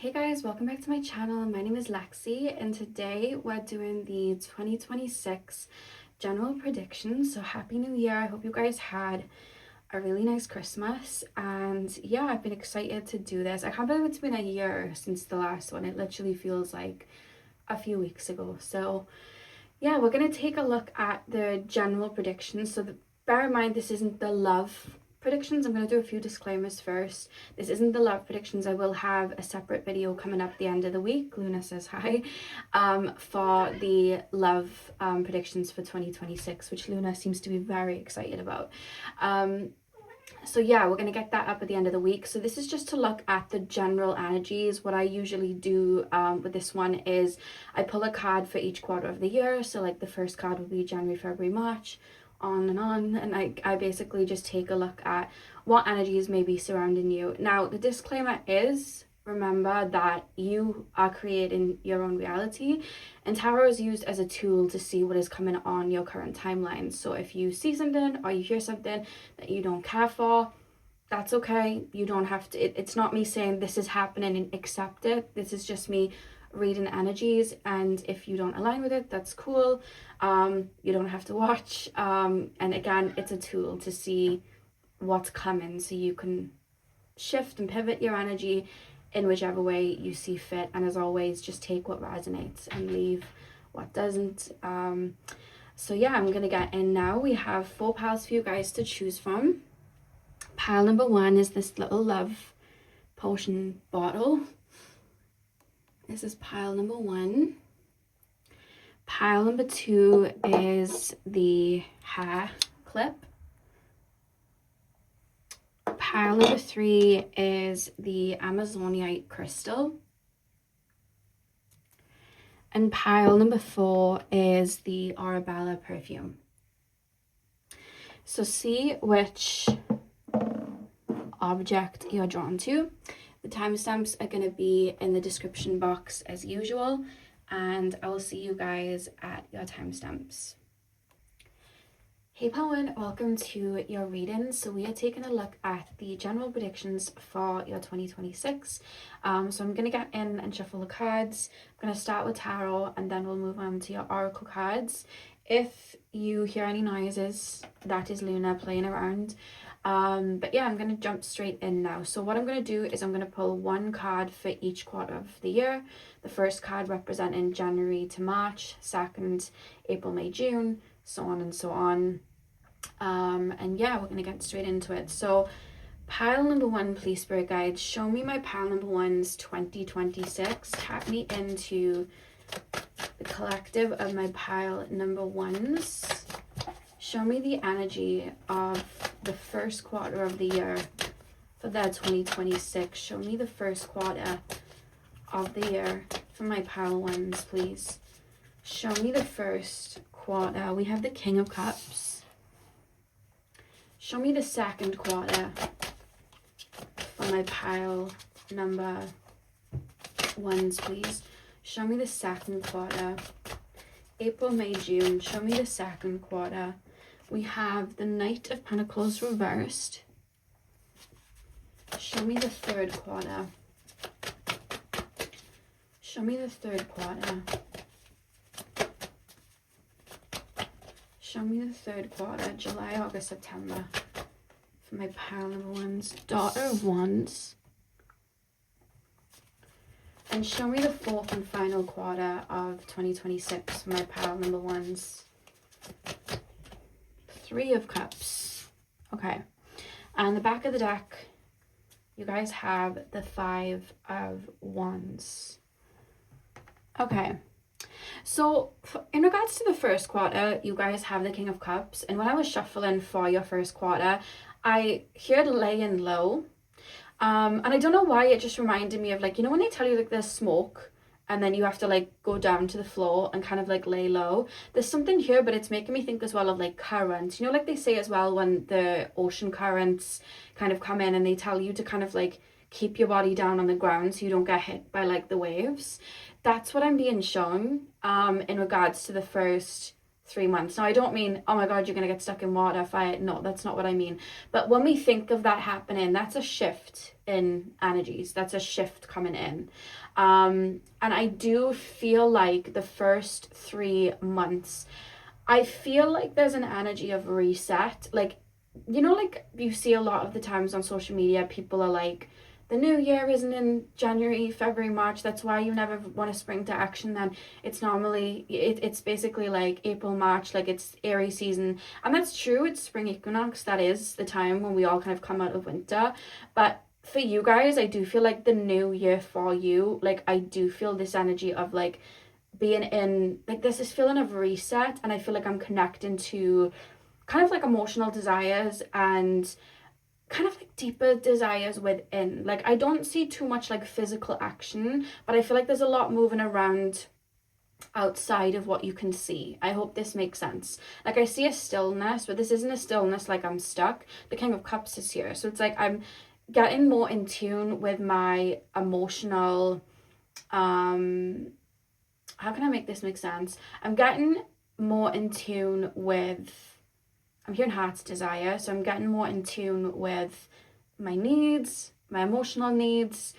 Hey guys, welcome back to my channel. My name is Lexi and today we're doing the 2026 general predictions. So happy new year. I hope you guys had a really nice Christmas, and yeah, I've been excited to do this. I can't believe it's been a year since the last one. It literally feels like a few weeks ago. So yeah, we're going to take a look at the general predictions. So bear in mind, this isn't the love predictions. I'm going to do a few disclaimers first. This isn't the love predictions. I will have a separate video coming up at the end of the week. Luna says hi. For the love predictions for 2026, which Luna seems to be very excited about. So yeah, we're going to get that up at the end of the week. So this is just to look at the general energies. What I usually do with this one is I pull a card for each quarter of the year. So like the first card would be January, February, March, on, and I basically just take a look at what energies may be surrounding you. Now, the disclaimer is, remember that you are creating your own reality, and tarot is used as a tool to see what is coming on your current timeline. So if you see something or you hear something that you don't care for, that's okay. You don't have to, it's not me saying this is happening and accept it. This is just me reading energies, and if you don't align with it, that's cool. You don't have to watch, and again, it's a tool to see what's coming so you can shift and pivot your energy in whichever way you see fit. And as always, just take what resonates and leave what doesn't. So yeah, I'm gonna get in now. We have 4 piles for you guys to choose from. Pile number 1 is this little love potion bottle. This is pile number 1. Pile number 2 is the hair clip. Pile number 3 is the Amazonite crystal. And pile number 4 is the Arabella perfume. So see which object you're drawn to. The timestamps are going to be in the description box as usual, and I will see you guys at your timestamps. Hey Pawan, welcome to your reading. So we are taking a look at the general predictions for your 2026. So I'm going to get in and shuffle the cards. I'm going to start with tarot and then we'll move on to your oracle cards. If you hear any noises, that is Luna playing around. But yeah, I'm going to jump straight in now. So what I'm going to do is I'm going to pull 1 card for each quarter of the year. The first card representing January to March, second April, May, June, so on and so on. And yeah, we're going to get straight into it. So pile number 1, please, spirit guides, show me my pile number 1's 2026. Tap me into the collective of my pile number 1's. Show me the energy of the first quarter of the year for that 2026. Show me the first quarter of the year for my pile 1's, please. Show me the first quarter. We have the King of Cups. Show me the second quarter for my pile number 1's, please. Show me the second quarter. April, May, June. Show me the second quarter. We have the Knight of Pentacles reversed. Show me the third quarter. Show me the third quarter. Show me the third quarter. July, August, September. For my pile number 1's. Daughter of Wands. And show me the fourth and final quarter of 2026 for my pile number 1's. 3 of Cups. Okay. And the back of the deck, you guys have the 5 of Wands. Okay. So in regards to the first quarter, you guys have the King of Cups. And when I was shuffling for your first quarter, I heard laying low. And I don't know why, it just reminded me of, like, you know when they tell you like there's smoke and then you have to like go down to the floor and kind of like lay low. There's something here, but it's making me think as well of like currents. You know, like they say as well when the ocean currents kind of come in and they tell you to kind of like keep your body down on the ground so you don't get hit by like the waves. That's what I'm being shown in regards to the first 3 months. Now, I don't mean, oh my God, you're going to get stuck in water, fire. No, that's not what I mean. But when we think of that happening, that's a shift in energies. That's a shift coming in. And I do feel like the first 3 months, I feel like there's an energy of reset. Like, you know, like you see a lot of the times on social media, people are like, the new year isn't in January, February, March. That's why you never want to spring to action. Then it's normally, it's basically like April, March, like it's Aries season. And that's true. It's spring equinox. That is the time when we all kind of come out of winter. But for you guys, I do feel like the new year for you, like I do feel this energy of like being in, like there's this feeling of reset. And I feel like I'm connecting to kind of like emotional desires and kind of like deeper desires within. Like I don't see too much like physical action, but I feel like there's a lot moving around outside of what you can see. I hope this makes sense. Like I see a stillness, but this isn't a stillness like I'm stuck. The King of Cups is here, so it's like I'm getting more in tune with my emotional how can I make this make sense? I'm getting more in tune with, I'm hearing heart's desire, so I'm getting more in tune with my needs, my emotional needs.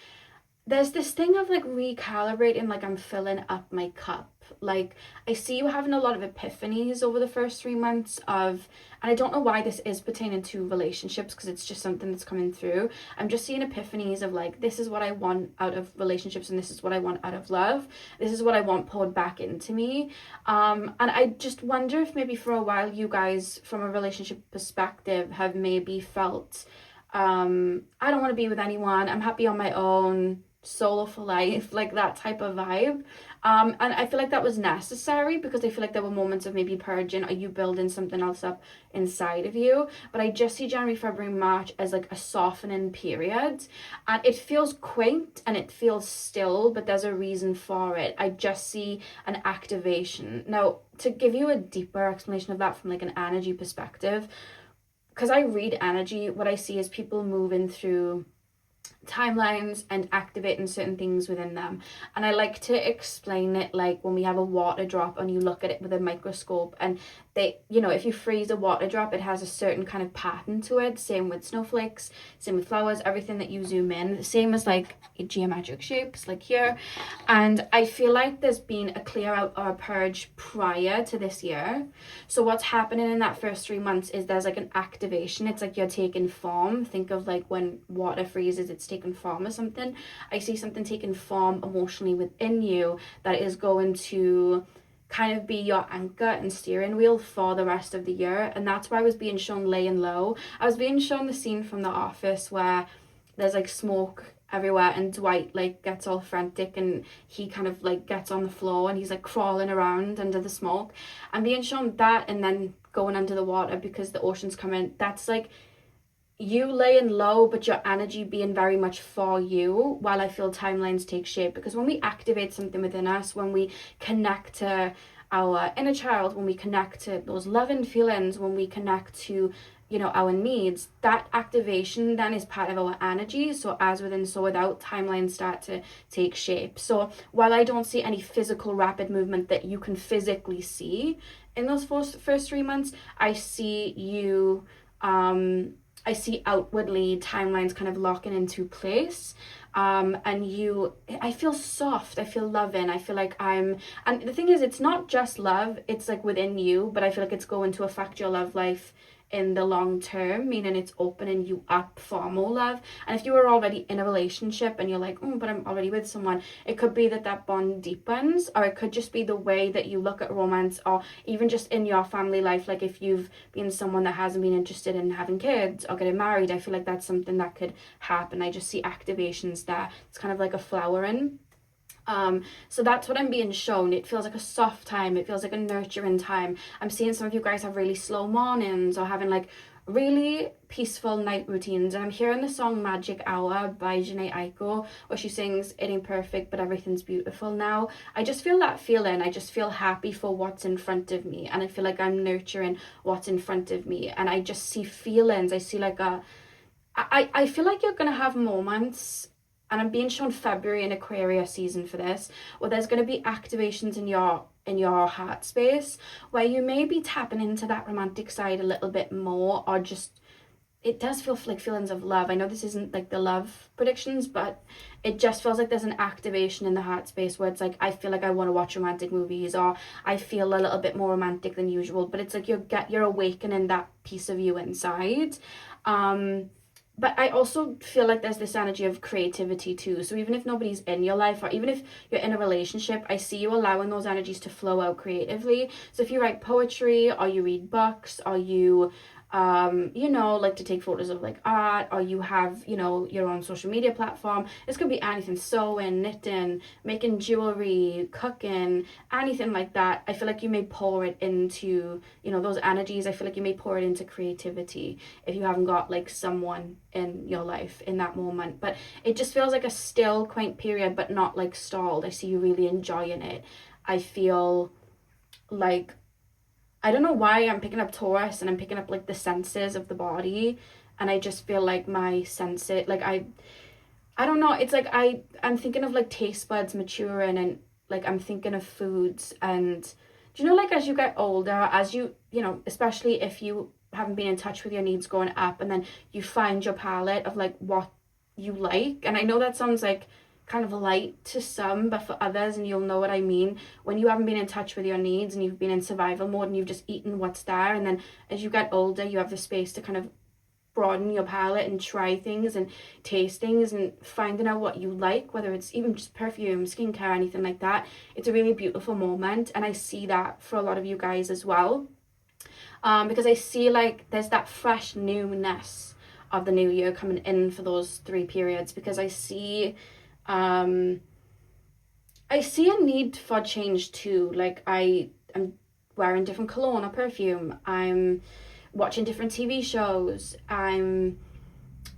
There's this thing of like recalibrating, like I'm filling up my cup. Like I see you having a lot of epiphanies over the first 3 months of, and I don't know why this is pertaining to relationships because it's just something that's coming through. I'm just seeing epiphanies of like, this is what I want out of relationships and this is what I want out of love. This is what I want poured back into me. And I just wonder if maybe for a while you guys, from a relationship perspective, have maybe felt, I don't want to be with anyone. I'm happy on my own, solo for life, like that type of vibe. And I feel like that was necessary because I feel like there were moments of maybe purging or you building something else up inside of you. But I just see January, February, March as like a softening period. And it feels quaint and it feels still, but there's a reason for it. I just see an activation. Now, to give you a deeper explanation of that from like an energy perspective, because I read energy, what I see is people moving through timelines and activating certain things within them. And I like to explain it like when we have a water drop and you look at it with a microscope and they, you know, if you freeze a water drop, it has a certain kind of pattern to it. Same with snowflakes, same with flowers, everything that you zoom in, same as like geometric shapes like here. And I feel like there's been a clear out or a purge prior to this year. So what's happening in that first 3 months is there's like an activation. It's like you're taking form. Think of like when water freezes, it's taking form or something. I see something taking form emotionally within you that is going to kind of be your anchor and steering wheel for the rest of the year. And that's why I was being shown laying low. I was being shown the scene from The Office where there's like smoke everywhere and Dwight like gets all frantic and he kind of like gets on the floor and he's like crawling around under the smoke. I'm being shown that and then going under the water because the ocean's coming. That's like you laying low, but your energy being very much for you while I feel timelines take shape. Because when we activate something within us, when we connect to our inner child, when we connect to those loving feelings, when we connect to, you know, our needs, that activation then is part of our energy. So as within, so without, timelines start to take shape. So while I don't see any physical rapid movement that you can physically see in those first 3 months, I see you, I see outwardly timelines kind of locking into place. And you, I feel soft, I feel loving, I feel like and the thing is, it's not just love, it's like within you, but I feel like it's going to affect your love life in the long term, meaning it's opening you up for more love. And if you were already in a relationship and you're like, oh, but I'm already with someone, it could be that that bond deepens, or it could just be the way that you look at romance, or even just in your family life. Like if you've been someone that hasn't been interested in having kids or getting married, I feel like that's something that could happen. I just see activations there. It's kind of like a flowering. So that's what I'm being shown. It feels like a soft time. It feels like a nurturing time. I'm seeing some of you guys have really slow mornings or having like really peaceful night routines. And I'm hearing the song Magic Hour by Jhené Aiko, where she sings, it ain't perfect, but everything's beautiful now. I just feel that feeling. I just feel happy for what's in front of me. And I feel like I'm nurturing what's in front of me. And I just see feelings. I see like I feel like you're going to have moments and I'm being shown February and Aquarius season for this, where there's going to be activations in your heart space where you may be tapping into that romantic side a little bit more, or just, it does feel like feelings of love. I know this isn't like the love predictions, but it just feels like there's an activation in the heart space where it's like, I feel like I want to watch romantic movies, or I feel a little bit more romantic than usual, but it's like you're awakening that piece of you inside. But I also feel like there's this energy of creativity too. So even if nobody's in your life, or even if you're in a relationship, I see you allowing those energies to flow out creatively. So if you write poetry, or you read books, or you like to take photos of like art, or you have, your own social media platform. This could be anything: sewing, knitting, making jewelry, cooking, anything like that. I feel like you may pour it into, those energies. I feel like you may pour it into creativity if you haven't got like someone in your life in that moment. But it just feels like a still, quaint period, but not like stalled. I see you really enjoying it. I feel like, I don't know why I'm picking up Taurus, and I'm picking up like the senses of the body, and I just feel like my senses, like I don't know, it's like I'm thinking of like taste buds maturing, and like I'm thinking of foods. And do you know, like as you get older, as you especially if you haven't been in touch with your needs growing up, and then you find your palette of like what you like, and I know that sounds like kind of light to some, but for others, and you'll know what I mean, when you haven't been in touch with your needs and you've been in survival mode and you've just eaten what's there, and then as you get older, you have the space to kind of broaden your palette and try things and taste things and finding out what you like, whether it's even just perfume, skincare, anything like that. It's a really beautiful moment, and I see that for a lot of you guys as well, because I see like there's that fresh newness of the new year coming in for those 3 periods, because I see a need for change too. Like I'm wearing different cologne or perfume, I'm watching different TV shows, I'm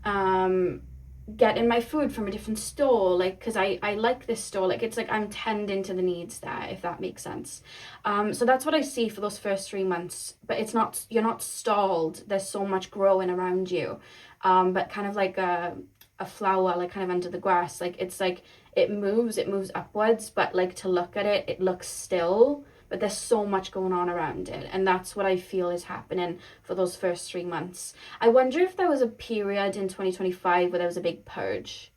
getting my food from a different store, like because I like this store, like it's like I'm tending to the needs there, if that makes sense. So that's what I see for those first 3 months, but it's not, you're not stalled, there's so much growing around you, but kind of like a flower, like kind of under the grass, like it's like it moves upwards, but like to look at it, it looks still, but there's so much going on around it. And that's what I feel is happening for those first 3 months. I wonder if there was a period in 2025 where there was a big purge,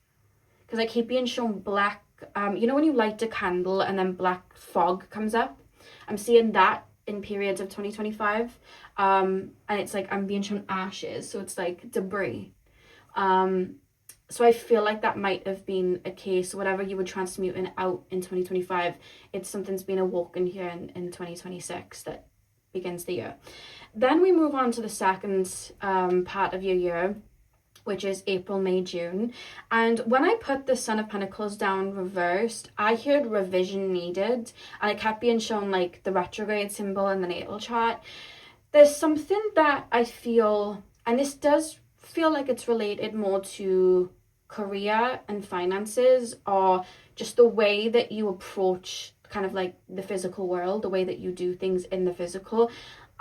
because I keep being shown black, when you light a candle and then black fog comes up, I'm seeing that in periods of 2025, and it's like I'm being shown ashes, so it's like debris. So I feel like that might have been a case. Whatever you were transmuting out in 2025, it's something's been awoken here in 2026 that begins the year. Then we move on to the second part of your year, which is April, May, June. And when I put the Son of Pentacles down reversed, I heard revision needed, and it kept being shown like the retrograde symbol in the natal chart. There's something that I feel, and this does feel like it's related more to career and finances, or just the way that you approach kind of like the physical world, the way that you do things in the physical.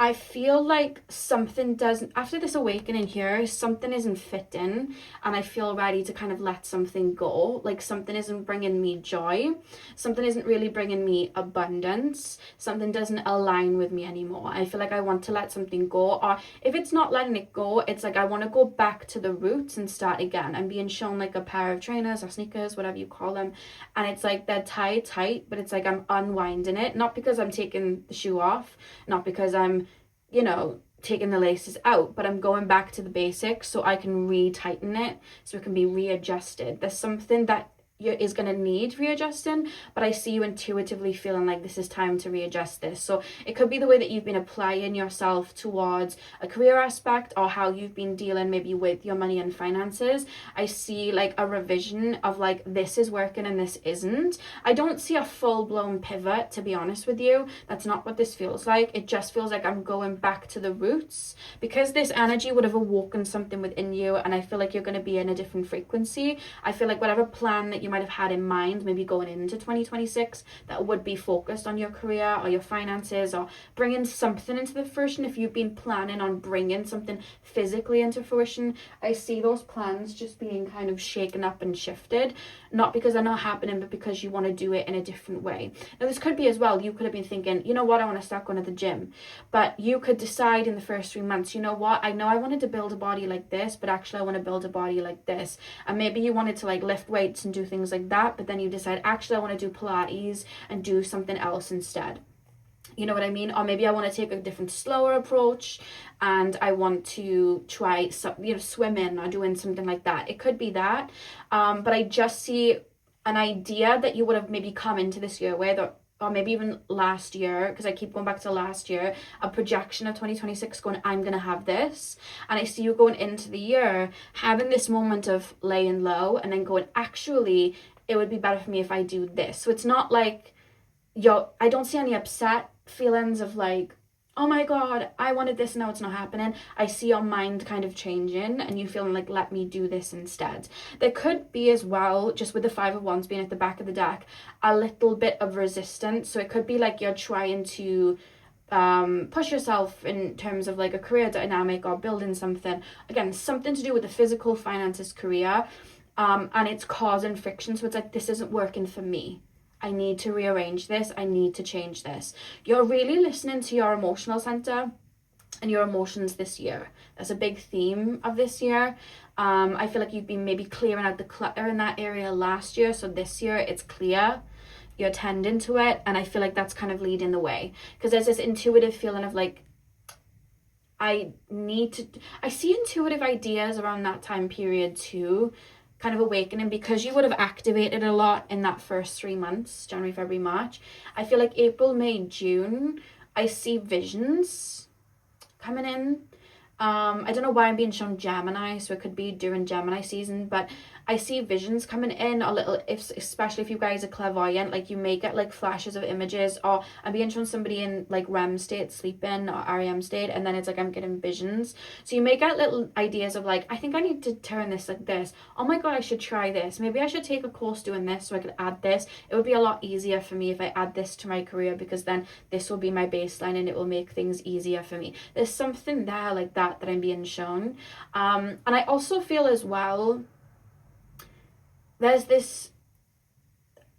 I feel like something doesn't, after this awakening here, something isn't fitting, and I feel ready to kind of let something go. Like something isn't bringing me joy, something isn't really bringing me abundance, something doesn't align with me anymore. I feel like I want to let something go, or if it's not letting it go, it's like I want to go back to the roots and start again. I'm being shown like a pair of trainers or sneakers, whatever you call them, and it's like they're tied tight, but it's like I'm unwinding it, not because I'm taking the shoe off, not because I'm taking the laces out, but I'm going back to the basics so I can re-tighten it, so it can be readjusted. There's something that is going to need readjusting, but I see you intuitively feeling like this is time to readjust this. So it could be the way that you've been applying yourself towards a career aspect, or how you've been dealing maybe with your money and finances. I see like a revision of like, this is working and this isn't. I don't see a full-blown pivot, to be honest with you. That's not what this feels like. It just feels like I'm going back to the roots, because this energy would have awoken something within you, and I feel like you're going to be in a different frequency. I feel like whatever plan that you might have had in mind maybe going into 2026 that would be focused on your career or your finances or bringing something into the fruition. If you've been planning on bringing something physically into fruition, I see those plans just being kind of shaken up and shifted, not because they're not happening, but because you want to do it in a different way. Now this could be as well, you could have been thinking, you know what, I want to start going to the gym, but you could decide in the first 3 months, you know what, I know I wanted to build a body like this, but actually I want to build a body like this. And maybe you wanted to like lift weights and do things like that, but then you decide, actually I want to do Pilates and do something else instead. You know what I mean? Or maybe I want to take a different, slower approach, and I want to try some, swimming or doing something like that. It could be that. But I just see an idea that you would have maybe come into this year with, or maybe even last year, because I keep going back to last year, a projection of 2026 going, I'm going to have this. And I see you going into the year having this moment of laying low and then going, actually, it would be better for me if I do this. So it's not like I don't see any upset feelings of like, oh my god, I wanted this, now it's not happening. I see your mind kind of changing and you feeling like, let me do this instead. There could be as well, just with the 5 of Wands being at the back of the deck, a little bit of resistance. So it could be like you're trying to push yourself in terms of like a career dynamic or building something, again, something to do with the physical, finances, career, and it's causing friction. So it's like, this isn't working for me. I need to rearrange this. I need to change this. You're really listening to your emotional center and your emotions this year. That's a big theme of this year. I feel like you've been maybe clearing out the clutter in that area last year. So this year it's clear. You're tending to it. And I feel like that's kind of leading the way. Because there's this intuitive feeling of like, I see intuitive ideas around that time period too, kind of awakening, because you would have activated a lot in that first 3 months, January, February, March. I feel like April, May, June, I see visions coming in. I don't know why I'm being shown Gemini, so it could be during Gemini season, but I see visions coming in a little, especially if you guys are clairvoyant, like you may get like flashes of images, or I'm being shown somebody in like REM state, sleeping, or REM state, and then it's like I'm getting visions. So you may get little ideas of like, I think I need to turn this like this. Oh my god, I should try this. Maybe I should take a course doing this so I could add this. It would be a lot easier for me if I add this to my career, because then this will be my baseline and it will make things easier for me. There's something there like that I'm being shown. And I also feel as well, there's this,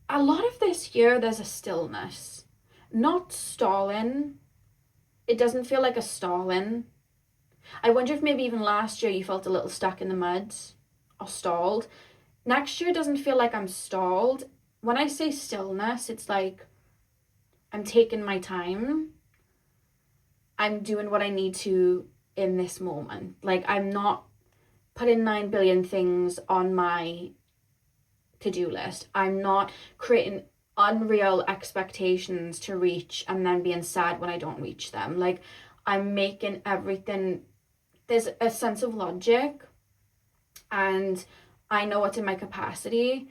a lot of this year, there's a stillness, not stalling. It doesn't feel like a stalling. I wonder if maybe even last year you felt a little stuck in the mud or stalled. Next year doesn't feel like I'm stalled. When I say stillness, it's like I'm taking my time. I'm doing what I need to in this moment. Like, I'm not putting 9 billion things on my to-do list. I'm not creating unreal expectations to reach and then being sad when I don't reach them. Like, I'm making everything, there's a sense of logic, and I know what's in my capacity,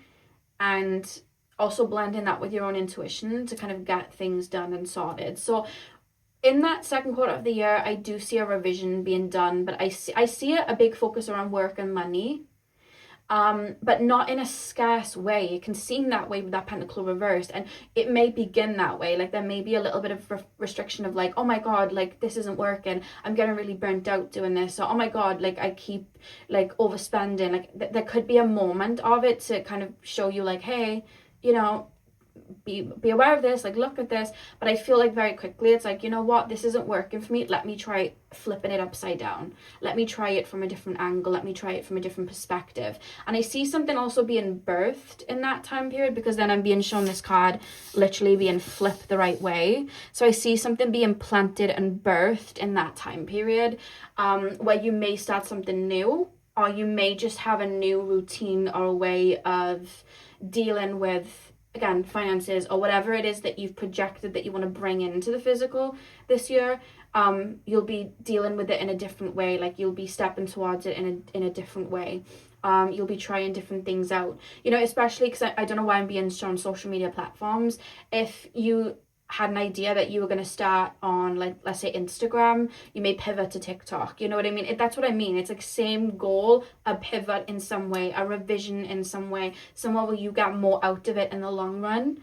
and also blending that with your own intuition to kind of get things done and sorted. So in that second quarter of the year, I do see a revision being done, but I see a big focus around work and money, but not in a scarce way. It can seem that way with that pentacle reversed, and it may begin that way. Like, there may be a little bit of restriction of like, oh my god, like this isn't working. I'm getting really burnt out doing this. Or oh my god, like I keep like overspending. Like there could be a moment of it to kind of show you like, hey, be aware of this, like look at this. But I feel like very quickly it's like, you know what, this isn't working for me. Let me try flipping it upside down. Let me try it from a different angle. Let me try it from a different perspective. And I see something also being birthed in that time period, because then I'm being shown this card literally being flipped the right way. So I see something being planted and birthed in that time period, where you may start something new, or you may just have a new routine or a way of dealing with, again, finances, or whatever it is that you've projected that you want to bring into the physical this year. You'll be dealing with it in a different way. Like, you'll be stepping towards it in a different way. You'll be trying different things out, especially because I don't know why I'm being shown social media platforms. If you had an idea that you were going to start on, like, let's say Instagram, you may pivot to TikTok. You know what I mean? That's what I mean. It's like same goal, a pivot in some way, a revision in some way, somewhere where you get more out of it in the long run.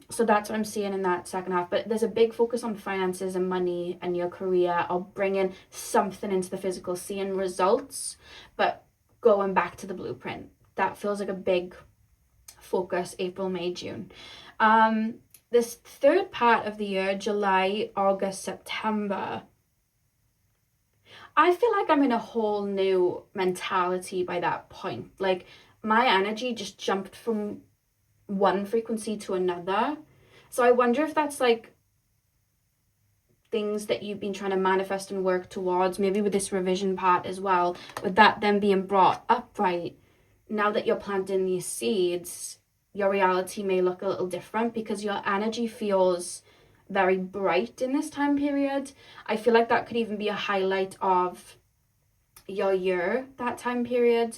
So that's what I'm seeing in that second half. But there's a big focus on finances and money and your career, or bringing something into the physical, seeing results, but going back to the blueprint. That feels like a big focus, April, May, June. This third part of the year, July, August, September, I feel like I'm in a whole new mentality by that point. Like, my energy just jumped from one frequency to another. So I wonder if that's like things that you've been trying to manifest and work towards, maybe with this revision part as well, with that then being brought upright. Now that you're planting these seeds, your reality may look a little different because your energy feels very bright in this time period. I feel like that could even be a highlight of your year, that time period,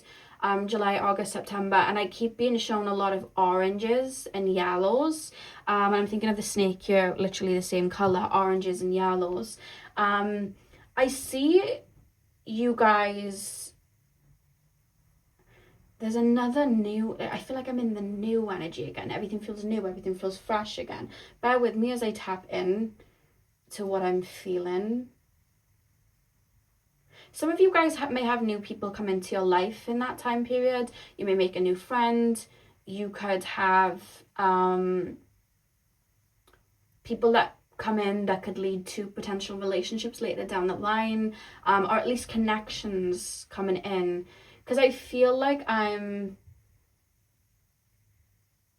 July, August, September. And I keep being shown a lot of oranges and yellows. And I'm thinking of the snake here, literally the same color, oranges and yellows. I see you guys. There's another new, I feel like I'm in the new energy again. Everything feels new, everything feels fresh again. Bear with me as I tap in to what I'm feeling. Some of you guys may have new people come into your life in that time period. You may make a new friend. You could have people that come in that could lead to potential relationships later down the line, or at least connections coming in. Because I feel like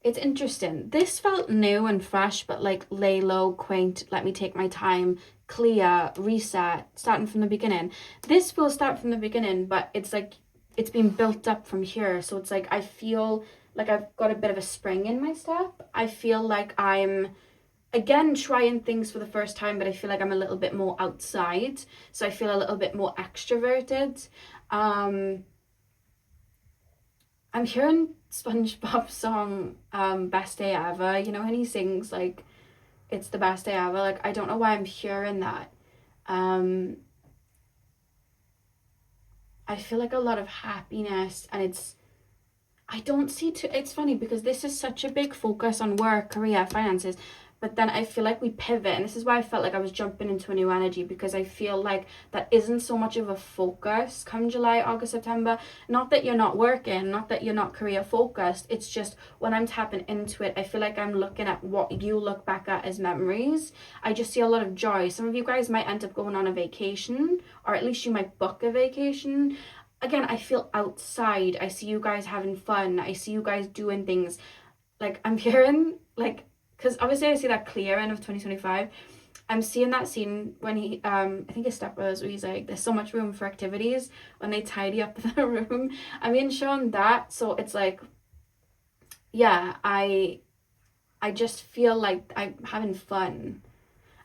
it's interesting. This felt new and fresh, but like lay low, quaint, let me take my time, clear, reset, starting from the beginning. This will start from the beginning, but it's like it's been built up from here. So it's like I feel like I've got a bit of a spring in my step. I feel like I'm, again, trying things for the first time, but I feel like I'm a little bit more outside. So I feel a little bit more extroverted. I'm hearing SpongeBob's song, Best Day Ever, you know, and he sings like, it's the best day ever. Like, I don't know why I'm hearing that. I feel like a lot of happiness, and I don't see it's funny because this is such a big focus on work, career, finances, but then I feel like we pivot, and this is why I felt like I was jumping into a new energy, because I feel like that isn't so much of a focus come July, August, September. Not that you're not working, not that you're not career focused, it's just when I'm tapping into it, I feel like I'm looking at what you look back at as memories. I just see a lot of joy. Some of you guys might end up going on a vacation, or at least you might book a vacation. Again, I feel outside. I see you guys having fun. I see you guys doing things. Like, I'm hearing, like, because obviously I see that clearing of 2025. I'm seeing that scene when he, I think his stepbrothers, where he's like, there's so much room for activities when they tidy up the room. I'm being shown that. So it's like, yeah, I just feel like I'm having fun.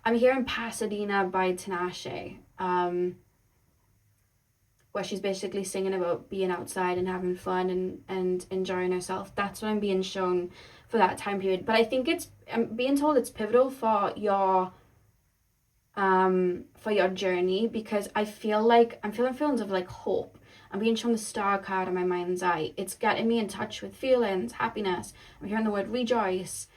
I'm hearing Pasadena by Tinashe, where she's basically singing about being outside and having fun and enjoying herself. That's what I'm being shown for that time period. But I think I'm being told it's pivotal for your journey, because I feel like I'm feeling feelings of like hope. I'm being shown the star card in my mind's eye. It's getting me in touch with feelings, happiness. I'm hearing the word rejoice.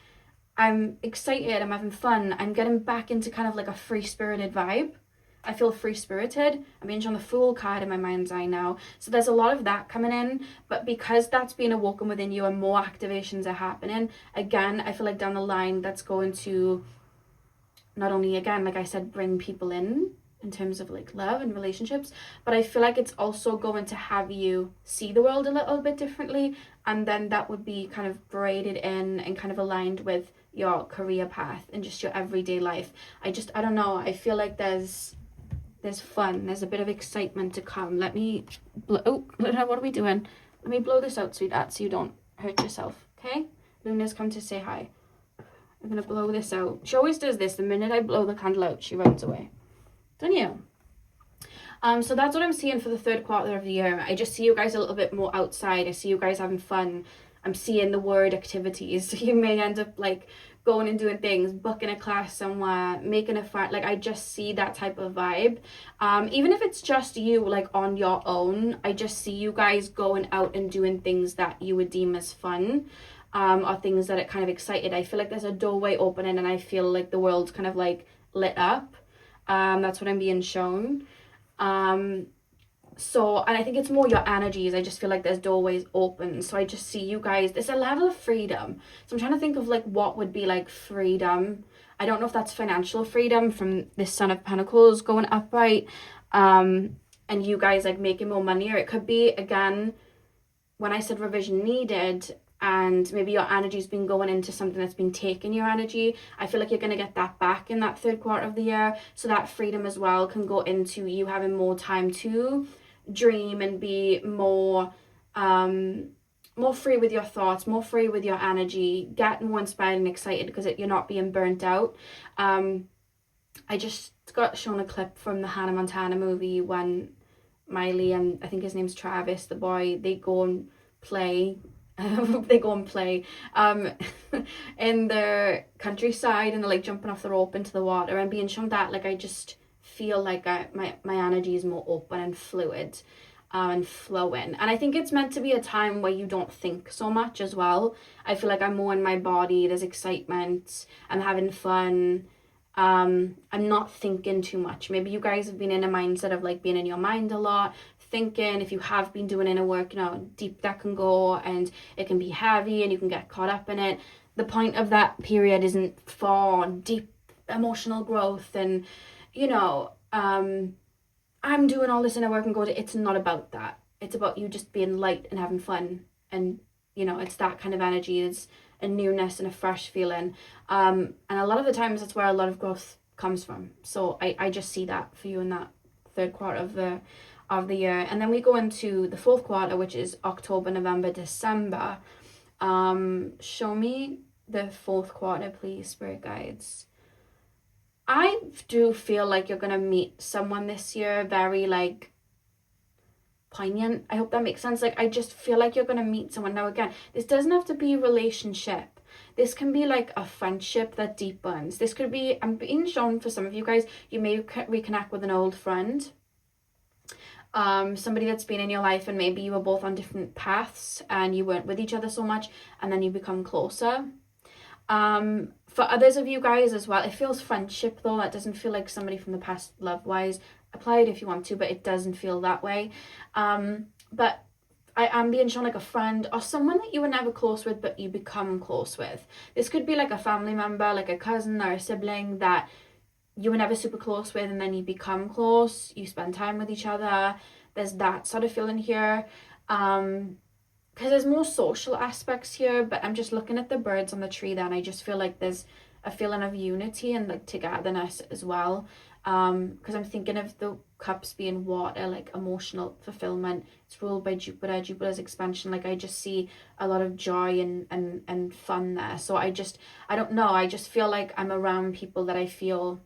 I'm excited, I'm having fun. I'm getting back into kind of like a free-spirited vibe. I feel free-spirited. I'm being shown the Fool card in my mind's eye now. So there's a lot of that coming in. But because that's being awoken within you and more activations are happening, again, I feel like down the line, that's going to not only, again, like I said, bring people in terms of like love and relationships, but I feel like it's also going to have you see the world a little bit differently. And then that would be kind of braided in and kind of aligned with your career path and just your everyday life. I don't know. I feel like there's fun, there's a bit of excitement to come. Let me what are we doing? Let me blow this out, sweetheart, so you don't hurt yourself, okay? Luna's come to say hi. I'm gonna blow this out. She always does this. The minute I blow the candle out, she runs away. Don't you? So that's what I'm seeing for the third quarter of the year. I just see you guys a little bit more outside. I see you guys having fun. I'm seeing the word activities. So you may end up like going and doing things, booking a class somewhere, making a friend. Like I just see that type of vibe. Even if it's just you, like on your own, I just see you guys going out and doing things that you would deem as fun, or things that are kind of excited. I feel like there's a doorway opening, and I feel like the world's kind of like lit up. That's what I'm being shown. So, and I think it's more your energies. I just feel like there's doorways open. So I just see you guys, there's a level of freedom. So I'm trying to think of like what would be like freedom. I don't know if that's financial freedom from this Son of Pentacles going upright, and you guys like making more money. Or it could be, again, when I said revision needed, and maybe your energy's been going into something that's been taking your energy. I feel like you're going to get that back in that third quarter of the year. So that freedom as well can go into you having more time to dream and be more free with your thoughts, more free with your energy, get more inspired and excited because you're not being burnt out. I just got shown a clip from the Hannah Montana movie when Miley and I think his name's Travis, the boy, they go and play in the countryside, and they're like jumping off the rope into the water, and being shown that, like I just feel like my energy is more open and fluid, and flowing. And I think it's meant to be a time where you don't think so much as well. I feel like I'm more in my body, there's excitement, I'm having fun. I'm not thinking too much. Maybe you guys have been in a mindset of like being in your mind a lot, thinking. If you have been doing inner work, you know, deep that can go, and it can be heavy and you can get caught up in it. The point of that period isn't for deep emotional growth and, you know, I'm doing all this inner work and go to, it's not about that. It's about you just being light and having fun. And, you know, it's that kind of energy. It's a newness and a fresh feeling. And a lot of the times that's where a lot of growth comes from. So I just see that for you in that third quarter of the year. And then we go into the fourth quarter, which is October, November, December. Show me the fourth quarter, please, spirit guides. I do feel like you're gonna meet someone this year very like poignant. I hope that makes sense. Like I just feel like you're gonna meet someone. Now again, this doesn't have to be a relationship. This can be like a friendship that deepens. This could be, I'm being shown for some of you guys, you may reconnect with an old friend. Somebody that's been in your life and maybe you were both on different paths and you weren't with each other so much, and then you become closer. For others of you guys as well, it feels friendship though. That doesn't feel like somebody from the past love wise. Apply it if you want to, but it doesn't feel that way. But I am being shown like a friend or someone that you were never close with but you become close with. This could be like a family member, like a cousin or a sibling that you were never super close with, and then you become close, you spend time with each other. There's that sort of feeling here. Because there's more social aspects here, but I'm just looking at the birds on the tree there, and I just feel like there's a feeling of unity and like togetherness as well. Because I'm thinking of the cups being water, like emotional fulfillment. It's ruled by Jupiter's expansion. Like I just see a lot of joy and fun there. So I don't know, I just feel like I'm around people that I feel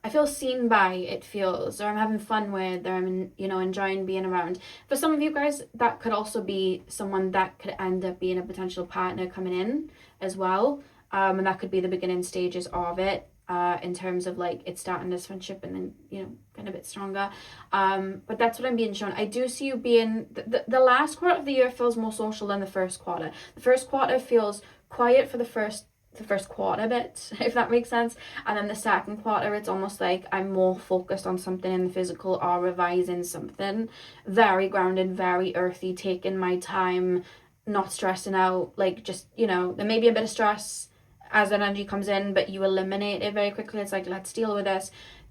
I feel seen by, it feels, or I'm having fun with, or I'm, you know, enjoying being around. For some of you guys, that could also be someone that could end up being a potential partner coming in as well. And that could be the beginning stages of it, in terms of like it starting as friendship and then, you know, getting a bit stronger. But that's what I'm being shown. I do see you being, the last quarter of the year feels more social than the first quarter. The first quarter feels quiet for the first quarter bit, if that makes sense, and then the second quarter it's almost like I'm more focused on something in the physical or revising something, very grounded, very earthy, taking my time, not stressing out, like just, you know, there may be a bit of stress as that energy comes in, but you eliminate it very quickly. It's like, let's deal with this.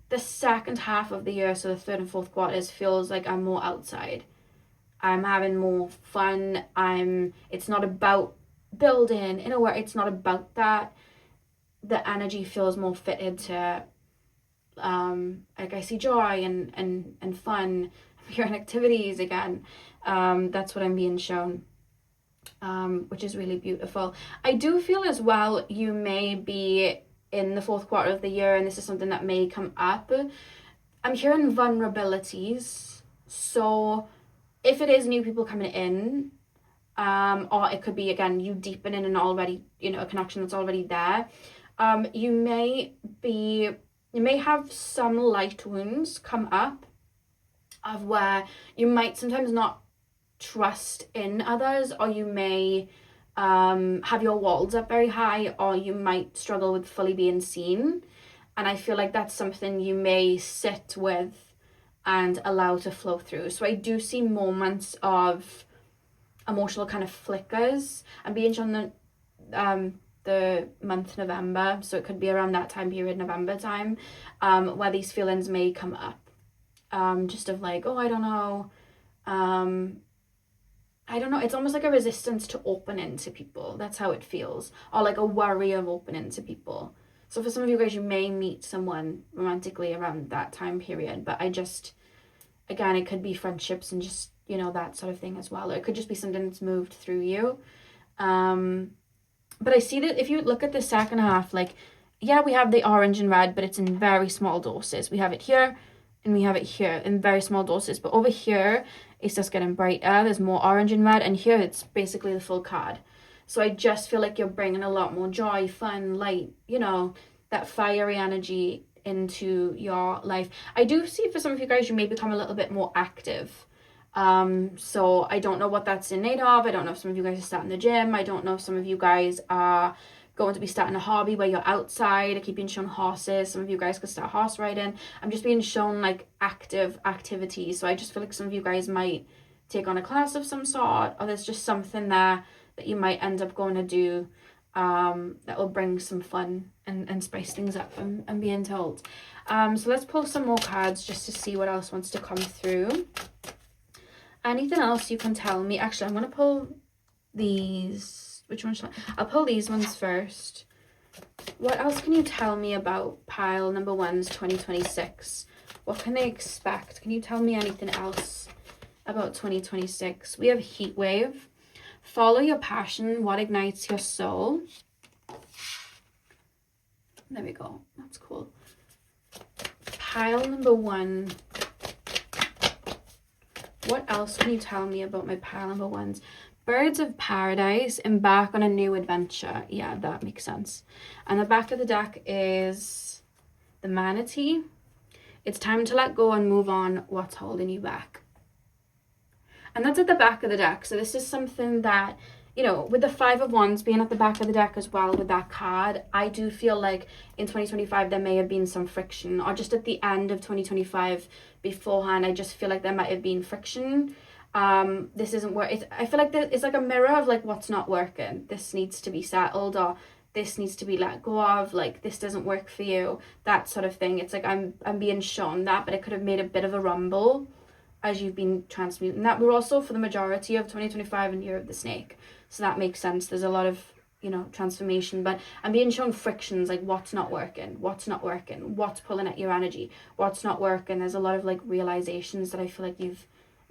The second half of the year, so the third and fourth quarters, feels like I'm more outside, I'm having more fun, it's not about building in a way, it's not about that. The energy feels more fitted to like I see joy and fun, pure activities again. That's what I'm being shown, which is really beautiful. I do feel as well you may be in the fourth quarter of the year, and this is something that may come up. I'm hearing vulnerabilities. So if it is new people coming in, or it could be, again, you deepening an already, a connection that's already there. You may have some light wounds come up of where you might sometimes not trust in others, or you may have your walls up very high, or you might struggle with fully being seen. And I feel like that's something you may sit with and allow to flow through. So I do see moments of emotional kind of flickers. I'm being shown the month November, so it could be around that time period, November time, where these feelings may come up, just of like, oh, I don't know, it's almost like a resistance to opening to people. That's how it feels. Or like a worry of opening to people. So for some of you guys, you may meet someone romantically around that time period, but again, it could be friendships and just, that sort of thing as well. Or it could just be something that's moved through you. But I see that if you look at the second half, like, yeah, we have the orange and red, but it's in very small doses. We have it here and we have it here in very small doses. But over here, it's just getting brighter. There's more orange and red. And here, it's basically the full card. So I just feel like you're bringing a lot more joy, fun, light, that fiery energy into your life. I do see for some of you guys, you may become a little bit more active. So I don't know what that's innate of. I don't know if some of you guys are starting the gym. I don't know if some of you guys are going to be starting a hobby where you're outside. I keep being shown horses. Some of you guys could start horse riding. I'm just being shown like active activities. So I just feel like some of you guys might take on a class of some sort, or there's just something there that you might end up going to do that will bring some fun and spice things up, I'm being told. So let's pull some more cards just to see what else wants to come through. Anything else you can tell me? Actually, I'm going to pull these. Which one should I'll pull these ones first. What else can you tell me about pile number one's 2026? What can they expect? Can you tell me anything else about 2026? We have heat wave. Follow your passion. What ignites your soul? There we go. That's cool. Pile number one. What else can you tell me about my pile number ones? Birds of paradise. Embark on a new adventure. Yeah, that makes sense. And the back of the deck is the manatee. It's time to let go and move on. What's holding you back? And that's at the back of the deck. So this is something that, with the 5 of Wands being at the back of the deck as well with that card, I do feel like in 2025 there may have been some friction, or just at the end of 2025 beforehand, I just feel like there might have been friction. This isn't work. I feel like it's like a mirror of like what's not working. This needs to be settled, or this needs to be let go of. Like, this doesn't work for you. That sort of thing. It's like I'm being shown that, but it could have made a bit of a rumble as you've been transmuting that. We're also, for the majority of 2025, in Year of the Snake, so that makes sense. There's a lot of transformation, but I'm being shown frictions, like what's not working, what's pulling at your energy, what's not working. There's a lot of like realizations that I feel like you've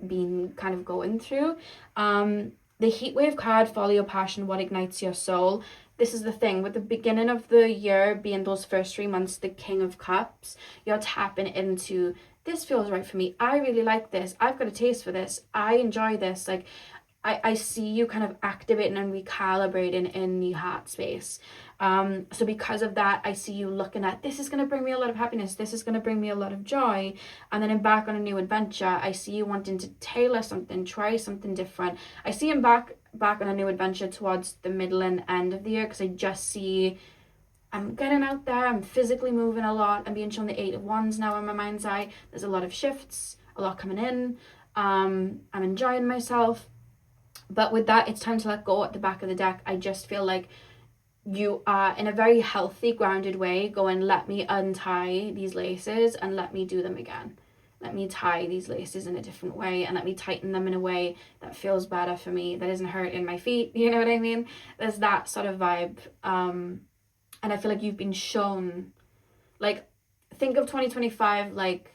been kind of going through. The heat wave card, follow your passion, what ignites your soul. This is the thing with the beginning of the year being those first 3 months, the King of Cups, you're tapping into, this feels right for me, I really like this, I've got a taste for this, I enjoy this. Like, I see you kind of activating and recalibrating in the heart space. So because of that, I see you looking at, this is going to bring me a lot of happiness, this is going to bring me a lot of joy, and then embark on a new adventure. I see you wanting to tailor something, try something different. I see him back on a new adventure towards the middle and end of the year, because I just see I'm getting out there, I'm physically moving a lot, I'm being shown the 8 of Wands now in my mind's eye. There's a lot of shifts, a lot coming in. I'm enjoying myself. But with that, it's time to let go at the back of the deck. I just feel like you are, in a very healthy, grounded way, going, let me untie these laces and let me do them again. Let me tie these laces in a different way, and let me tighten them in a way that feels better for me, that isn't hurting my feet. You know what I mean? There's that sort of vibe. And I feel like you've been shown, like, think of 2025 like,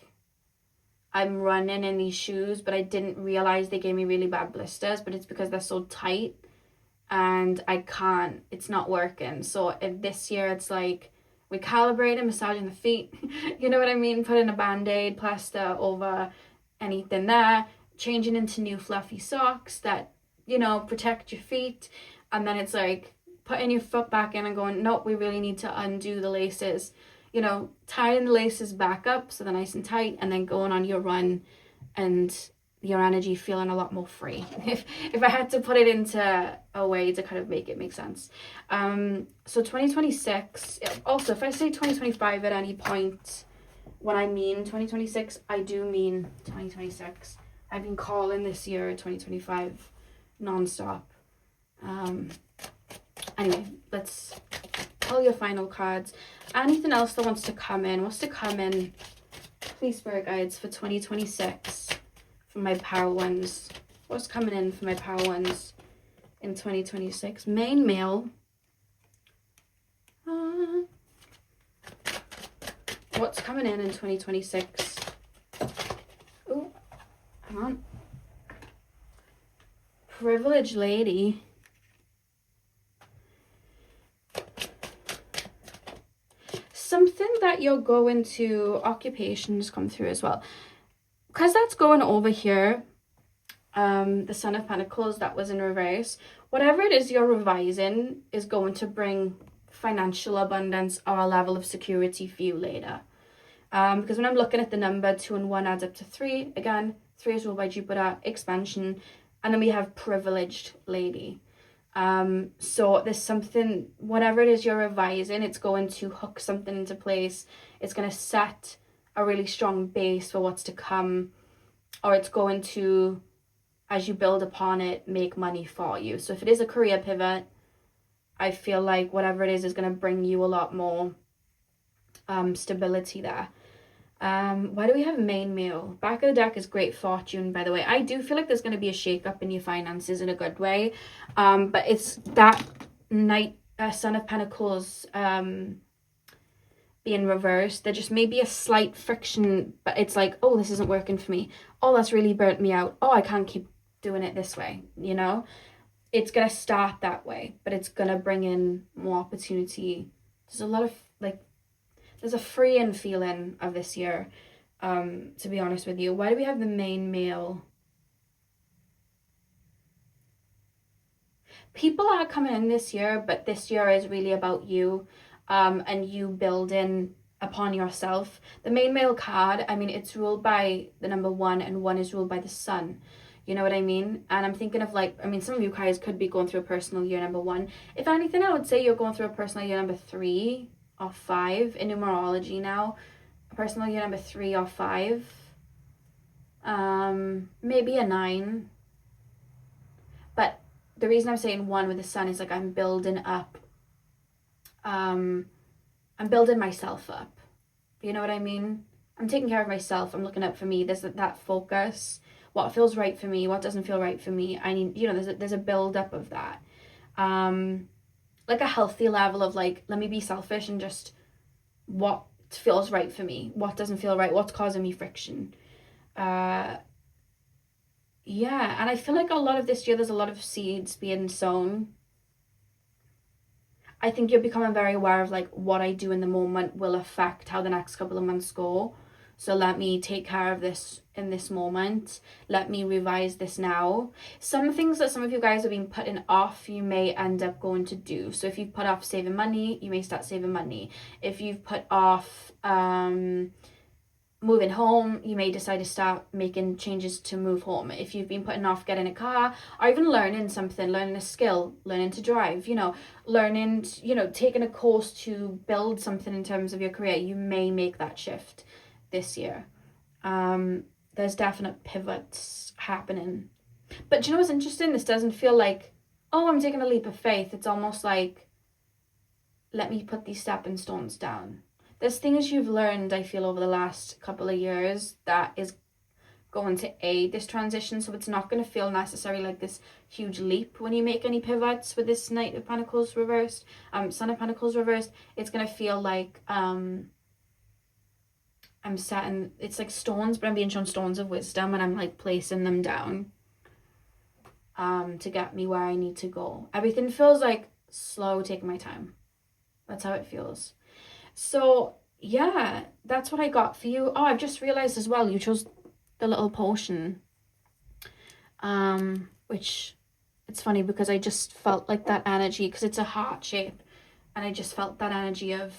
I'm running in these shoes, but I didn't realize they gave me really bad blisters, but it's because they're so tight and I can't, it's not working. So if this year it's like recalibrating, massaging the feet, you know what I mean? Putting a band-aid, plaster over anything there, changing into new fluffy socks that, you know, protect your feet. And then it's like putting your foot back in and going, nope, we really need to undo the laces, you know, tying the laces back up so they're nice and tight, and then going on your run and your energy feeling a lot more free. If I had to put it into a way to kind of make it make sense. So 2026, also if I say 2025 at any point when I mean 2026, I do mean 2026. I've been calling this year 2025 non-stop. Anyway, let's pull your final cards. Anything else that wants to come in? What's to come in? Please, Spirit Guides, for 2026 for my power ones. What's coming in for my power ones in 2026? Main male. What's coming in 2026? Oh, hang on. Privileged lady. Something that you're going to, occupations come through as well, because that's going over here. The Son of Pentacles, that was in reverse. Whatever it is you're revising is going to bring financial abundance or a level of security for you later. Because when I'm looking at the number 2 and 1 adds up to 3. Again, 3 is ruled by Jupiter, expansion, and then we have privileged lady. So there's something, whatever it is you're revising, it's going to hook something into place. It's going to set a really strong base for what's to come, or it's going to, as you build upon it, make money for you. So if it is a career pivot, I feel like whatever it is going to bring you a lot more stability there. Why do we have main male? Back of the deck is great fortune, by the way. I do feel like there's going to be a shake-up in your finances in a good way. But it's that Knight, Son of Pentacles being reversed. There just may be a slight friction, but it's like, oh, this isn't working for me. Oh, that's really burnt me out. Oh, I can't keep doing it this way, you know? It's going to start that way, but it's going to bring in more opportunity. There's a lot of, like, there's a freeing feeling of this year, to be honest with you. Why do we have the main male? People are coming in this year, but this year is really about you, and you building upon yourself. The main male card, I mean, it's ruled by the number 1, and 1 is ruled by the sun. You know what I mean? And I'm thinking of, like, I mean, some of you guys could be going through a personal year number 1. If anything, I would say you're going through a personal year number 3 or 5 in numerology now. A personal year number 3 or 5. Maybe a 9. But the reason I'm saying 1 with the sun is, like, I'm building up. I'm building myself up. You know what I mean? I'm taking care of myself. I'm looking out for me. There's that focus. What feels right for me? What doesn't feel right for me? I need, you know, there's a build up of that. Like a healthy level of, like, let me be selfish and just what feels right for me, what doesn't feel right, what's causing me friction. Yeah, and I feel like a lot of this year there's a lot of seeds being sown. I think you're becoming very aware of, like, what I do in the moment will affect how the next couple of months go. So let me take care of this in this moment. Let me revise this now. Some things that some of you guys have been putting off, you may end up going to do. So if you've put off saving money, you may start saving money. If you've put off moving home, you may decide to start making changes to move home. If you've been putting off getting a car, or even learning something, learning a skill, learning to drive, you know, learning, you know, taking a course to build something in terms of your career, you may make that shift this year. There's definite pivots happening. But do you know what's interesting? This doesn't feel like, oh, I'm taking a leap of faith. It's almost like, let me put these stepping stones down. There's things you've learned, I feel, over the last couple of years that is going to aid this transition. So it's not going to feel necessarily like this huge leap when you make any pivots with this Knight of Pentacles reversed, Son of Pentacles reversed. It's going to feel like, I'm setting, it's like stones, but I'm being shown stones of wisdom, and I'm, like, placing them down to get me where I need to go. Everything feels like slow, taking my time. That's how it feels. So yeah, that's what I got for you. Oh, I've just realized as well, you chose the little potion. which it's funny because I just felt like that energy, because it's a heart shape, and I just felt that energy of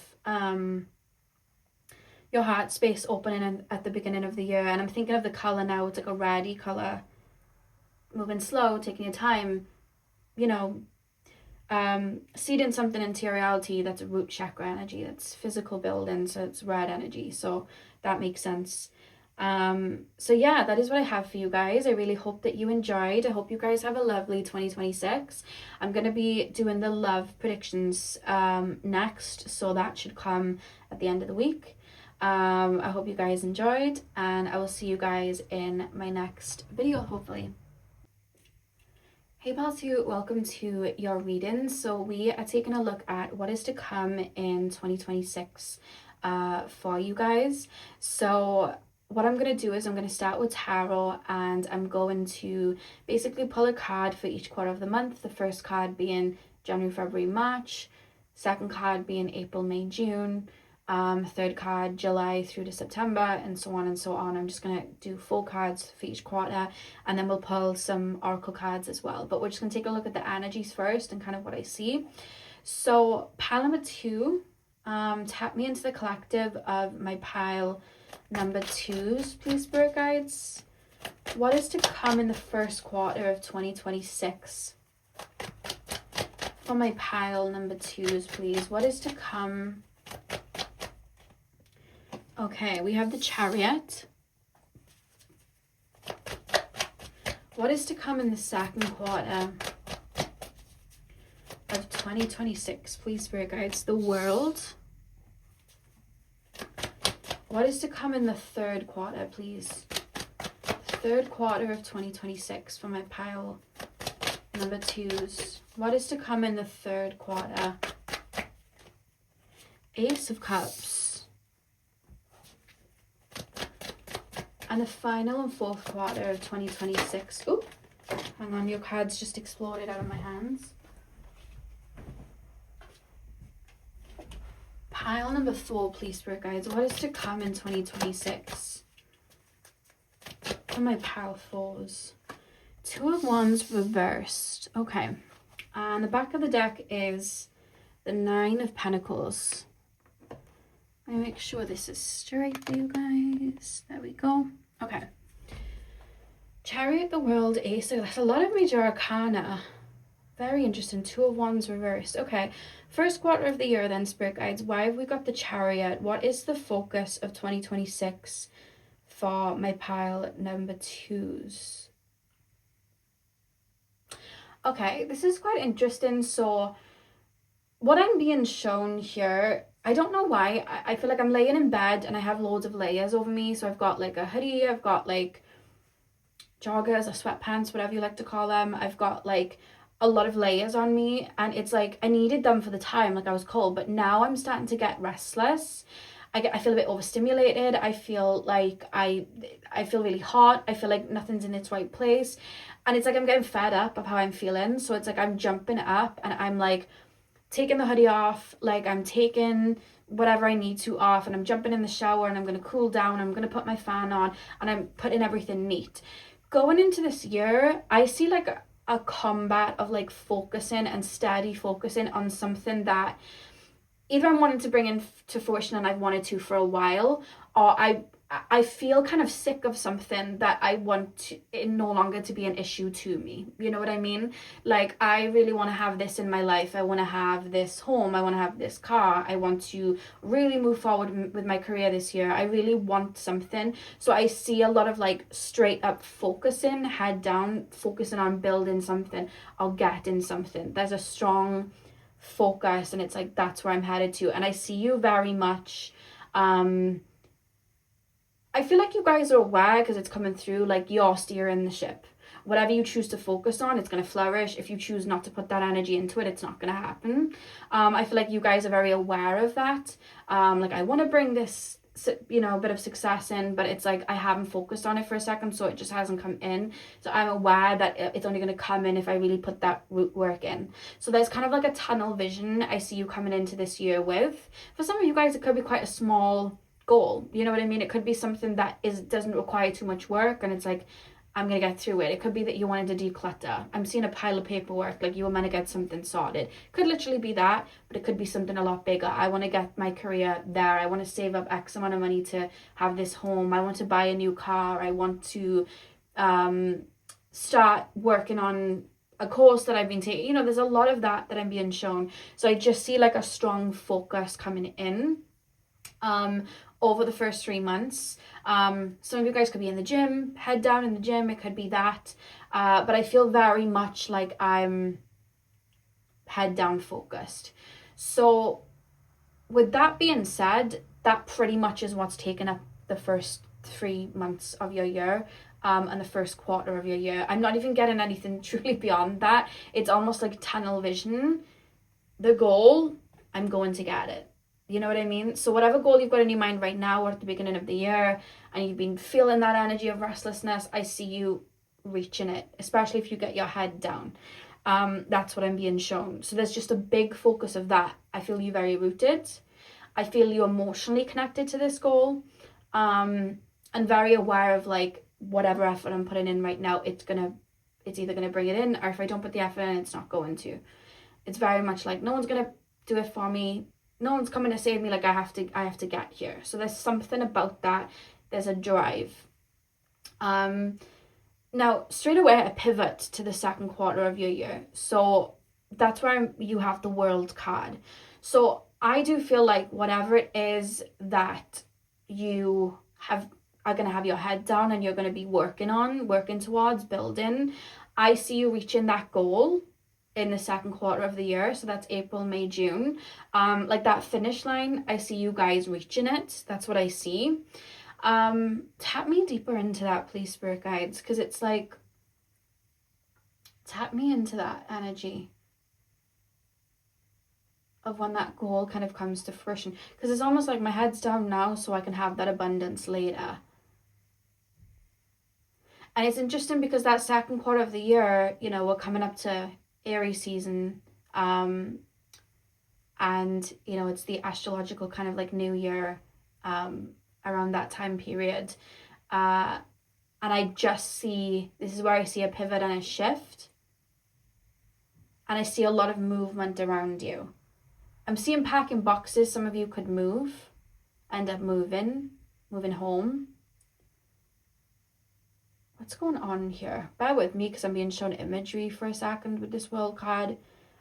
your heart space opening at the beginning of the year. And I'm thinking of the color now. It's like a reddy color, moving slow, taking your time, you know, seeding something into your reality. That's a root chakra energy, that's physical building, so it's red energy, so that makes sense. So yeah, that is what I have for you guys. I really hope that you enjoyed. I hope you guys have a lovely 2026. I'm going to be doing the love predictions next, so that should come at the end of the week. I hope you guys enjoyed, and I will see you guys in my next video, hopefully. Hey Palsu, welcome to your reading. So we are taking a look at what is to come in 2026 for you guys. So what I'm going to do is I'm going to start with tarot, and I'm going to basically pull a card for each quarter of the month. The first card being January, February, March. Second card being April, May, June. Third card July through to September, and so on and so on. I'm just going to do 4 cards for each quarter, and then we'll pull some oracle cards as well. But we're just going to take a look at the energies first and kind of what I see. So pile number 2, tap me into the collective of my pile number 2s, please, spirit guides. What is to come in the first quarter of 2026 for my pile number 2s, please? What is to come? Okay, we have the Chariot. What is to come in the second quarter of 2026, please, spirit guides? The World. What is to come in the third quarter, please? Third quarter of 2026 for my pile number 2s. What is to come in the third quarter? Ace of Cups. And the final and fourth quarter of 2026. Oop, hang on, your cards just exploded out of my hands. Pile number 4, please, spirit guides. What is to come in 2026 for my pile 4s? 2 of Wands reversed. Okay. And the back of the deck is the 9 of Pentacles. Let me make sure this is straight for you guys. There we go. Okay. Chariot, the World, Ace. That's a lot of major arcana. Very interesting. 2 of Wands reversed. Okay. First quarter of the year then, spirit guides. Why have we got the Chariot? What is the focus of 2026 for my pile number 2s? Okay, this is quite interesting. So what I'm being shown here, I don't know why, I feel like I'm laying in bed and I have loads of layers over me. So I've got like a hoodie, I've got like joggers or sweatpants, whatever you like to call them. I've got like a lot of layers on me, and it's like I needed them for the time, like I was cold, but now I'm starting to get restless. I feel a bit overstimulated. I feel like I feel really hot. I feel like nothing's in its right place, and it's like I'm getting fed up of how I'm feeling. So it's like I'm jumping up and I'm like taking the hoodie off, like I'm taking whatever I need to off, and I'm jumping in the shower and I'm going to cool down, I'm going to put my fan on, and I'm putting everything neat. Going into this year, I see like a combat of like focusing and steady focusing on something that either I'm wanting to bring in to fruition and I've wanted to for a while, or I feel kind of sick of something that I want it no longer to be an issue to me. You know what I mean? Like, I really want to have this in my life. I want to have this home. I want to have this car. I want to really move forward with my career this year. I really want something. So I see a lot of like straight up focusing, head down, focusing on building something or getting something. There's a strong focus, and it's like that's where I'm headed to. And I see you very much I feel like you guys are aware, because it's coming through, like you're steering the ship. Whatever you choose to focus on, it's going to flourish. If you choose not to put that energy into it, it's not going to happen. I feel like you guys are very aware of that. Like, I want to bring this, you know, a bit of success in, but it's like I haven't focused on it for a second, so it just hasn't come in. So I'm aware that it's only going to come in if I really put that root work in. So there's kind of like a tunnel vision I see you coming into this year with. For some of you guys, it could be quite a small goal, you know what I mean? It could be something that doesn't require too much work, and it's like I'm going to get through it. It could be that you wanted to declutter. I'm seeing a pile of paperwork, like you were meant to get something sorted. Could literally be that, but it could be something a lot bigger. I want to get my career there. I want to save up X amount of money to have this home. I want to buy a new car. I want to start working on a course that I've been taking. You know, there's a lot of that I'm being shown. So I just see like a strong focus coming in over the first 3 months. Some of you guys could be in the gym, head down in the gym, it could be that. But I feel very much like I'm head down focused. So with that being said, that pretty much is what's taken up the first 3 months of your year. And the first quarter of your year. I'm not even getting anything truly beyond that. It's almost like tunnel vision. The goal, I'm going to get it. You know what I mean? So whatever goal you've got in your mind right now or at the beginning of the year, and you've been feeling that energy of restlessness, I see you reaching it, especially if you get your head down. That's what I'm being shown. So there's just a big focus of that. I feel you very rooted. I feel you emotionally connected to this goal. And very aware of like whatever effort I'm putting in right now, it's either gonna bring it in, or if I don't put the effort in, it's not going to. It's very much like no one's gonna do it for me. No one's coming to save me. Like I have to get here. So there's something about that. There's a drive. Now straight away I pivot to the second quarter of your year. So that's where you have the World card. So I do feel like whatever it is that you are going to have your head down and you're going to be working towards building, I see you reaching that goal in the second quarter of the year. So that's April, May, June. Like that finish line, I see you guys reaching it. That's what I see. Tap me deeper into that, please, spirit guides, because it's like, tap me into that energy of when that goal kind of comes to fruition, because it's almost like my head's down now so I can have that abundance later. And it's interesting because that second quarter of the year, you know, we're coming up to Aries season, and you know, it's the astrological kind of like new year around that time period, and I just see, this is where I see a pivot and a shift, and I see a lot of movement around you. I'm seeing packing boxes. Some of you could end up moving home. What's going on here? Bear with me because I'm being shown imagery for a second with this World card.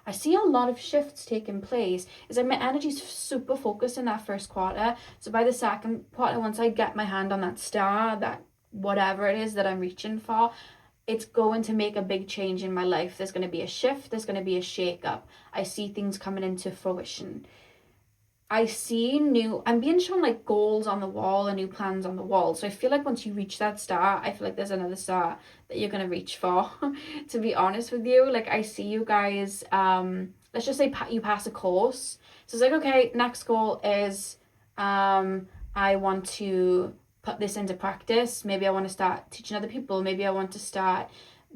I see a lot of shifts taking place. It's like my energy's super focused in that first quarter. So by the second quarter, once I get my hand on that star, that whatever it is that I'm reaching for, it's going to make a big change in my life. There's going to be a shift. There's going to be a shake-up. I see things coming into fruition. I see I'm being shown like goals on the wall and new plans on the wall. So I feel like once you reach that star, I feel like there's another star that you're going to reach for, to be honest with you. Like I see you guys, let's just say you pass a course. So it's like, okay, next goal is, I want to put this into practice. Maybe I want to start teaching other people. Maybe I want to start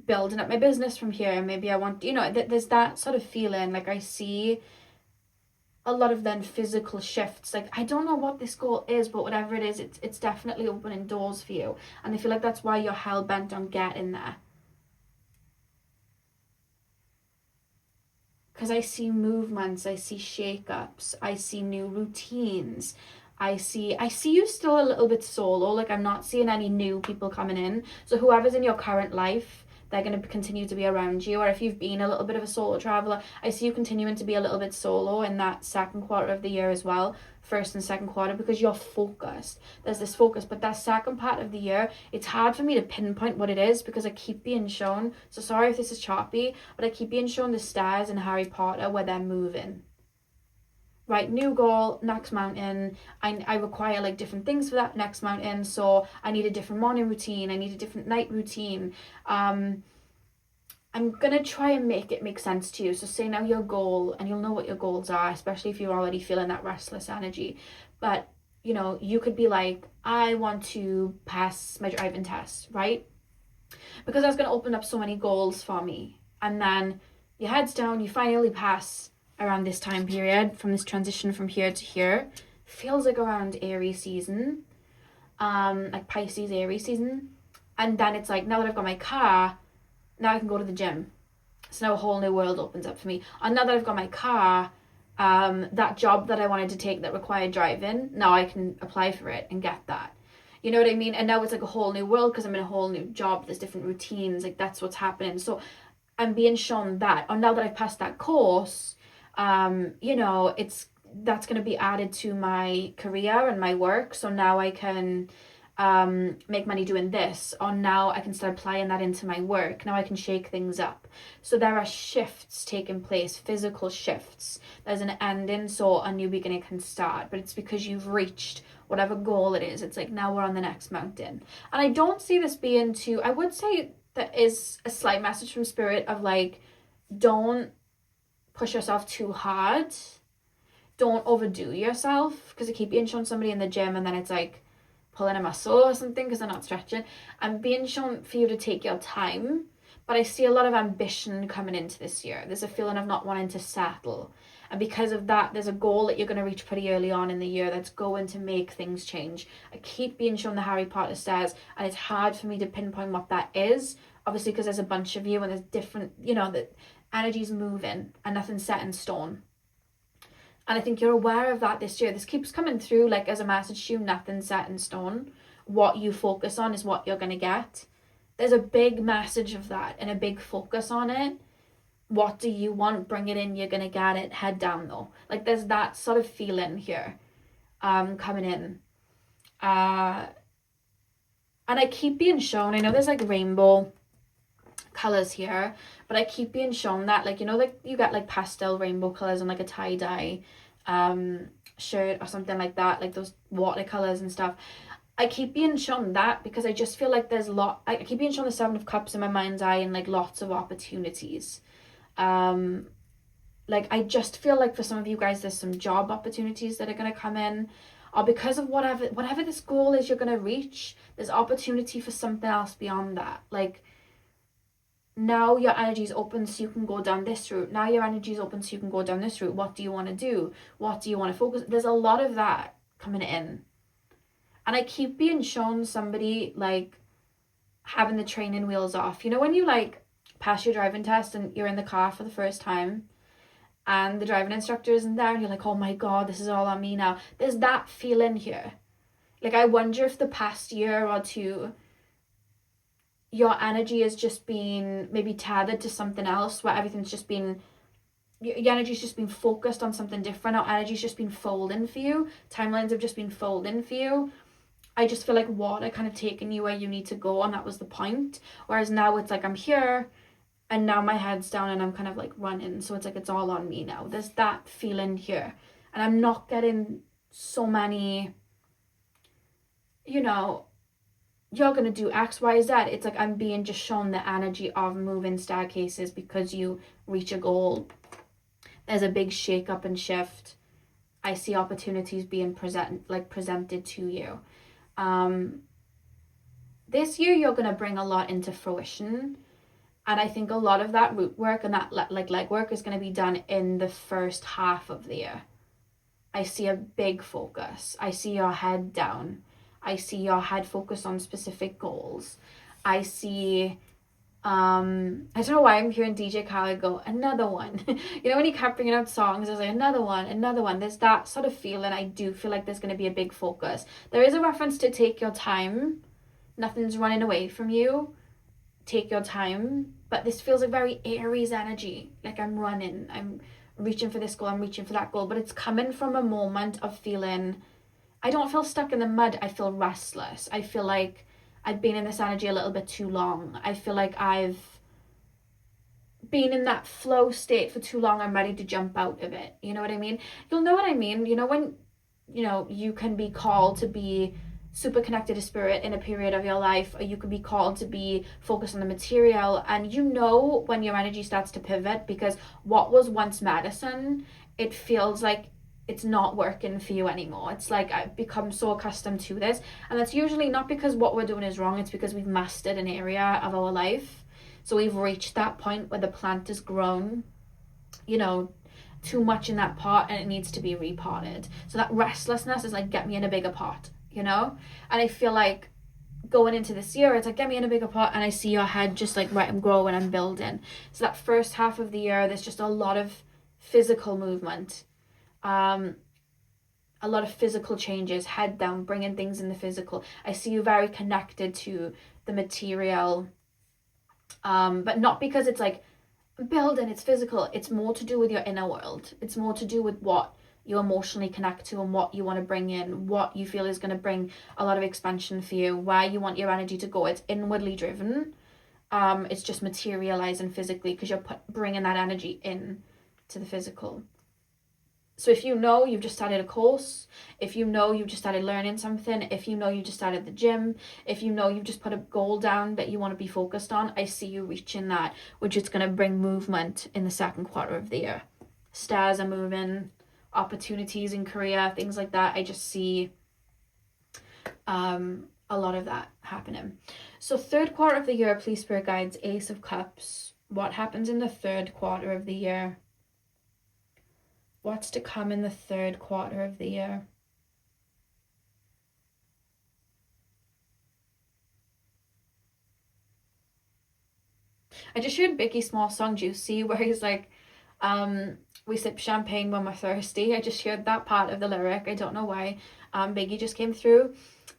building up my business from here. Maybe I want, you know, there's that sort of feeling. Like I see a lot of then physical shifts. Like I don't know what this goal is, but whatever it is, it's definitely opening doors for you, and I feel like that's why you're hell-bent on getting there, because I see movements, I see shake-ups, I see new routines, I see you still a little bit solo. Like I'm not seeing any new people coming in. So whoever's in your current life, they're going to continue to be around you. Or if you've been a little bit of a solo traveler, I see you continuing to be a little bit solo in that second quarter of the year as well, first and second quarter, because you're focused. There's this focus, but that second part of the year, it's hard for me to pinpoint what it is because I keep being shown, so sorry if this is choppy, but I keep being shown the stars in Harry Potter where they're moving. Right, new goal, next mountain. I require like different things for that next mountain. So I need a different morning routine. I need a different night routine. I'm gonna try and make it make sense to you. So say now your goal, and you'll know what your goals are, especially if you're already feeling that restless energy. But you know, you could be like, I want to pass my driving test, right? Because that's gonna open up so many goals for me. And then your head's down, you finally pass around this time period, from this transition from here to here. Feels like around Aries season, like Pisces Aries season. And then it's like, now that I've got my car, now I can go to the gym. So now a whole new world opens up for me. And now that I've got my car, that job that I wanted to take that required driving, now I can apply for it and get that. You know what I mean? And now it's like a whole new world because I'm in a whole new job. There's different routines. Like, that's what's happening. So I'm being shown that. Oh, now that I've passed that course, you know, that's going to be added to my career and my work. So now I can make money doing this, or now I can start applying that into my work. Now I can shake things up. So there are shifts taking place, physical shifts. There's an ending, so a new beginning can start, but it's because you've reached whatever goal it is. It's like, now we're on the next mountain. And I don't see this being too, I would say there is a slight message from spirit of like, don't push yourself too hard, don't overdo yourself, because it keep being shown somebody in the gym and then it's like pulling a muscle or something because they're not stretching. I'm being shown for you to take your time, but I see a lot of ambition coming into this year. There's a feeling of not wanting to settle, and because of that, there's a goal that you're going to reach pretty early on in the year that's going to make things change. I keep being shown the Harry Potter stairs, and it's hard for me to pinpoint what that is, obviously because there's a bunch of you and there's different, you know, the energy's moving and nothing's set in stone. And I think you're aware of that this year. This keeps coming through like as a message to you, nothing's set in stone. What you focus on is what you're going to get. There's a big message of that and a big focus on it. What do you want? Bring it in, you're going to get it. Head down though. Like there's that sort of feeling here coming in. And I keep being shown, I know there's like rainbow colors here, but I keep being shown that, like, you know, like you get like pastel rainbow colors on like a tie-dye shirt or something like that, like those watercolors and stuff. I keep being shown that because I just feel like there's I keep being shown the Seven of Cups in my mind's eye and like lots of opportunities. Like I just feel like for some of you guys there's some job opportunities that are going to come in, or because of whatever this goal is you're going to reach, there's opportunity for something else beyond that. Like now your energy is open so you can go down this route. Now your energy is open so you can go down this route. What do you want to do? What do you want to focus? There's a lot of that coming in. And I keep being shown somebody like having the training wheels off. You know when you like pass your driving test and you're in the car for the first time and the driving instructor isn't there and you're like, oh my God, this is all on me now. There's that feeling here. Like I wonder if the past year or two your energy has just been maybe tethered to something else where everything's just been, your energy's just been focused on something different, or energy's just been folding for you. Timelines have just been folding for you. I just feel like water kind of taking you where you need to go, and that was the point. Whereas now it's like I'm here and now my head's down and I'm kind of like running. So it's like it's all on me now. There's that feeling here. And I'm not getting so many, you know, you're going to do X, Y, Z. It's like I'm being just shown the energy of moving staircases because you reach a goal. There's a big shake up and shift. I see opportunities being presented to you. This year you're going to bring a lot into fruition. And I think a lot of that root work and that like leg work is going to be done in the first half of the year. I see a big focus. I see your head down. I see your head focused on specific goals. I see, I don't know why I'm hearing DJ Khaled go, another one. You know, when he kept bringing out songs, I was like, another one. There's that sort of feeling. I do feel like there's going to be a big focus. There is a reference to take your time. Nothing's running away from you. Take your time. But this feels like very Aries energy. Like I'm running. I'm reaching for this goal. I'm reaching for that goal. But it's coming from a moment of feeling, I don't feel stuck in the mud. I feel restless. I feel like I've been in this energy a little bit too long. I feel like I've been in that flow state for too long. I'm ready to jump out of it. You know what I mean? You'll know what I mean. You know, when, you know, you can be called to be super connected to spirit in a period of your life, or you could be called to be focused on the material, and you know when your energy starts to pivot, because what was once medicine, it feels like it's not working for you anymore. It's like I've become so accustomed to this, and that's usually not because what we're doing is wrong. It's because we've mastered an area of our life. So we've reached that point where the plant has grown, you know, too much in that pot, and it needs to be repotted. So that restlessness is like, get me in a bigger pot, you know? And I feel like going into this year, it's like, get me in a bigger pot, and I see your head just like, right, I'm growing, I'm building. So that first half of the year, there's just a lot of physical movement, a lot of physical changes, head down, bringing things in the physical. I see you very connected to the material, but not because it's like building, it's physical. It's more to do with your inner world. It's more to do with what you emotionally connect to and what you want to bring in, what you feel is going to bring a lot of expansion for you, where you want your energy to go. It's inwardly driven. It's just materializing physically because you're bringing that energy in to the physical. So if you know you've just started a course, if you know you've just started learning something, if you know you just started the gym, if you know you've just put a goal down that you want to be focused on, I see you reaching that, which is going to bring movement in the second quarter of the year. Stars are moving, opportunities in career, things like that. I just see a lot of that happening. So third quarter of the year, please, Spirit Guides, Ace of Cups. What happens in the third quarter of the year? What's to come in the third quarter of the year? I just heard Biggie Small's song Juicy, where he's like, we sip champagne when we're thirsty. I just heard that part of the lyric. I don't know why. Biggie just came through.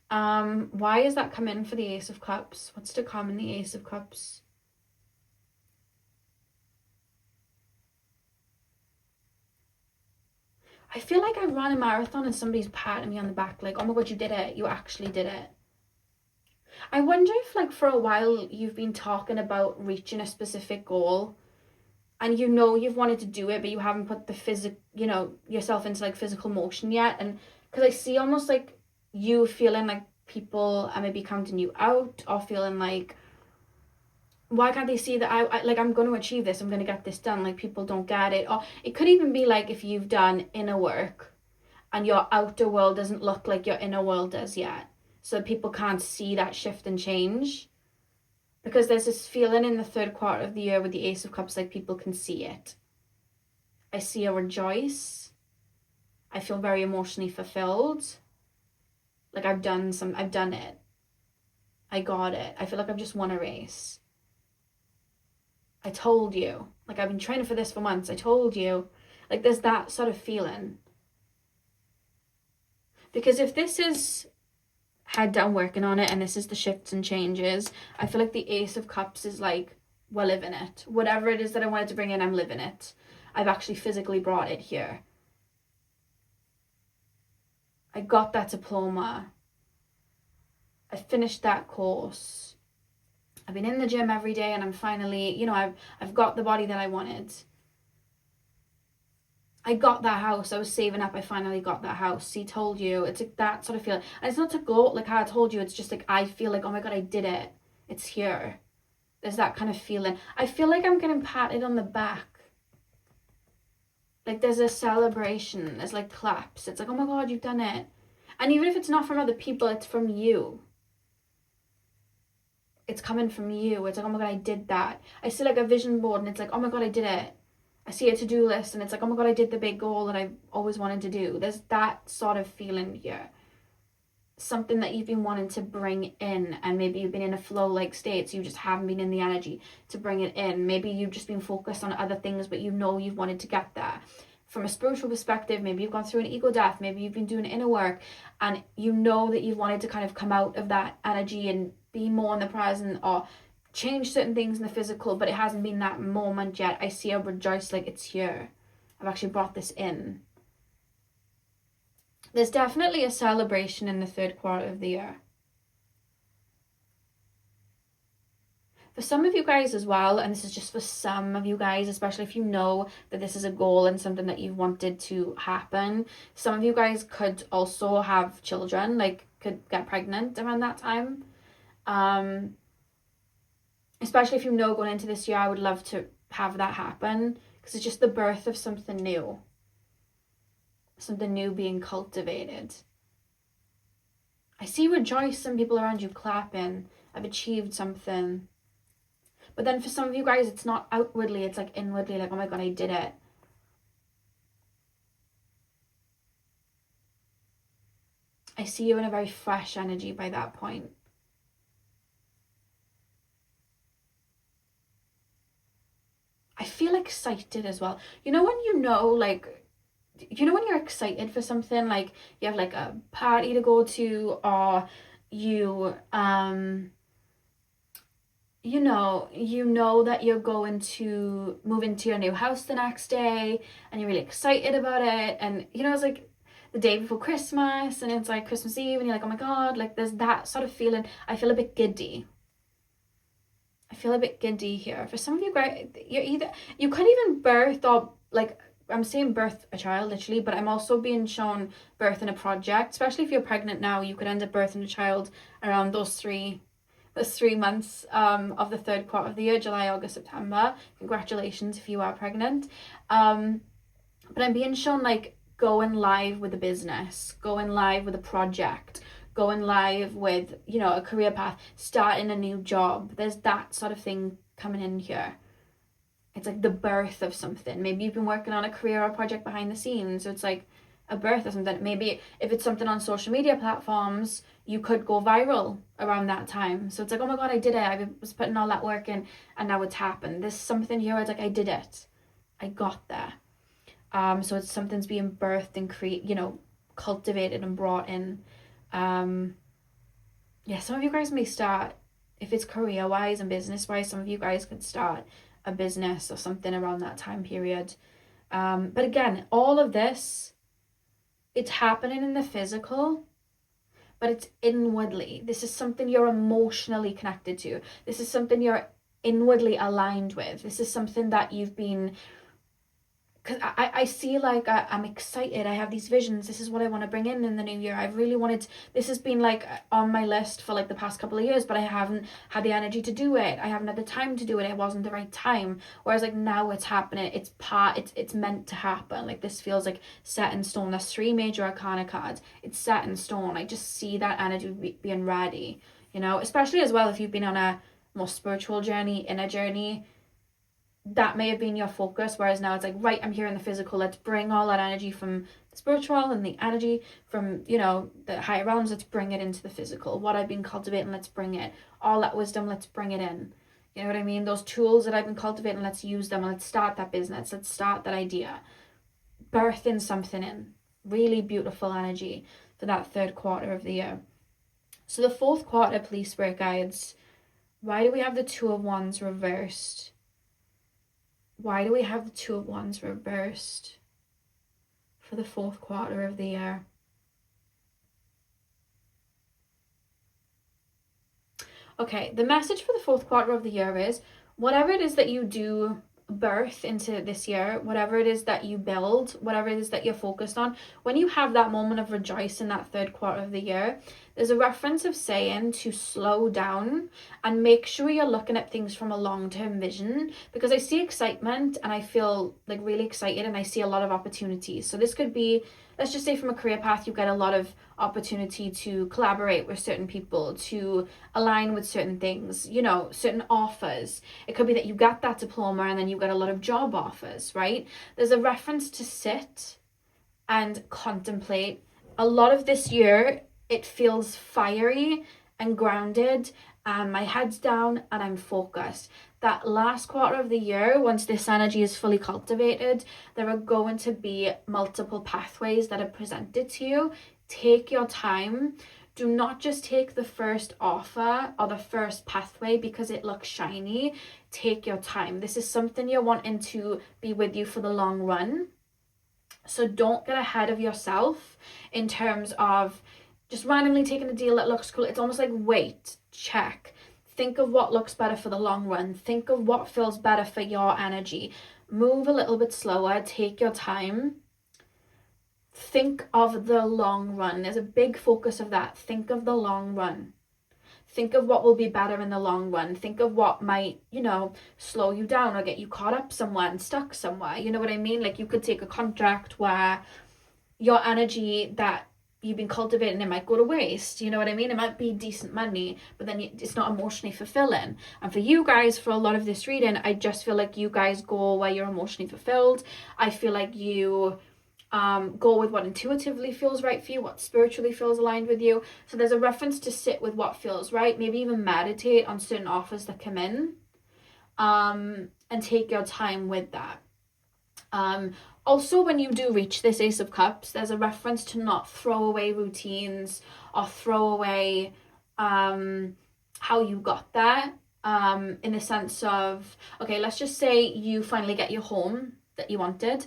Why is that coming for the Ace of Cups? What's to come in the Ace of Cups? I feel like I ran a marathon and somebody's patting me on the back like, oh my God, you did it. You actually did it. I wonder if like for a while you've been talking about reaching a specific goal and you know you've wanted to do it, but you haven't put the yourself into like physical motion yet. And because I see almost like you feeling like people are maybe counting you out or feeling like, why can't they see that I'm going to achieve this, I'm going to get this done, like people don't get it. Or it could even be like if you've done inner work and your outer world doesn't look like your inner world does yet, so people can't see that shift and change, because there's this feeling in the third quarter of the year with the Ace of Cups, like people can see it. I see a rejoice. I feel very emotionally fulfilled, like I've done it, I got it, I feel like I've just won a race. I told you, like I've been training for this for months, I told you. Like there's that sort of feeling. Because if this is head down working on it and this is the shifts and changes, I feel like the Ace of Cups is like, we're living it. Whatever it is that I wanted to bring in, I'm living it. I've actually physically brought it here. I got that diploma. I finished that course. I've been in the gym every day and I'm finally, I've got the body that I wanted. I got that house. I was saving up. I finally got that house. See, told you. It's like that sort of feeling. And it's not to go like how I told you. It's just like I feel like, oh my God, I did it. It's here. There's that kind of feeling. I feel like I'm getting patted on the back. Like there's a celebration. There's like claps. It's like, oh my God, you've done it. And even if it's not from other people, it's from you. It's coming from you. It's like, oh my God, I did that. I see like a vision board and it's like, oh my God, I did it. I see a to-do list and it's like, oh my God, I did the big goal that I've always wanted to do. There's that sort of feeling here. Something that you've been wanting to bring in, and maybe you've been in a flow-like state, so you just haven't been in the energy to bring it in. Maybe you've just been focused on other things, but you've wanted to get there. From a spiritual perspective, maybe you've gone through an ego death, maybe you've been doing inner work, and you know that you've wanted to kind of come out of that energy and be more in the present, or change certain things in the physical, but it hasn't been that moment yet. I see a rejoice, like it's here. I've actually brought this in. There's definitely a celebration in the third quarter of the year. For some of you guys as well, and this is just for some of you guys, especially if you know that this is a goal and something that you've wanted to happen, some of you guys could also have children, like could get pregnant around that time. Especially if you know going into this year, I would love to have that happen, because it's just the birth of something new being cultivated. I see rejoice and people around you clapping. I've achieved something. But then for some of you guys, it's not outwardly, it's like inwardly, like, oh my God, I did it. I see you in a very fresh energy by that point. I feel excited as well. You know when you know, like, you know when you're excited for something, like you have like a party to go to, or you you know that you're going to move into your new house the next day and you're really excited about it, and you know it's like the day before Christmas and it's like Christmas Eve and you're like, oh my god, like there's that sort of feeling. I feel a bit giddy. I feel a bit giddy here. For some of you guys, you could even birth, or like I'm saying birth a child literally, but I'm also being shown birth in a project. Especially if you're pregnant now, you could end up birthing a child around those 3 months of the third quarter of the year, July, August, September. Congratulations if you are pregnant. But I'm being shown like going live with a business, going live with a project, going live with, you know, a career path, starting a new job. There's that sort of thing coming in here. It's like the birth of something. Maybe you've been working on a career or project behind the scenes, so it's like a birth or something. Maybe if it's something on social media platforms, you could go viral around that time. So it's like, oh my god, I did it. I was putting all that work in and now it's happened. There's something here. It's like, I did it. I got there. So it's something's being birthed and cultivated and brought in. Yeah, some of you guys may start, if it's career wise and business wise, some of you guys could start a business or something around that time period. But again, all of this, it's happening in the physical, but it's inwardly. This is something you're emotionally connected to. This is something you're inwardly aligned with. This is something that you've been, because I see like I'm excited. I have these visions. This is what I want to bring in the new year. I've really wanted, this has been like on my list for like the past couple of years, but I haven't had the energy to do it. I haven't had the time to do it. It wasn't the right time. Whereas like now it's happening. It's meant to happen. Like this feels like set in stone. There's 3 major arcana cards. It's set in stone. I just see that energy being ready, you know, especially as well if you've been on a more spiritual journey, inner journey. That may have been your focus, whereas now it's like, right, I'm here in the physical, let's bring all that energy from the spiritual and the energy from, you know, the higher realms, let's bring it into the physical. What I've been cultivating, let's bring it. All that wisdom, let's bring it in. You know what I mean? Those tools that I've been cultivating, let's use them, let's start that business, let's start that idea. Birthing something in. Really beautiful energy for that third quarter of the year. So the fourth quarter, please, spirit guides, why do we have the 2 of Wands reversed? Why do we have the 2 of Wands reversed for the fourth quarter of the year? Okay, the message for the fourth quarter of the year is, whatever it is that you do birth into this year, whatever it is that you build, whatever it is that you're focused on, when you have that moment of rejoice in that third quarter of the year, there's a reference of saying to slow down and make sure you're looking at things from a long-term vision, because I see excitement and I feel like really excited and I see a lot of opportunities. So this could be, let's just say from a career path, you get a lot of opportunity to collaborate with certain people, to align with certain things, you know, certain offers. It could be that you got that diploma and then you got a lot of job offers, right? There's a reference to sit and contemplate. A lot of this year, it feels fiery and grounded, and my head's down and I'm focused. That last quarter of the year, once this energy is fully cultivated, there are going to be multiple pathways that are presented to you. Take your time. Do not just take the first offer or the first pathway because it looks shiny. Take your time. This is something you're wanting to be with you for the long run. So don't get ahead of yourself in terms of just randomly taking a deal that looks cool. It's almost like, wait, check. Think of what looks better for the long run. Think of what feels better for your energy. Move a little bit slower. Take your time. Think of the long run. There's a big focus of that. Think of the long run. Think of what will be better in the long run. Think of what might, you know, slow you down or get you caught up somewhere and stuck somewhere. You know what I mean? Like you could take a contract where your energy that you've been cultivating, it might go to waste. You know what I mean? It might be decent money, but then it's not emotionally fulfilling. And for you guys, for a lot of this reading, I just feel like you guys go where you're emotionally fulfilled. I feel like you go with what intuitively feels right for you, what spiritually feels aligned with you. So there's a reference to sit with what feels right, maybe even meditate on certain offers that come in. take your time with that. Also, when you do reach this Ace of Cups, there's a reference to not throw away routines or throw away how you got there, in the sense of, okay, let's just say you finally get your home that you wanted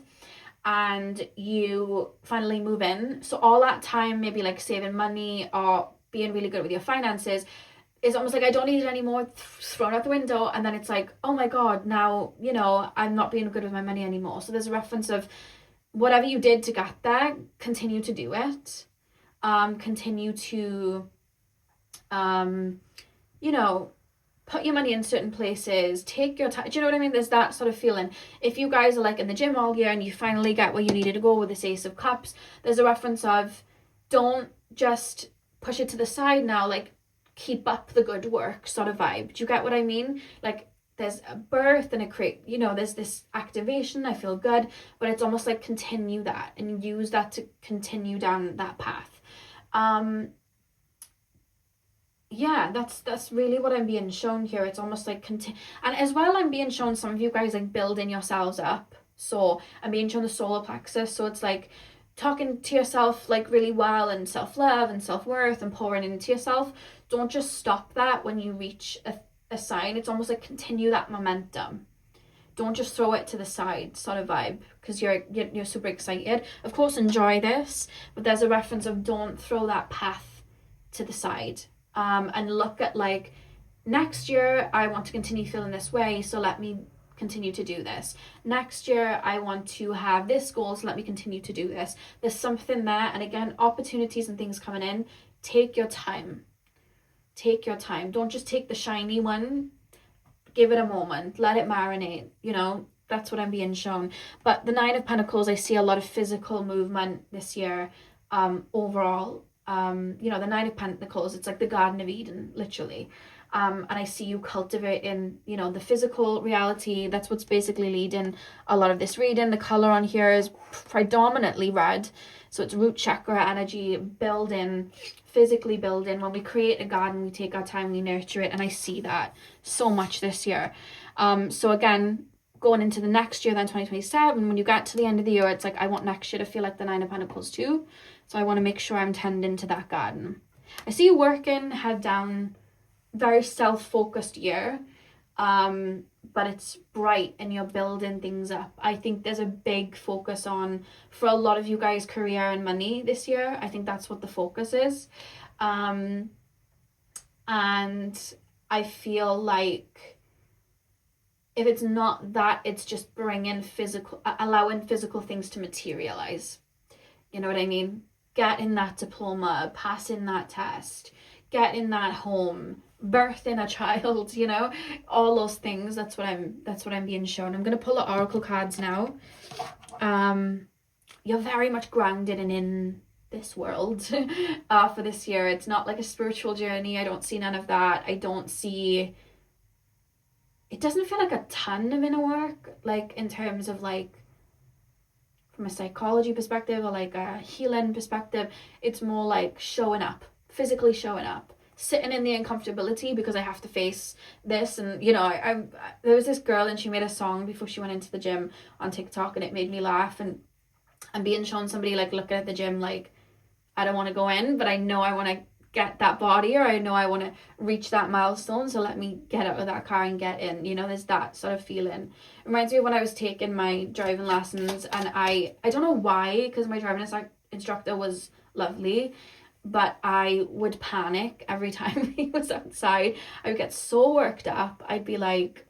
and you finally move in. So all that time, maybe like saving money or being really good with your finances, is almost like, I don't need it anymore, thrown out the window. And then it's like, oh my God, now, you know, I'm not being good with my money anymore. So there's a reference of whatever you did to get there, continue to do it. Continue to, you know, put your money in certain places, take your time. Do you know what I mean? There's that sort of feeling. If you guys are like in the gym all year and you finally get where you needed to go with this Ace of Cups, there's a reference of, don't just push it to the side now, like, keep up the good work sort of vibe. Do you get what I mean? Like, there's a birth and there's this activation, I feel good, but it's almost like continue that and use that to continue down that path. Yeah, that's really what I'm being shown here. It's almost like and as well, I'm being shown some of you guys like building yourselves up. So I'm being shown the solar plexus, so it's like talking to yourself like really well, and self-love and self-worth and pouring into yourself. Don't just stop that when you reach a sign. It's almost like continue that momentum. Don't just throw it to the side sort of vibe, because you're super excited. Of course, enjoy this, but there's a reference of don't throw that path to the side. And look at like, next year I want to continue feeling this way, so let me continue to do this. Next year I want to have this goal, so let me continue to do this. There's something there, and again, opportunities and things coming in. Take your time. Take your time. Don't just take the shiny one. Give it a moment. Let it marinate. You know, that's what I'm being shown. But the Nine of Pentacles, I see a lot of physical movement this year, overall. The Nine of Pentacles, it's like the Garden of Eden, literally. And I see you cultivating, the physical reality. That's what's basically leading a lot of this reading. The color on here is predominantly red. So it's root chakra energy, building, physically building. When we create a garden, we take our time, we nurture it. And I see that so much this year. So again, going into the next year, then 2027, when you get to the end of the year, it's like, I want next year to feel like the Nine of Pentacles too. So I want to make sure I'm tending to that garden. I see you working, head down, very self-focused year, but it's bright and you're building things up. I think there's a big focus on, for a lot of you guys, career and money this year. I think that's what the focus is. And I feel like if it's not that, it's just allowing physical things to materialize. You know what I mean? Getting that diploma, passing that test, getting that home, birthing a child, all those things. That's what I'm being shown. I'm gonna pull the oracle cards now. You're very much grounded and in this world for this year. It's not like a spiritual journey. I don't see none of that. It doesn't feel like a ton of inner work, like in terms of like from a psychology perspective or like a healing perspective. It's more like showing up, physically showing up, sitting in the uncomfortability because I have to face this. And I there was this girl and she made a song before she went into the gym on TikTok, and it made me laugh. And I'm being shown somebody like looking at the gym like, I don't want to go in, but I know I want to get that body, or I know I want to reach that milestone, so let me get out of that car and get in. There's that sort of feeling. It reminds me of when I was taking my driving lessons, and I don't know why, because my driving instructor was lovely, but I would panic every time he was outside. I would get so worked up. I'd be like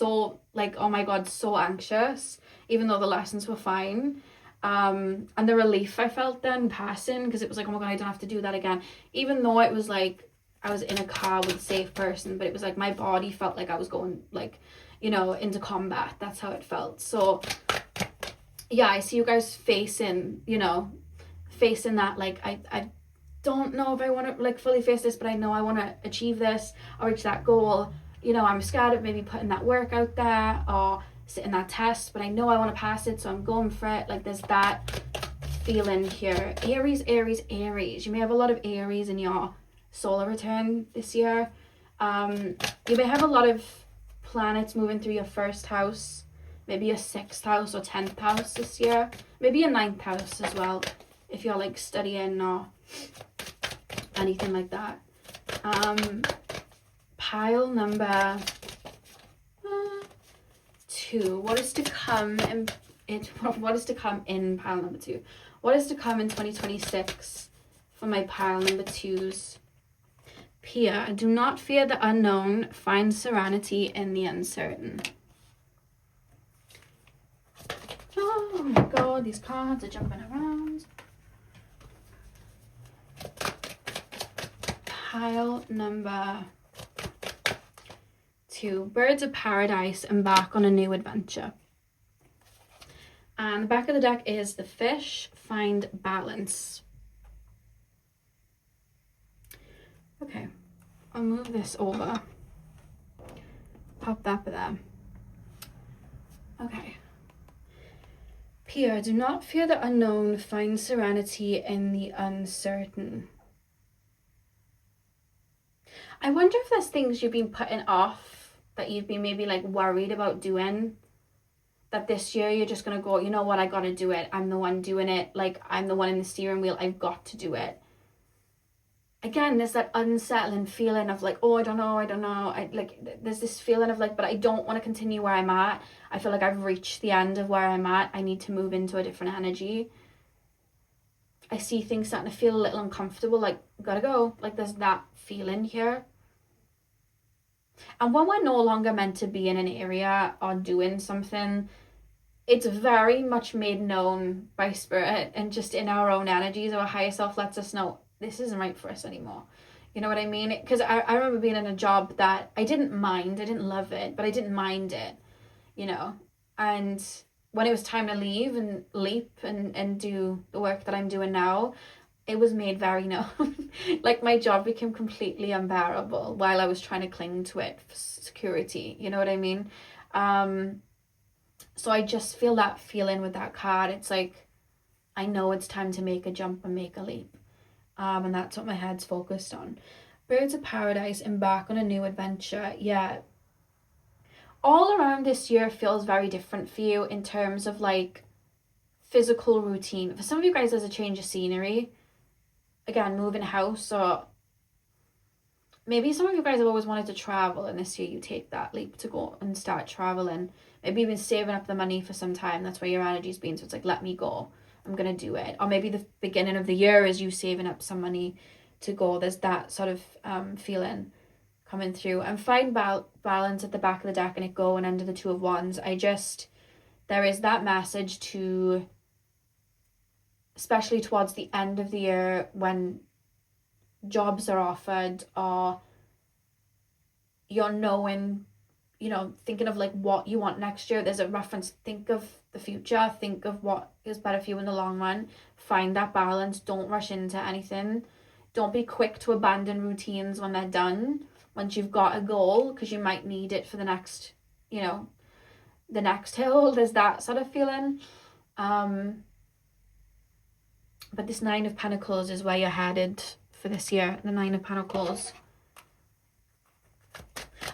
oh my God, so anxious, even though the lessons were fine. And the relief I felt then passing, because it was like, oh my God, I don't have to do that again. Even though it was like I was in a car with a safe person, but it was like my body felt like I was going like, into combat. That's how it felt. So yeah, I see you guys facing that, like, I don't know if I want to like fully face this, but I know I want to achieve this or reach that goal. I'm scared of maybe putting that work out there or sitting that test, but I know I want to pass it, so I'm going for it. Like, there's that feeling here. Aries. You may have a lot of Aries in your solar return this year. You may have a lot of planets moving through your first house, maybe your 6th house or 10th house this year, maybe your 9th house as well, if you're like studying or anything like that. Pile number 2. What is to come in what is to come in pile number 2? What is to come in 2026 for my pile number 2s? Fear. Do not fear the unknown. Find serenity in the uncertain. Oh my god, these cards are jumping around. Pile number 2. Birds of paradise embark on a new adventure. And the back of the deck is the fish. Find balance. Okay, I'll move this over. Pop that there. Okay. Fear. Do not fear the unknown. Find serenity in the uncertain. I wonder if there's things you've been putting off that you've been maybe like worried about doing, that this year you're just going to go, you know what, I got to do it. I'm the one doing it. Like, I'm the one in the steering wheel. I've got to do it. Again, there's that unsettling feeling of like, oh, I don't know. There's this feeling of like, but I don't want to continue where I'm at. I feel like I've reached the end of where I'm at. I need to move into a different energy. I see things starting to feel a little uncomfortable, like, gotta go. Like, there's that feeling here. And when we're no longer meant to be in an area or doing something, it's very much made known by spirit and just in our own energies. Our higher self lets us know this isn't right for us anymore. You know what I mean? Because I remember being in a job that I didn't mind. I didn't love it, but I didn't mind it, you know. And when it was time to leave and leap and do the work that I'm doing now, it was made very known. Like, my job became completely unbearable while I was trying to cling to it for security. You know what I mean? So I just feel that feeling with that card. It's like, I know it's time to make a jump and make a leap. And that's what my head's focused on. Birds of paradise embark on a new adventure. Yeah. All around this year feels very different for you in terms of like physical routine. For some of you guys, there's a change of scenery. Again, moving house, or maybe some of you guys have always wanted to travel, and this year you take that leap to go and start traveling. Maybe you've been saving up the money for some time. That's where your energy's been. So it's like, let me go. I'm going to do it. Or maybe the beginning of the year is you saving up some money to go. There's that sort of feeling coming through. And find balance at the back of the deck and it going under the 2 of Wands. There is that message to, especially towards the end of the year when jobs are offered or you're knowing, you know, thinking of like what you want next year. There's a reference. Think of the future. Think of what is better for you in the long run. Find that balance. Don't rush into anything. Don't be quick to abandon routines when they're done. Once you've got a goal, because you might need it for the next, you know, the next hill. There's that sort of feeling. But this 9 of Pentacles is where you're headed for this year. The 9 of Pentacles.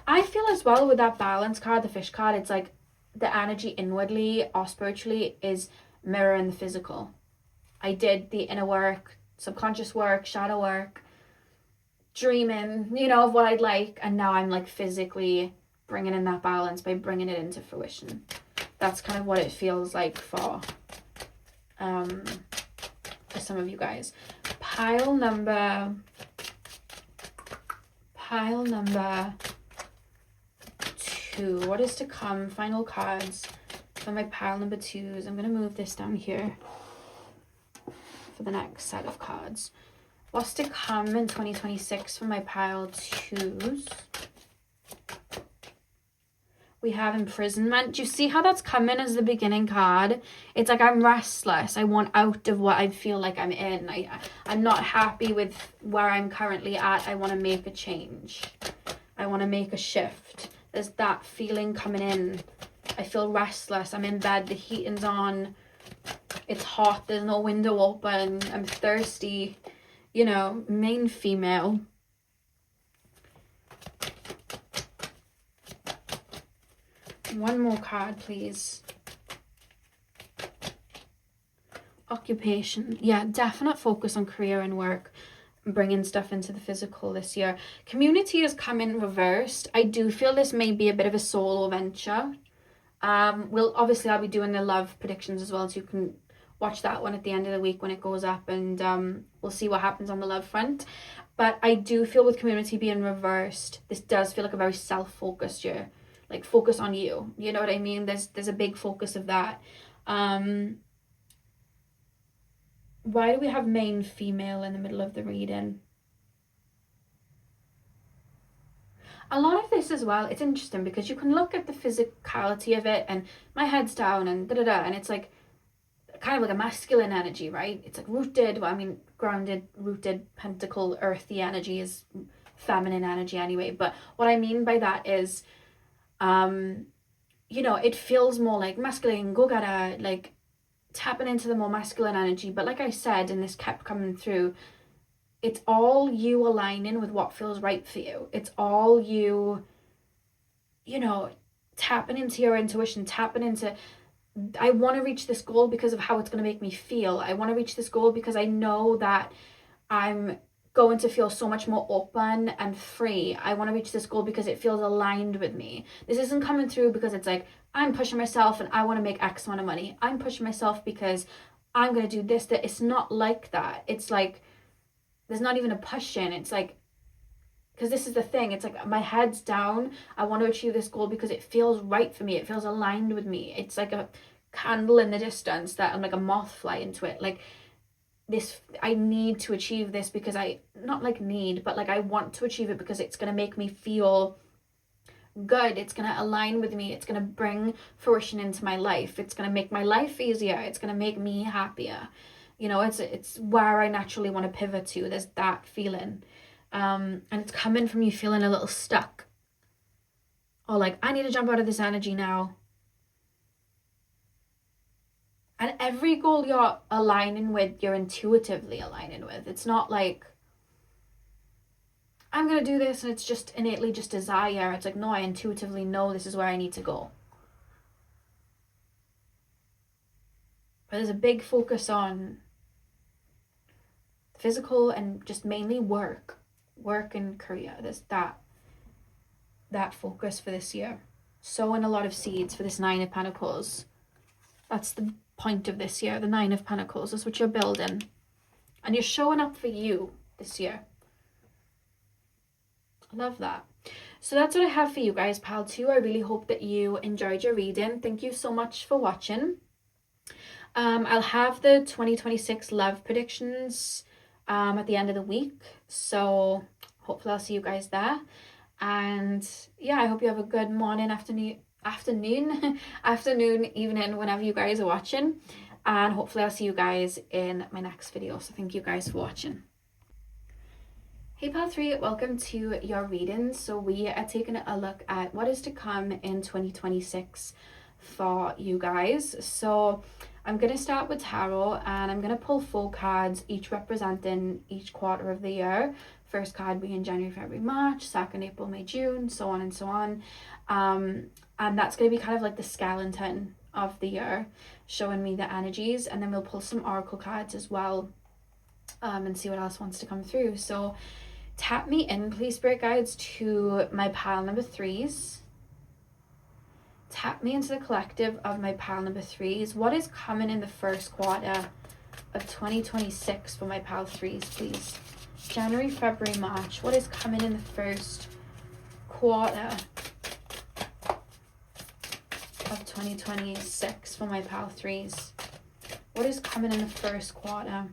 I feel as well with that balance card, the fish card, it's like the energy inwardly or spiritually is mirroring the physical. I did the inner work, subconscious work, shadow work, dreaming, you know, of what I'd like. And now I'm like physically bringing in that balance by bringing it into fruition. That's kind of what it feels like for some of you guys. Pile number 2. What is to come? Final cards for my pile number 2s. I'm going to move this down here for the next set of cards. What's to come in 2026 for my pile 2s? We have imprisonment. Do you see how that's coming as the beginning card? It's like I'm restless. I want out of what I feel like I'm in. I'm not happy with where I'm currently at. I want to make a change. I want to make a shift. There's that feeling coming in. I feel restless. I'm in bed. The heating's on. It's hot. There's no window open. I'm thirsty. You know, main female. One more card, please. Occupation. Yeah, definite focus on career and work. Bringing stuff into the physical this year. Community has come in reversed. I do feel this may be a bit of a solo venture. I'll be doing the love predictions as well, so you can watch that one at the end of the week when it goes up, and we'll see what happens on the love front. But I do feel with community being reversed, this does feel like a very self-focused year. Like, focus on you. You know what I mean? There's a big focus of that. Why do we have main female in the middle of the reading? A lot of this as well, it's interesting because you can look at the physicality of it and my head's down and da-da-da, and it's like kind of like a masculine energy, right? It's like rooted, grounded, rooted, pentacle, earthy energy is feminine energy anyway. But what I mean by that is, it feels more like masculine, go-getter, like tapping into the more masculine energy. But like I said, and this kept coming through, it's all you aligning with what feels right for you. It's all you, tapping into your intuition, tapping into, I want to reach this goal because of how it's going to make me feel. I want to reach this goal because I know that I'm going to feel so much more open and free. I want to reach this goal because it feels aligned with me. This isn't coming through because it's like, I'm pushing myself and I want to make X amount of money. I'm pushing myself because I'm going to do this, that. It's not like that. It's like, there's not even a push in. It's like, because this is the thing. It's like, my head's down. I want to achieve this goal because it feels right for me. It feels aligned with me. It's like a candle in the distance that I'm like a moth fly into it. Like, this, I need to achieve this because I want to achieve it because it's going to make me feel good. It's going to align with me. It's going to bring fruition into my life. It's going to make my life easier. It's going to make me happier. It's where I naturally want to pivot to. There's that feeling. And it's coming from you feeling a little stuck. Or like, I need to jump out of this energy now. And every goal you're aligning with, you're intuitively aligning with. It's not like, I'm going to do this and it's just innately just desire. It's like, no, I intuitively know this is where I need to go. But there's a big focus on physical and just mainly work and career. There's that focus for this year. Sowing a lot of seeds for this 9 of Pentacles. That's the point of this year, the 9 of Pentacles. That's what you're building. And you're showing up for you this year. I love that. So that's what I have for you guys, pile 2. I really hope that you enjoyed your reading. Thank you so much for watching. I'll have the 2026 love predictions at the end of the week. So hopefully I'll see you guys there. And yeah, I hope you have a good morning, afternoon, evening, whenever you guys are watching. And hopefully I'll see you guys in my next video. So thank you guys for watching. Hey pile 3, welcome to your reading. So we are taking a look at what is to come in 2026 for you guys. So I'm going to start with tarot, and I'm going to pull 4 cards, each representing each quarter of the year. First card being January, February, March, second April, May, June, so on and so on. And that's going to be kind of like the skeleton of the year, showing me the energies. And then we'll pull some oracle cards as well, and see what else wants to come through. So tap me in, please, spirit guides, to my pile number 3s. Tap me into the collective of my pile number 3s. What is coming in the first quarter of 2026 for my pile 3s, please? January, February, March. What is coming in the first quarter of 2026 for my pile 3s? What is coming in the first quarter?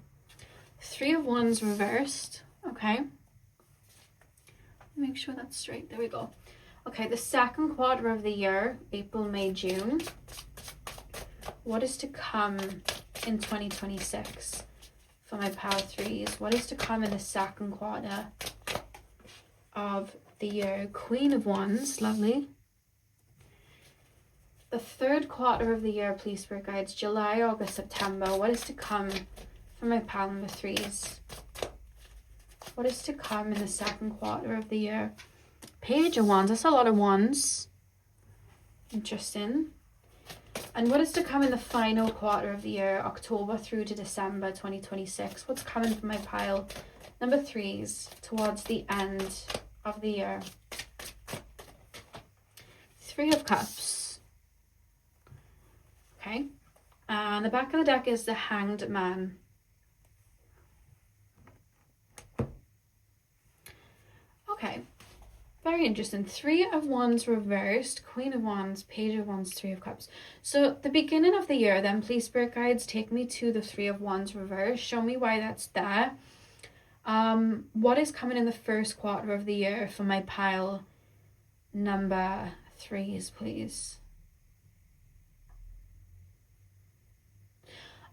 3 of Wands reversed. Okay. Make sure that's straight. There we go. Okay, the second quarter of the year, April, May, June. What is to come in 2026 for my pile 3s? What is to come in the second quarter of the year? Queen of Wands, lovely. The third quarter of the year, please, spirit guides, July, August, September. What is to come for my pile number 3s? What is to come in the second quarter of the year? Page of Wands. That's a lot of wands. Interesting. And what is to come in the final quarter of the year, October through to December 2026? What's coming from my pile? Number 3s towards the end of the year. 3 of Cups. Okay. And the back of the deck is the Hanged Man. Okay. Very interesting. 3 of Wands reversed, Queen of Wands, Page of Wands, 3 of Cups. So the beginning of the year, then please, Spirit Guides, take me to the 3 of Wands reversed. Show me why that's there. What is coming in the first quarter of the year for my pile number 3s, please?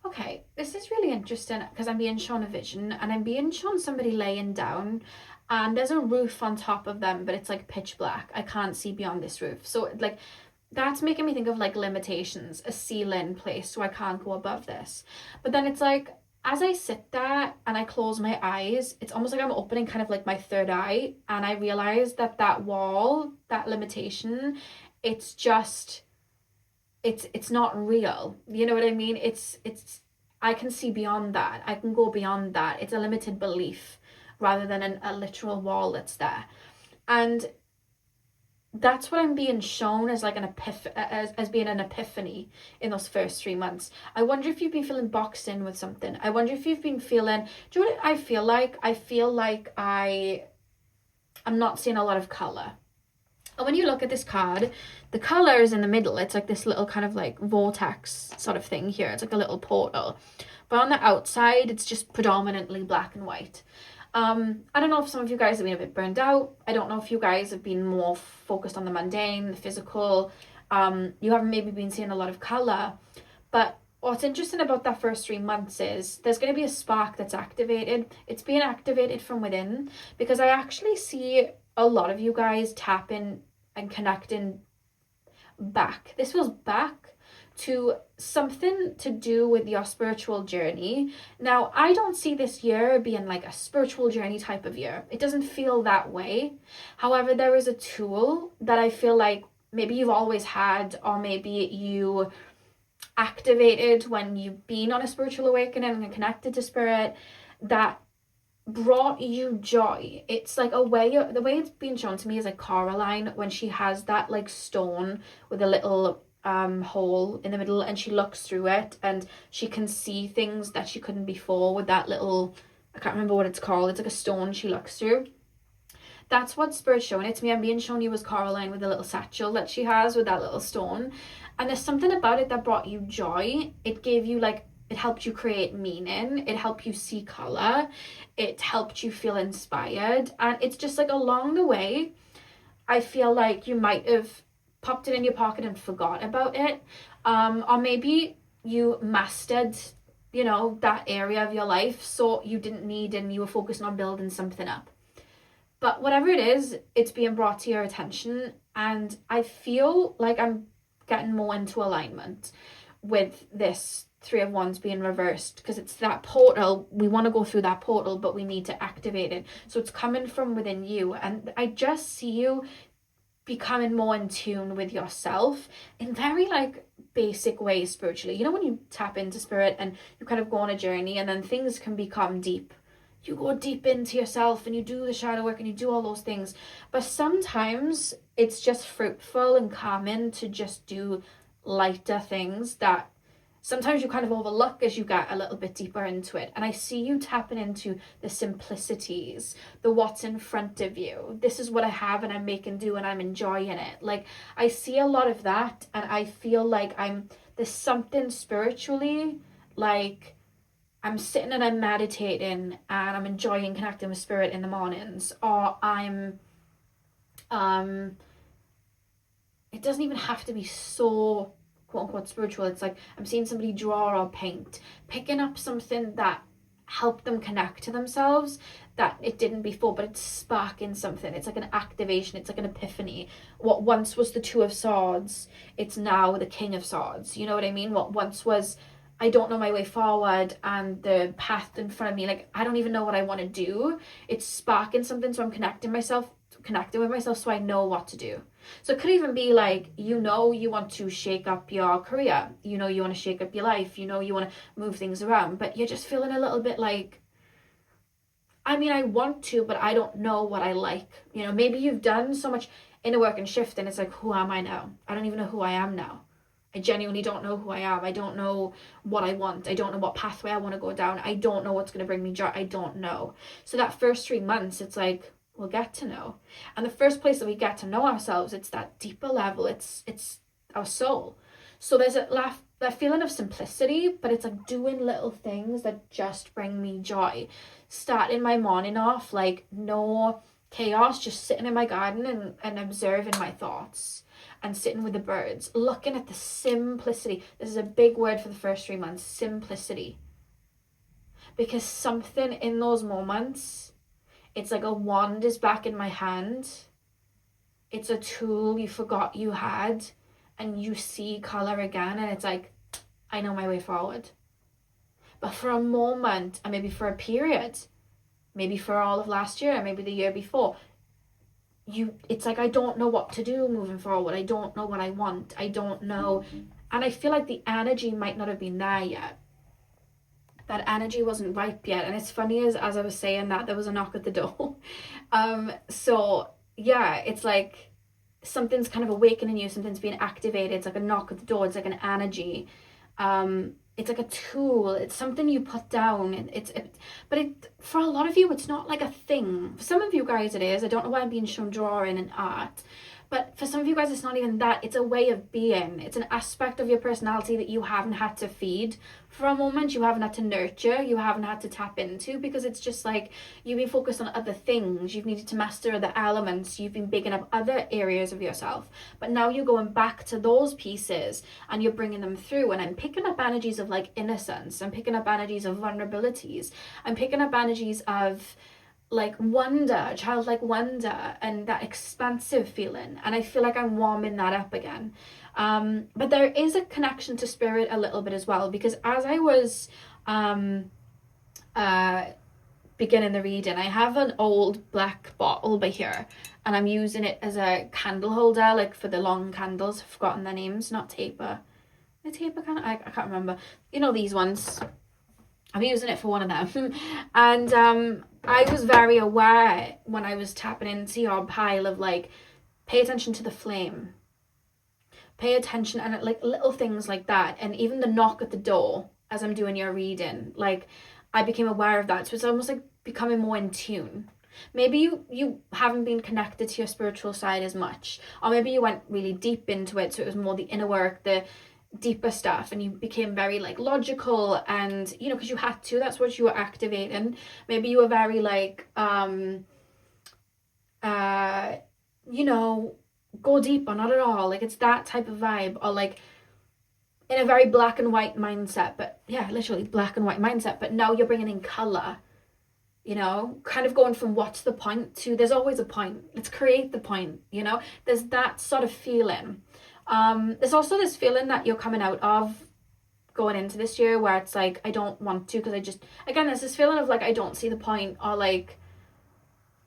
Okay, this is really interesting because I'm being shown a vision and I'm being shown somebody laying down and there's a roof on top of them, but it's like pitch black. I can't see beyond this roof. So like that's making me think of like limitations, a ceiling place, so I can't go above this. But then it's like, as I sit there and I close my eyes, it's almost like I'm opening kind of like my third eye, and I realize that that wall, that limitation, it's just, it's not real. You know what I mean? It's I can see beyond that. I can go beyond that. It's a limited belief rather than a literal wall that's there. And that's what I'm being shown as like as being an epiphany in those first 3 months. I wonder if you've been feeling boxed in with something. I wonder if you've been feeling, do you know what I feel like? I feel like I'm not seeing a lot of color. And when you look at this card, the color is in the middle. It's like this little kind of like vortex sort of thing here. It's like a little portal. But on the outside, it's just predominantly black and white. I don't know if some of you guys have been a bit burned out. I don't know if you guys have been more focused on the mundane, the physical. You haven't maybe been seeing a lot of color. But what's interesting about that first 3 months is there's going to be a spark that's activated. It's being activated from within, because I actually see a lot of you guys tapping and connecting back. This feels back to something to do with your spiritual journey. Now, I don't see this year being like a spiritual journey type of year. It doesn't feel that way. However, there is a tool that I feel like maybe you've always had, or maybe you activated when you've been on a spiritual awakening and connected to spirit, that brought you joy. It's like a way, the way it's been shown to me is like Coraline when she has that like stone with a little hole in the middle, and she looks through it and she can see things that she couldn't before with that little, I can't remember what it's called, it's like a stone she looks through. That's what Spirit's showing it to me. I'm being shown you as Coraline with the little satchel that she has with that little stone, and there's something about it that brought you joy. It gave you like, it helped you create meaning, it helped you see color, it helped you feel inspired. And it's just like along the way, I feel like you might have popped it in your pocket and forgot about it, or maybe you mastered, you know, that area of your life, so you didn't need, and you were focusing on building something up. But whatever it is, it's being brought to your attention, and I feel like I'm getting more into alignment with this 3 of Wands being reversed, because it's that portal. We want to go through that portal, but we need to activate it. So it's coming from within you, and I just see you becoming more in tune with yourself in very like basic ways spiritually. You know, when you tap into spirit and you kind of go on a journey, and then things can become deep. You go deep into yourself and you do the shadow work and you do all those things. But sometimes it's just fruitful and calming to just do lighter things that sometimes you kind of overlook as you get a little bit deeper into it. And I see you tapping into the simplicities, the what's in front of you. This is what I have and I'm making do and I'm enjoying it. Like, I see a lot of that, and I feel like there's something spiritually, like I'm sitting and I'm meditating and I'm enjoying connecting with spirit in the mornings, or I'm it doesn't even have to be so quote unquote spiritual. It's like I'm seeing somebody draw or paint, picking up something that helped them connect to themselves that it didn't before, but it's sparking something. It's like an activation, it's like an epiphany. What once was the 2 of Swords, it's now the King of Swords. You know what I mean? What once was, I don't know my way forward and the path in front of me, like I don't even know what I want to do. It's sparking something, so I'm connecting with myself so I know what to do. So it could even be like, you want to shake up your career, you want to shake up your life, you want to move things around, but you're just feeling a little bit like, I mean, I want to, but I don't know what I like. Maybe you've done so much inner work and shift, and it's like, who am I now? I don't even know who I am now. I genuinely don't know who I am. I don't know what I want. I don't know what pathway I want to go down. I don't know what's going to bring me joy. I don't know. So that first 3 months, it's like, we'll get to know. And the first place that we get to know ourselves, it's that deeper level. It's our soul. So there's that feeling of simplicity, but it's like doing little things that just bring me joy. Starting my morning off, like no chaos, just sitting in my garden and observing my thoughts and sitting with the birds, looking at the simplicity. This is a big word for the first 3 months, simplicity. Because something in those moments, it's like a wand is back in my hand. It's a tool you forgot you had, and you see color again, and it's like, I know my way forward. But for a moment, and maybe for a period, maybe for all of last year, maybe the year before, it's like, I don't know what to do moving forward. I don't know what I want. I don't know. And I feel like the energy might not have been there yet. That energy wasn't ripe yet. And it's funny, as I was saying that, there was a knock at the door. So yeah, it's like something's kind of awakening you, something's being activated. It's like a knock at the door. It's like an energy. It's like a tool. It's something you put down. But for a lot of you, it's not like a thing. For some of you guys, it is. I don't know why I'm being shown drawing and art. But for some of you guys, it's not even that. It's a way of being. It's an aspect of your personality that you haven't had to feed for a moment. You haven't had to nurture. You haven't had to tap into, because it's just like you've been focused on other things. You've needed to master other elements. You've been bigging up other areas of yourself. But now you're going back to those pieces and you're bringing them through. And I'm picking up energies of like innocence. I'm picking up energies of vulnerabilities. I'm picking up energies of like wonder, childlike wonder, and that expansive feeling. And I feel like I'm warming that up again. But there is a connection to spirit a little bit as well, because as I was beginning the reading, I have an old black bottle by here, and I'm using it as a candle holder, like for the long candles. I've forgotten their names. Not taper. A taper candle? I can't remember. These ones. I'm using it for one of them. And I was very aware when I was tapping into your pile of like, pay attention to the flame. Pay attention, and like little things like that. And even the knock at the door as I'm doing your reading, like I became aware of that. So it's almost like becoming more in tune. Maybe you haven't been connected to your spiritual side as much. Or maybe you went really deep into it, so it was more the inner work, the deeper stuff, and you became very like logical, and because you had to, that's what you were activating. Maybe you were very like go deep or not at all, like it's that type of vibe, or like in a very black and white mindset. But yeah, literally black and white mindset, but now you're bringing in color, kind of going from what's the point to there's always a point, let's create the point. There's that sort of feeling. There's also this feeling that you're coming out of going into this year where it's like, I don't want to, because there's this feeling of like, I don't see the point, or like,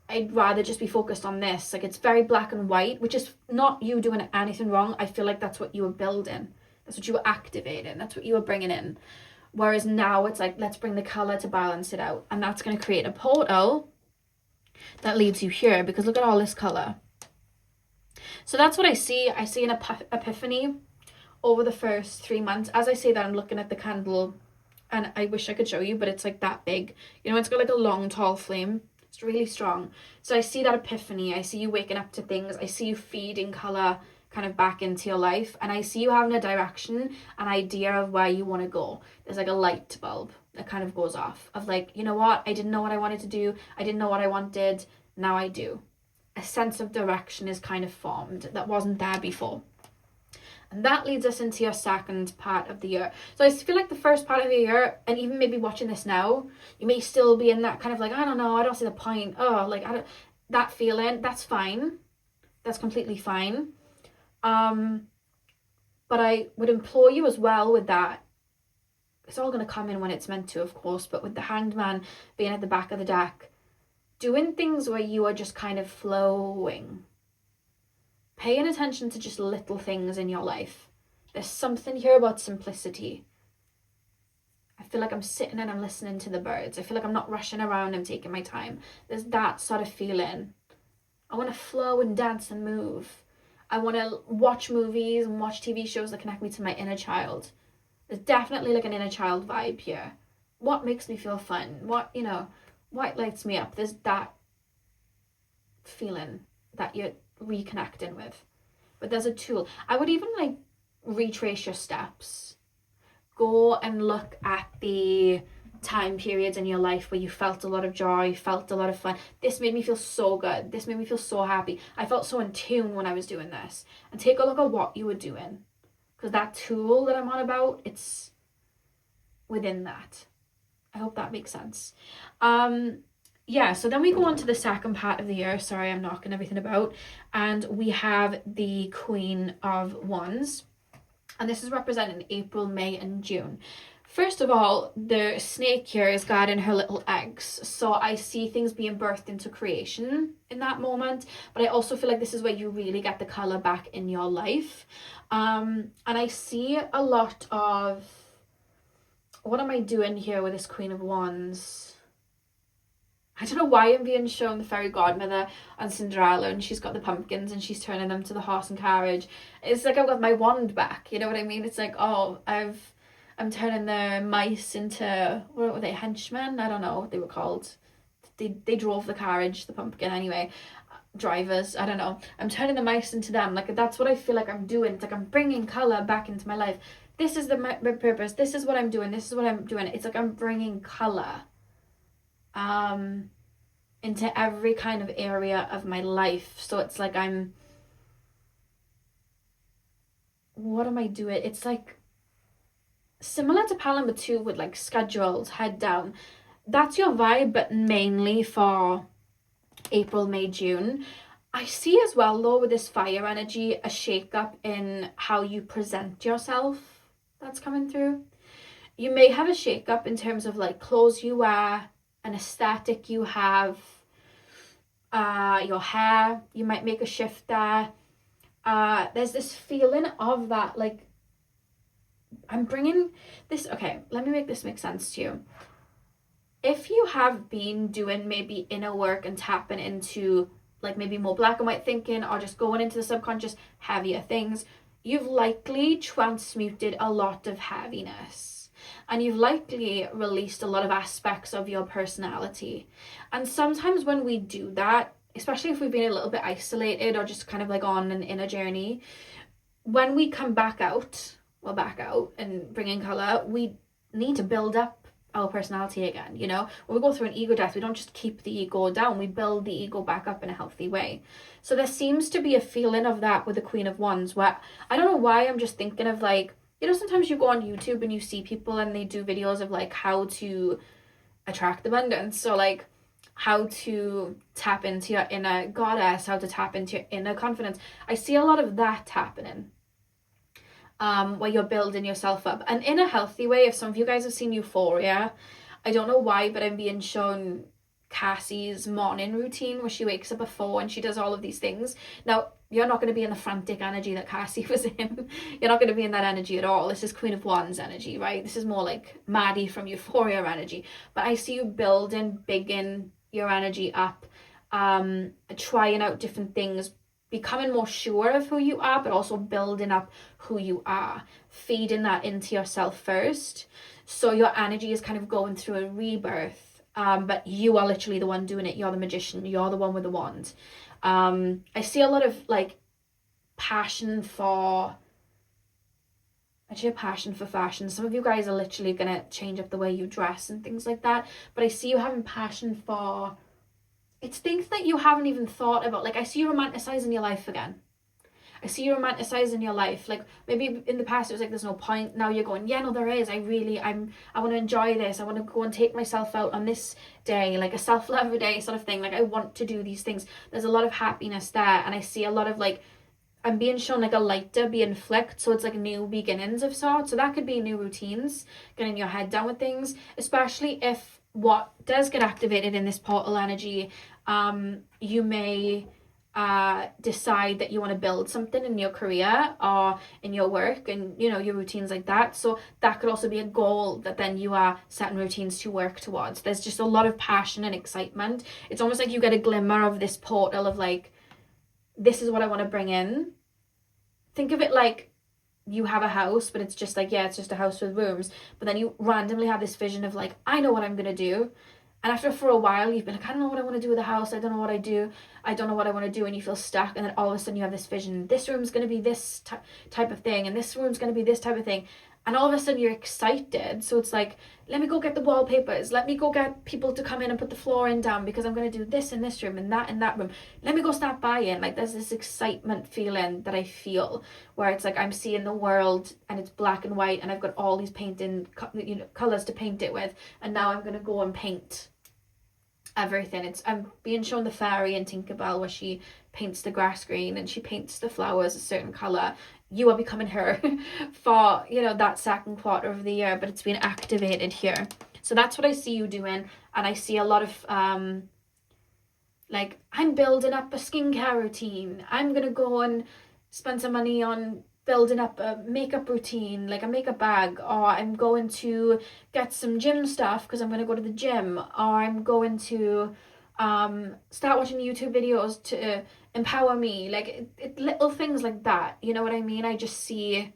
I'd rather just be focused on this. Like it's very black and white, which is not you doing anything wrong. I feel like that's what you were building. That's what you were activating. That's what you were bringing in. Whereas now it's like, let's bring the color to balance it out. And that's going to create a portal that leads you here, because look at all this color. So that's what I see. I see an epiphany over the first 3 months. As I say that, I'm looking at the candle, and I wish I could show you, but it's like that big. It's got like a long, tall flame. It's really strong. So I see that epiphany. I see you waking up to things. I see you feeding color kind of back into your life. And I see you having a direction, an idea of where you want to go. There's like a light bulb that kind of goes off of like, you know what? I didn't know what I wanted to do. I didn't know what I wanted. Now I do. A sense of direction is kind of formed that wasn't there before. And that leads us into your second part of the year. So I feel like the first part of the year, and even maybe watching this now, you may still be in that kind of like, I don't know, I don't see the point. Oh, like, that feeling, that's fine. That's completely fine. But I would implore you as well with that. It's all going to come in when it's meant to, of course, but with the Hanged Man being at the back of the deck, doing things where you are just kind of flowing. paying attention to just little things in your life. There's something here about simplicity. I feel like I'm sitting and I'm listening to the birds. I feel like I'm not rushing around, I'm taking my time. There's that sort of feeling. I want to flow and dance and move. I want to watch movies and watch TV shows that connect me to my inner child. There's definitely like an inner child vibe here. What makes me feel fun? What lights me up? There's that feeling that you're reconnecting with. But there's a tool. I would even like retrace your steps. Go and look at the time periods in your life where you felt a lot of joy, felt a lot of fun. This made me feel so good. This made me feel so happy. I felt so in tune when I was doing this. And take a look at what you were doing. Because that tool that I'm on about, it's within that. I hope that makes sense. Yeah, so then we go on to the second part of the year. Sorry, I'm knocking everything about. And we have the Queen of Wands. And this is representing April, May, and June. First of all, the snake here is guarding her little eggs. So I see things being birthed into creation in that moment. But I also feel like this is where you really get the color back in your life. And I see a lot of... What am I doing here with this Queen of Wands? I don't know why I'm being shown the fairy godmother on Cinderella, and she's got the pumpkins and she's turning them to the horse and carriage. It's like I've got my wand back, you know what I mean? It's like, oh, I'm turning the mice into, what were they, henchmen? I don't know what they were called. They drove the carriage, the pumpkin anyway. Drivers, I don't know. I'm turning the mice into them. Like, that's what I feel like I'm doing. It's like I'm bringing color back into my life. This is my purpose. This is what I'm doing. This is what I'm doing. It's like I'm bringing color into every kind of area of my life. So it's like what am I doing? It's like similar to pile number 2 with like schedules, head down. That's your vibe, but mainly for April, May, June. I see as well though with this fire energy a shake-up in how you present yourself that's coming through. You may have a shake-up in terms of like clothes you wear, an aesthetic you have, your hair. You might make a shift there. There's this feeling of that, like, I'm bringing this, okay, let me make this make sense to you. If you have been doing maybe inner work and tapping into like maybe more black and white thinking, or just going into the subconscious, heavier things, you've likely transmuted a lot of heaviness. And you've likely released a lot of aspects of your personality. And sometimes when we do that, especially if we've been a little bit isolated or just kind of like on an inner journey, when we come back out and bring in color, we need to build up our personality again, you know? When we go through an ego death, we don't just keep the ego down, we build the ego back up in a healthy way. So there seems to be a feeling of that with the Queen of Wands, where I don't know why I'm just thinking of like, you know, sometimes you go on YouTube and you see people and they do videos of like how to attract abundance. So like how to tap into your inner goddess, how to tap into your inner confidence. I see a lot of that happening. Where you're building yourself up, and in a healthy way. If some of you guys have seen Euphoria, I don't know why, but I'm being shown Cassie's morning routine where she wakes up at 4 and she does all of these things. Now, you're not going to be in the frantic energy that Cassie was in. You're not going to be in that energy at all. This is Queen of Wands energy, right? This is more like Maddie from Euphoria energy. But I see you building, bigging your energy up, trying out different things, becoming more sure of who you are, but also building up who you are, feeding that into yourself first. So your energy is kind of going through a rebirth, but you are literally the one doing it. You're the magician. You're the one with the wand. I see a lot of like passion for, actually a passion for fashion. Some of you guys are literally going to change up the way you dress and things like that. But I see you having passion for, it's things that you haven't even thought about. Like I see you romanticizing your life again. I see you romanticizing your life. Like maybe in the past it was like there's no point. Now you're going, yeah, no, there is. I want to enjoy this. I want to go and take myself out on this day, like a self-love day sort of thing. Like I want to do these things. There's a lot of happiness there, and I see a lot of like, I'm being shown like a lighter being flicked, so it's like new beginnings of sorts. So that could be new routines, getting your head down with things, especially if what does get activated in this portal energy, you may decide that you want to build something in your career or in your work and, you know, your routines like that. So that could also be a goal that then you are setting routines to work towards. There's just a lot of passion and excitement. It's almost like you get a glimmer of this portal of like, this is what I want to bring in. Think of it like you have a house, but it's just like, yeah, it's just a house with rooms. But then you randomly have this vision of like, I know what I'm going to do. And after for a while, you've been like, I don't know what I want to do with the house. I don't know what I do. I don't know what I want to do. And you feel stuck. And then all of a sudden you have this vision. This room's going to be this type of thing. And this room's going to be this type of thing. And all of a sudden you're excited. So it's like, let me go get the wallpapers. Let me go get people to come in and put the flooring down because I'm going to do this in this room and that in that room. Let me go start buying. Like there's this excitement feeling that I feel where it's like I'm seeing the world and it's black and white and I've got all these painting, you know, colors to paint it with. And now I'm going to go and paint everything. I'm being shown the fairy in Tinkerbell where she paints the grass green and she paints the flowers a certain color. You are becoming her for, you know, that second quarter of the year, but it's been activated here. So that's what I see you doing. And I see a lot of like, I'm building up a skincare routine. I'm gonna go and spend some money on building up a makeup routine, like a makeup bag, or I'm going to get some gym stuff because I'm going to go to the gym, or I'm going to start watching YouTube videos to empower me, like little things like that, you know what I mean? I just see,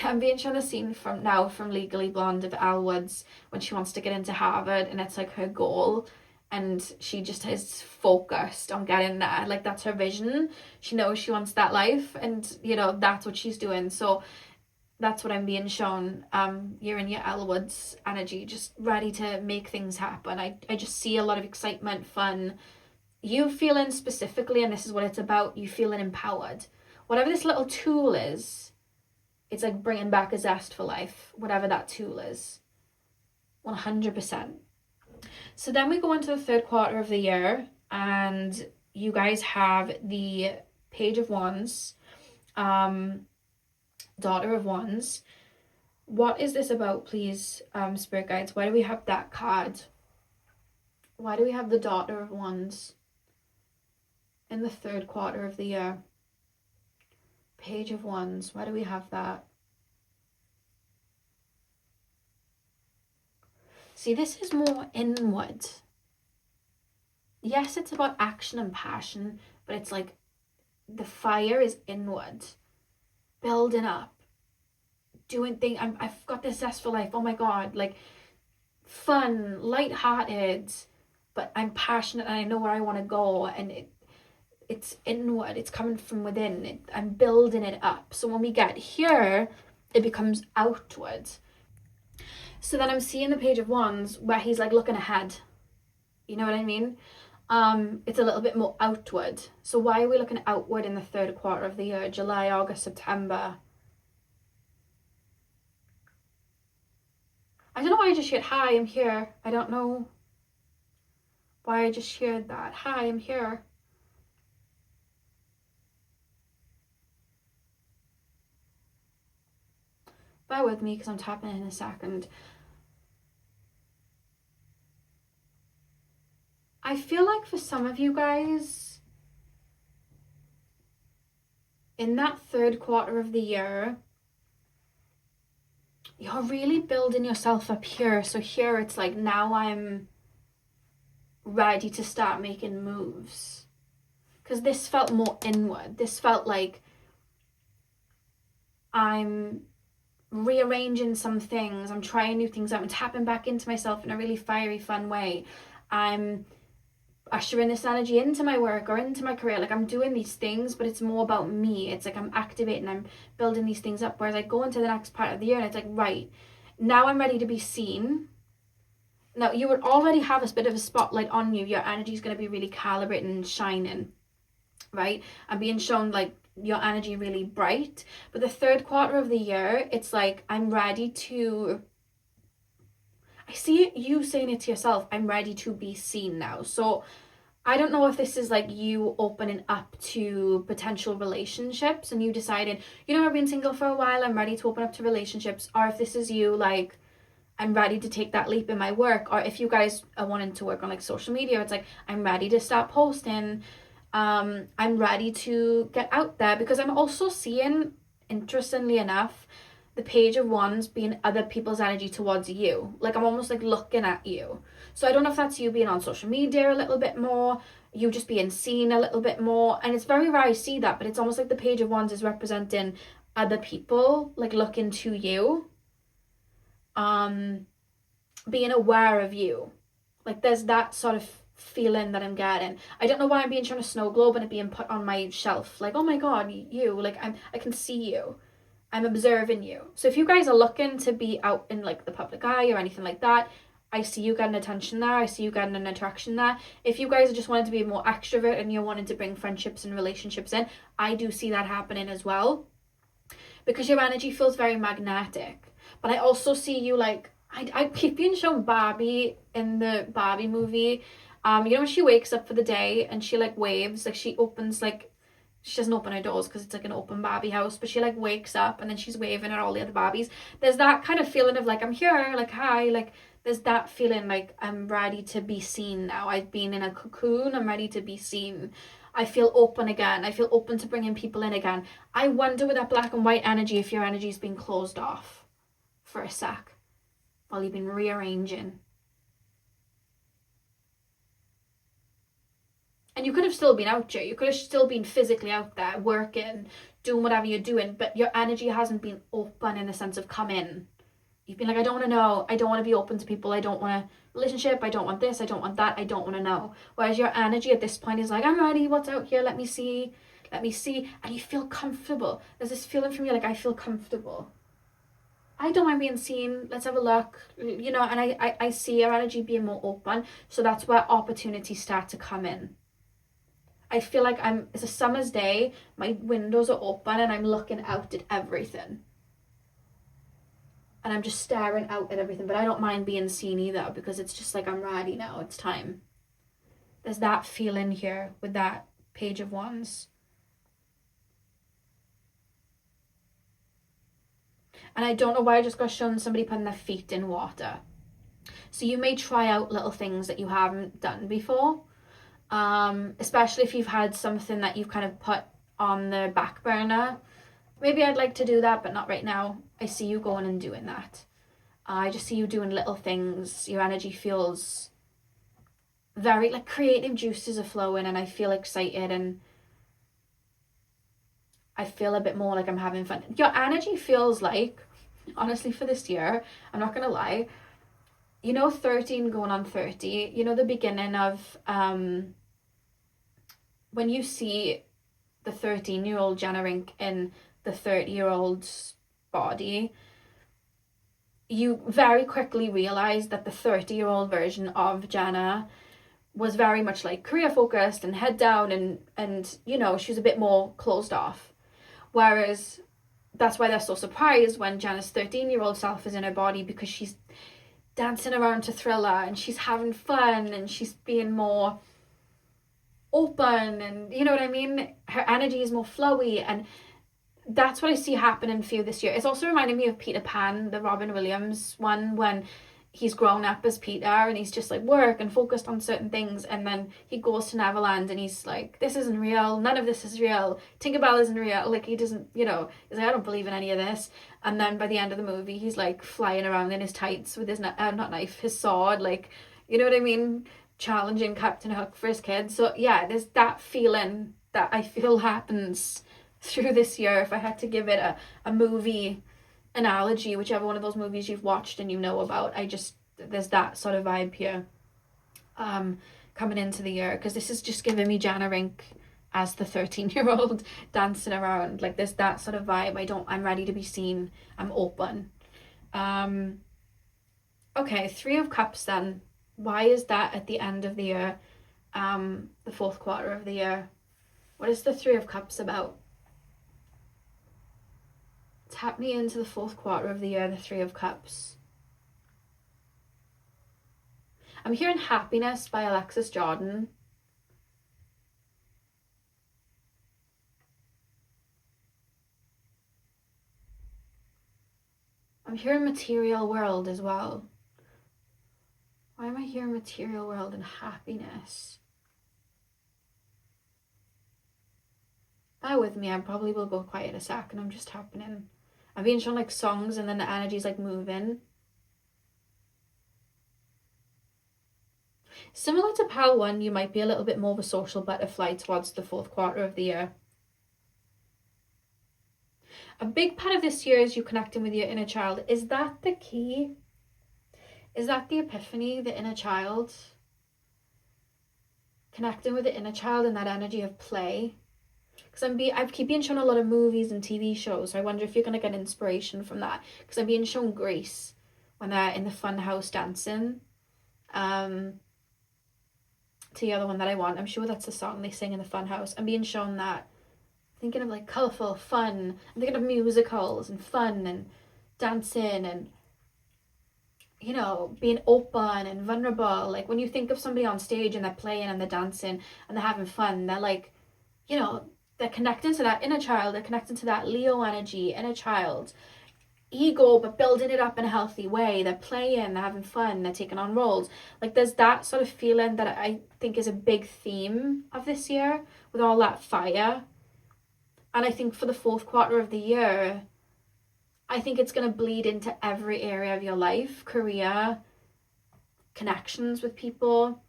I'm being shown a scene from Legally Blonde of Elle Woods when she wants to get into Harvard and it's like her goal. And she just is focused on getting there. Like that's her vision. She knows she wants that life and, you know, that's what she's doing. So that's what I'm being shown. You're in your Elle Woods energy, just ready to make things happen. I just see a lot of excitement, fun. You feeling specifically, and this is what it's about, you feeling empowered. Whatever this little tool is, it's like bringing back a zest for life. Whatever that tool is. 100%. So then we go into the third quarter of the year and you guys have the Page of Wands, Daughter of Wands. What is this about, please, Spirit Guides? Why do we have that card? Why do we have the Daughter of Wands in the third quarter of the year? Page of Wands, why do we have that? See, this is more inward. Yes, it's about action and passion, but it's like the fire is inward. Building up. Doing things. I've got this zest for life. Oh my God. Like fun, lighthearted, but I'm passionate and I know where I want to go. And it's inward. It's coming from within. I'm building it up. So when we get here, it becomes outward. So then I'm seeing the Page of Wands where he's like looking ahead. You know what I mean? It's a little bit more outward. So why are we looking outward in the third quarter of the year? July, August, September. I don't know why I just shared, hi, I'm here. I don't know why I just shared that. Hi, I'm here. Bear with me because I'm tapping in a second. I feel like for some of you guys, in that third quarter of the year, you're really building yourself up here. So here it's like, now I'm ready to start making moves. Because this felt more inward. This felt like I'm rearranging some things. I'm trying new things out. I'm tapping back into myself in a really fiery, fun way. I'm ushering this energy into my work or into my career. Like I'm doing these things, but it's more about me. It's like I'm activating, I'm building these things up. Whereas I go into the next part of the year and it's like, right, now I'm ready to be seen. Now you would already have a bit of a spotlight on you. Your energy is going to be really calibrating and shining, right? And being shown like your energy really bright. But the third quarter of the year, it's like, I'm ready to, I see you saying it to yourself, I'm ready to be seen now. So I don't know if this is like you opening up to potential relationships and you deciding, you know, I've been single for a while, I'm ready to open up to relationships. Or if this is you like, I'm ready to take that leap in my work. Or if you guys are wanting to work on like social media, it's like, I'm ready to start posting. I'm ready to get out there, because I'm also seeing, interestingly enough, the Page of Wands being other people's energy towards you. Like, I'm almost like looking at you. So I don't know if that's you being on social media a little bit more, you just being seen a little bit more. And it's very rare I see that, but it's almost like the Page of Wands is representing other people, like looking to you, being aware of you. Like, there's that sort of feeling that I'm getting. I don't know why I'm being shown a snow globe and it being put on my shelf. Like, oh my god, you, like, I can see you. I'm observing you. So if you guys are looking to be out in like the public eye or anything like that, I see you getting attention there. I see you getting an attraction there. If you guys are just wanting to be more extrovert and you're wanting to bring friendships and relationships in, I do see that happening as well, because your energy feels very magnetic. But I also see you like, I keep being shown Barbie in the Barbie movie. You know when she wakes up for the day and she like waves, like she opens, like, she doesn't open her doors because it's like an open Barbie house, but she like wakes up and then she's waving at all the other Barbies. There's that kind of feeling of like, I'm here, like, hi, like, there's that feeling like I'm ready to be seen now. I've been in a cocoon, I'm ready to be seen. I feel open again. I feel open to bringing people in again. I wonder with that black and white energy if your energy's been closed off for a sec while you've been rearranging. And you could have still been out there. You could have still been physically out there, working, doing whatever you're doing, but your energy hasn't been open in the sense of come in. You've been like, I don't want to know. I don't want to be open to people. I don't want a relationship. I don't want this. I don't want that. I don't want to know. Whereas your energy at this point is like, I'm ready. What's out here? Let me see. Let me see. And you feel comfortable. There's this feeling from you like, I feel comfortable. I don't mind being seen. Let's have a look. You know, and I see your energy being more open. So that's where opportunities start to come in. I feel like it's a summer's day, my windows are open and I'm looking out at everything. And I'm just staring out at everything, but I don't mind being seen either, because it's just like, I'm ready now, it's time. There's that feeling here with that Page of Wands. And I don't know why I just got shown somebody putting their feet in water. So you may try out little things that you haven't done before. Especially if you've had something that you've kind of put on the back burner. Maybe I'd like to do that, but not right now. I see you going and doing that. I just see you doing little things. Your energy feels very, like, creative juices are flowing, and I feel excited, and I feel a bit more like I'm having fun. Your energy feels like, honestly, for this year, I'm not gonna lie, you know, 13 going on 30, you know, the beginning of when you see the 13-year-old Jenna Rink in the 30-year-old's body, you very quickly realize that the 30-year-old version of Jenna was very much like career focused and head down, and you know, she was a bit more closed off. Whereas that's why they're so surprised when Jenna's 13-year-old self is in her body, because she's dancing around to Thriller and she's having fun and she's being more open, and you know what I mean, her energy is more flowy, and that's what I see happening for you this year. It's also reminding me of Peter Pan, the Robin Williams one, when he's grown up as Peter and he's just like work and focused on certain things, and then he goes to Neverland and he's like, this isn't real, none of this is real, Tinkerbell isn't real, like, he doesn't, you know, he's like, I don't believe in any of this. And then by the end of the movie he's like flying around in his tights with his his sword, like, you know what I mean, challenging Captain Hook for his kids. So yeah, there's that feeling that I feel happens through this year. If I had to give it a movie analogy, whichever one of those movies you've watched and you know about, there's that sort of vibe here coming into the year, because this is just giving me Jenna Rink as the 13-year-old dancing around. Like, there's that sort of vibe. I'm ready to be seen, I'm open. Okay, 3 of Cups then. Why is that at the end of the year, the fourth quarter of the year? What is the 3 of Cups about? Tap me into the fourth quarter of the year, the 3 of Cups. I'm hearing Happiness by Alexis Jordan. I'm hearing Material World as well. Why am I hearing Material World and Happiness? Bear with me, I probably will go quiet in a second. I'm just happening. I'm being shown like songs and then the energy's like moving. Similar to Pal 1, you might be a little bit more of a social butterfly towards the 4th quarter of the year. A big part of this year is you connecting with your inner child. Is that the key? Is that the epiphany, the inner child? Connecting with the inner child and that energy of play. Because I keep being shown a lot of movies and TV shows, so I wonder if you're going to get inspiration from that. Because I'm being shown Grease when they're in the fun house dancing. To the other one that I want, I'm sure that's the song they sing in the fun house. I'm being shown that. Thinking of like colourful, fun. I'm thinking of musicals and fun and dancing and, you know, being open and vulnerable. Like when you think of somebody on stage and they're playing and they're dancing and they're having fun, they're like, you know, they're connecting to that inner child, they're connecting to that Leo energy, inner child, ego, but building it up in a healthy way. They're playing, they're having fun, they're taking on roles. Like there's that sort of feeling that I think is a big theme of this year with all that fire. And I think for the 4th quarter of the year, I think it's going to bleed into every area of your life, career, connections with people.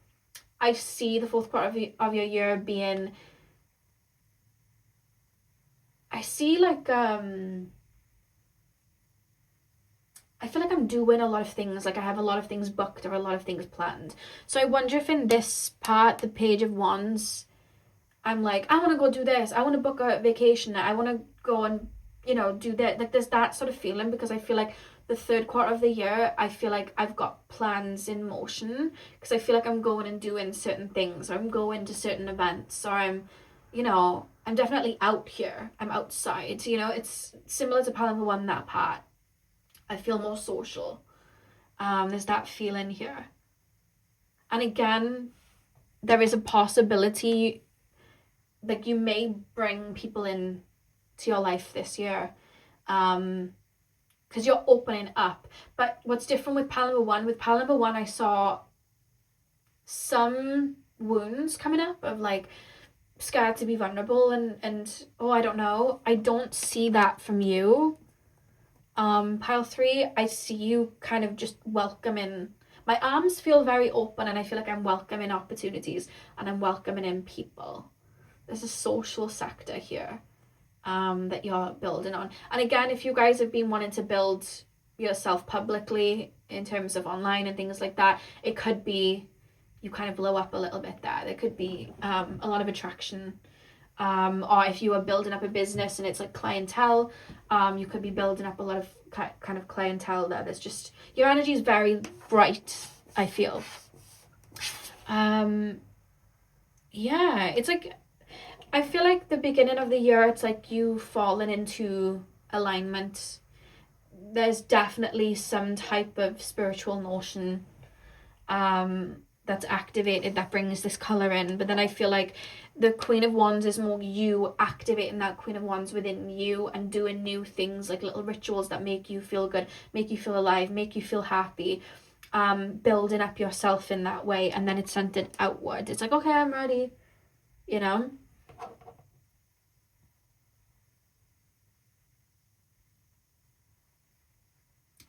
I see the 4th quarter of your year being, I see like, I feel like I'm doing a lot of things, like I have a lot of things booked or a lot of things planned. So I wonder if in this part, the Page of Wands, I'm like, I want to go do this. I want to book a vacation. I want to go and, you know, do that. Like there's that sort of feeling because I feel like the 3rd quarter of the year, I feel like I've got plans in motion because I feel like I'm going and doing certain things, or I'm going to certain events, or I'm, you know, I'm definitely out here. I'm outside, you know, it's similar to Pal 1, that part. I feel more social. There's that feeling here. And again, there is a possibility like you may bring people in to your life this year because you're opening up. But what's different with Pal 1, with Pal 1, I saw some wounds coming up of like scared to be vulnerable and oh, I don't know. I don't see that from you. Pile 3, I see you kind of just welcoming. My arms feel very open and I feel like I'm welcoming opportunities and I'm welcoming in people. There's a social sector here that you're building on. And again, if you guys have been wanting to build yourself publicly in terms of online and things like that, it could be you kind of blow up a little bit there. There could be a lot of attraction. Or if you are building up a business and it's like clientele, you could be building up a lot of kind of clientele there. There's just, your energy is very bright, I feel. Yeah, it's like, I feel like the beginning of the year, it's like you falling into alignment. There's definitely some type of spiritual notion that's activated that brings this color in. But then I feel like the Queen of Wands is more you activating that Queen of Wands within you and doing new things, like little rituals that make you feel good, make you feel alive, make you feel happy, building up yourself in that way. And then it's sent it outward. It's like, okay, I'm ready, you know?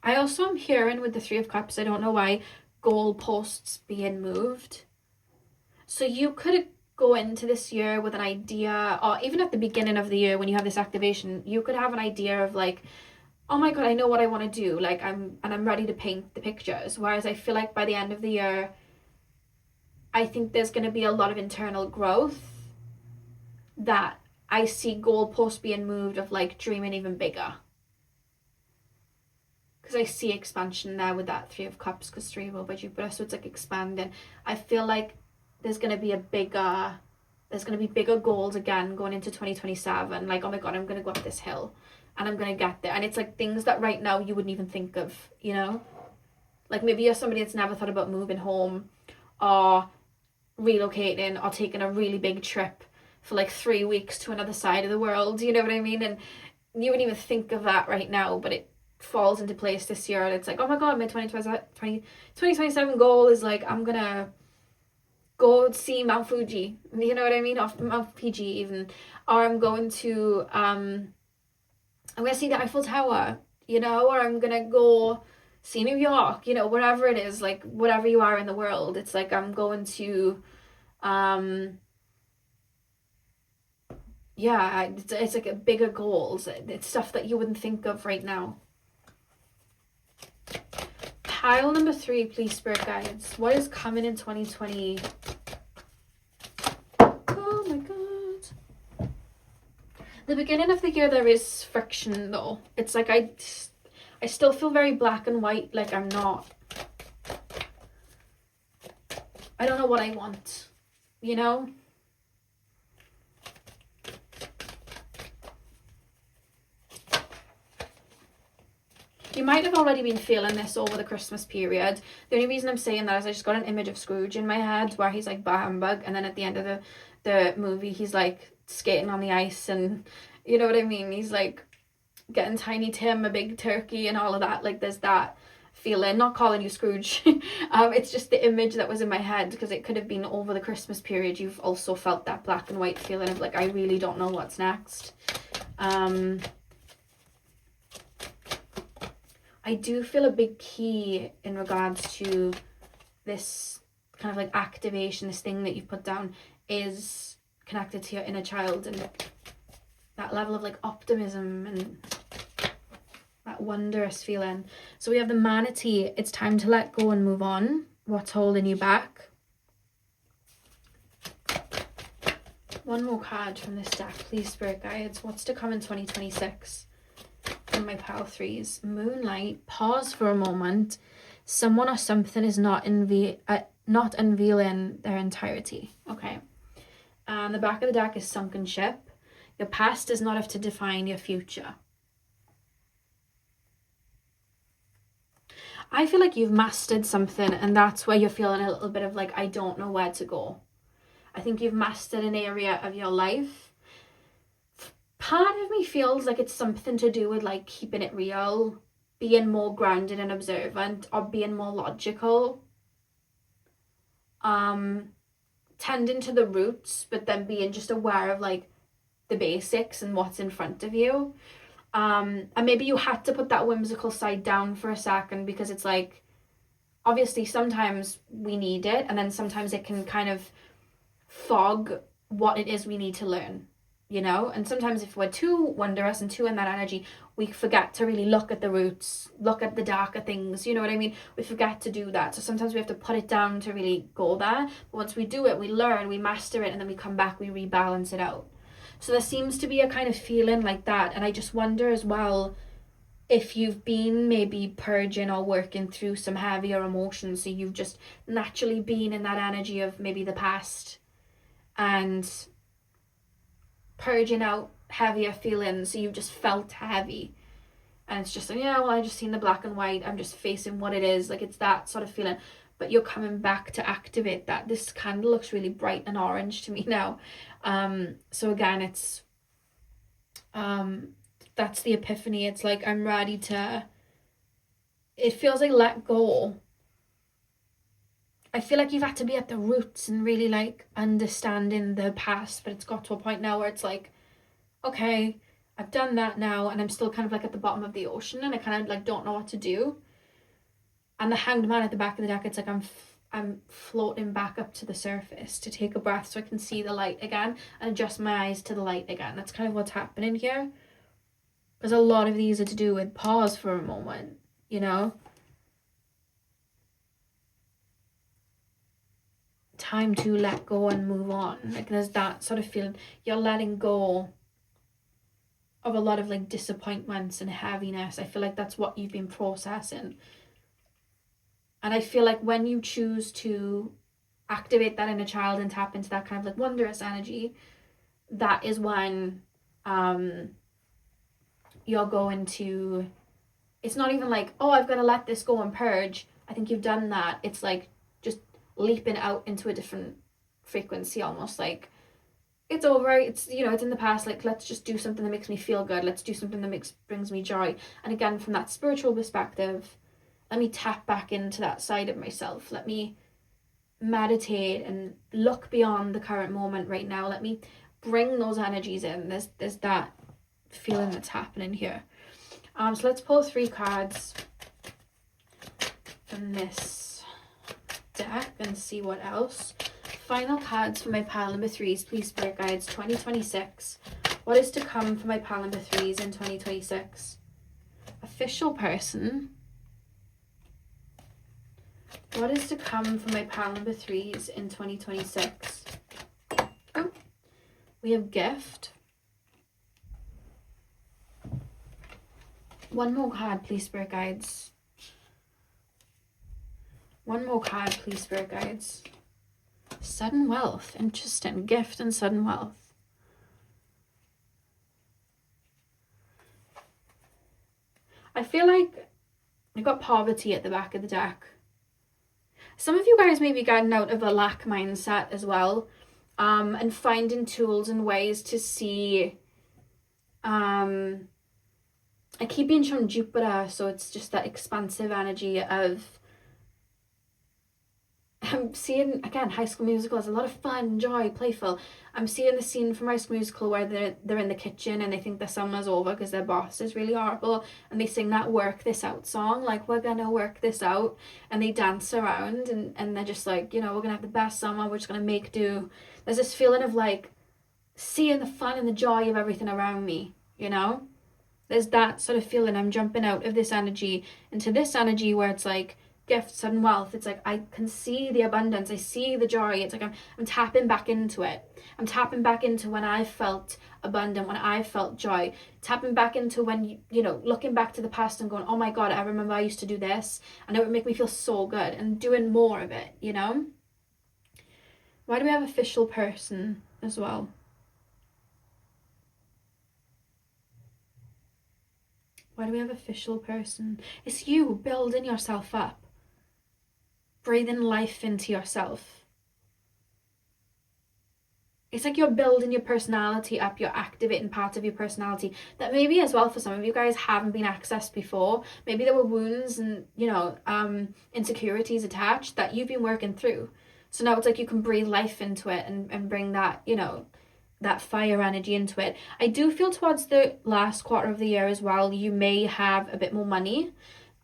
I also am hearing with the 3 of Cups, I don't know why, goalposts being moved. So you could go into this year with an idea, or even at the beginning of the year when you have this activation, you could have an idea of like, oh my god, I know what I want to do, like I'm ready to paint the pictures. Whereas I feel like by the end of the year, I think there's going to be a lot of internal growth that I see goalposts being moved of like dreaming even bigger. Because I see expansion there with that 3 of Cups, because 3 over Jupiter, so it's like expanding. I feel like there's going to be bigger goals again going into 2027. Like, oh my god, I'm going to go up this hill and I'm going to get there. And it's like things that right now you wouldn't even think of, you know? Like maybe you're somebody that's never thought about moving home or relocating or taking a really big trip for like 3 weeks to another side of the world, you know what I mean? And you wouldn't even think of that right now, but it falls into place this year. And it's like, oh my god, my 2027 goal is like, I'm gonna go see Mount Fuji, you know what I mean, off Mount Fiji even, or I'm going to see the Eiffel Tower, you know, or I'm gonna go see New York, you know, wherever it is, like whatever you are in the world, it's like I'm going to yeah, it's like a bigger goals. It's stuff that you wouldn't think of right now. Pile number 3, please, spirit guides. What is coming in 2020? Oh my god. The beginning of the year, there is friction though. It's like I still feel very black and white, like I'm not. I don't know what I want, you know? You might have already been feeling this over the Christmas period. The only reason I'm saying that is I just got an image of Scrooge in my head where he's like bah humbug, and then at the end of the movie he's like skating on the ice, and you know what I mean? He's like getting Tiny Tim a big turkey and all of that. Like there's that feeling. Not calling you Scrooge. It's just the image that was in my head, because it could have been over the Christmas period. You've also felt that black and white feeling of like, I really don't know what's next. I do feel a big key in regards to this kind of like activation, this thing that you've put down, is connected to your inner child and that level of like optimism and that wondrous feeling. So we have the manatee. It's time to let go and move on. What's holding you back? One more card from this deck, please, spirit guides. What's to come in 2026? In my pile 3s. Moonlight. Pause for a moment. Someone or something is not unveiling their entirety. Okay. And the back of the deck is sunken ship. Your past does not have to define your future. I feel like you've mastered something, and that's where you're feeling a little bit of like, I don't know where to go. I think you've mastered an area of your life. Part of me feels like it's something to do with like keeping it real, being more grounded and observant, or being more logical. Tending to the roots, but then being just aware of like the basics and what's in front of you. And maybe you had to put that whimsical side down for a second, because it's like, obviously sometimes we need it, and then sometimes it can kind of fog what it is we need to learn, you know? And sometimes if we're too wondrous and too in that energy, we forget to really look at the roots, look at the darker things, you know what I mean? We forget to do that. So sometimes we have to put it down to really go there. But once we do it, we learn, we master it, and then we come back, we rebalance it out. So there seems to be a kind of feeling like that. And I just wonder as well if you've been maybe purging or working through some heavier emotions. So you've just naturally been in that energy of maybe the past and purging out heavier feelings. So you've just felt heavy. And it's just like, yeah, well, I just seen the black and white. I'm just facing what it is. Like, it's that sort of feeling. But you're coming back to activate that. This candle looks really bright and orange to me now. So again, it's that's the epiphany. It's like I'm ready to, it feels like let go. I feel like you've had to be at the roots and really like understanding the past, but it's got to a point now where it's like, okay, I've done that now, and I'm still kind of like at the bottom of the ocean, and I kind of like don't know what to do. And the Hanged Man at the back of the deck, it's like I'm floating back up to the surface to take a breath so I can see the light again and adjust my eyes to the light again. That's kind of what's happening here. Because a lot of these are to do with pause for a moment, you know? Time to let go and move on. Like there's that sort of feeling. You're letting go of a lot of like disappointments and heaviness. I feel like that's what you've been processing. And I feel like when you choose to activate that inner child and tap into that kind of like wondrous energy, that is when you're going to, it's not even like, oh, I've got to let this go and purge. I think you've done that. It's like just leaping out into a different frequency, almost like it's over, it's, you know, it's in the past. Like, let's just do something that makes me feel good. Let's do something that brings me joy. And again, from that spiritual perspective, let me tap back into that side of myself. Let me meditate and look beyond the current moment right now. Let me bring those energies in. There's that feeling that's happening here. So let's pull 3 cards from this deck and see what else. Final cards for my pile number 3s, please, Spirit Guides, 2026. What is to come for my pile number 3s in 2026? Official person. What is to come for my pile number 3s in 2026? Oh, we have gift. One more card, please, Spirit Guides. One more card, please, Spirit Guides. Sudden wealth. Interesting. Gift and sudden wealth. I feel like I got poverty at the back of the deck. Some of you guys may be getting out of a lack mindset as well, and finding tools and ways to see. I keep being shown Jupiter, so it's just that expansive energy of, I'm seeing, again, High School Musical is a lot of fun, joy, playful. I'm seeing the scene from High School Musical where they're in the kitchen and they think the summer's over because their boss is really horrible, and they sing that work this out song, like, we're gonna work this out, and they dance around and they're just like, you know, we're gonna have the best summer, we're just gonna make do. There's this feeling of like seeing the fun and the joy of everything around me, you know? There's that sort of feeling. I'm jumping out of this energy into this energy where it's like gifts and wealth. It's like I can see the abundance, I see the joy. It's like I'm tapping back into it. I'm tapping back into when I felt abundant, when I felt joy. Tapping back into when you know, looking back to the past and going, oh my god, I remember I used to do this and it would make me feel so good, and doing more of it, you know? Why do we have official person as well? Why do we have official person? It's you building yourself up. Breathing life into yourself. It's like you're building your personality up. You're activating parts of your personality that maybe as well for some of you guys haven't been accessed before. Maybe there were wounds and, you know, insecurities attached that you've been working through. So now it's like you can breathe life into it and bring that, you know, that fire energy into it. I do feel towards the last quarter of the year as well, you may have a bit more money.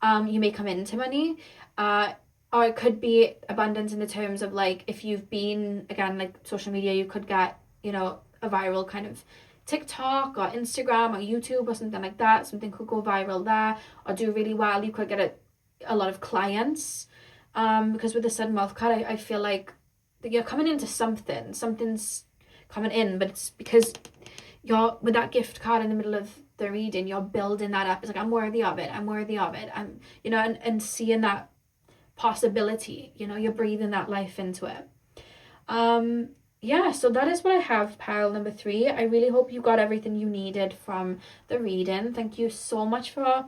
You may come into money. Or it could be abundance in the terms of like, if you've been, again, like social media, you could get, you know, a viral kind of TikTok or Instagram or YouTube or something like that. Something could go viral there or do really well. You could get a lot of clients. Because with the sudden wealth card, I feel like you're coming into something's coming in, but it's because you're with that gift card in the middle of the reading, you're building that up. It's like, I'm worthy of it, I'm, you know, and seeing that possibility, you know, you're breathing that life into it. Yeah, so that is what I have, pile number 3. I really hope you got everything you needed from the reading. Thank you so much for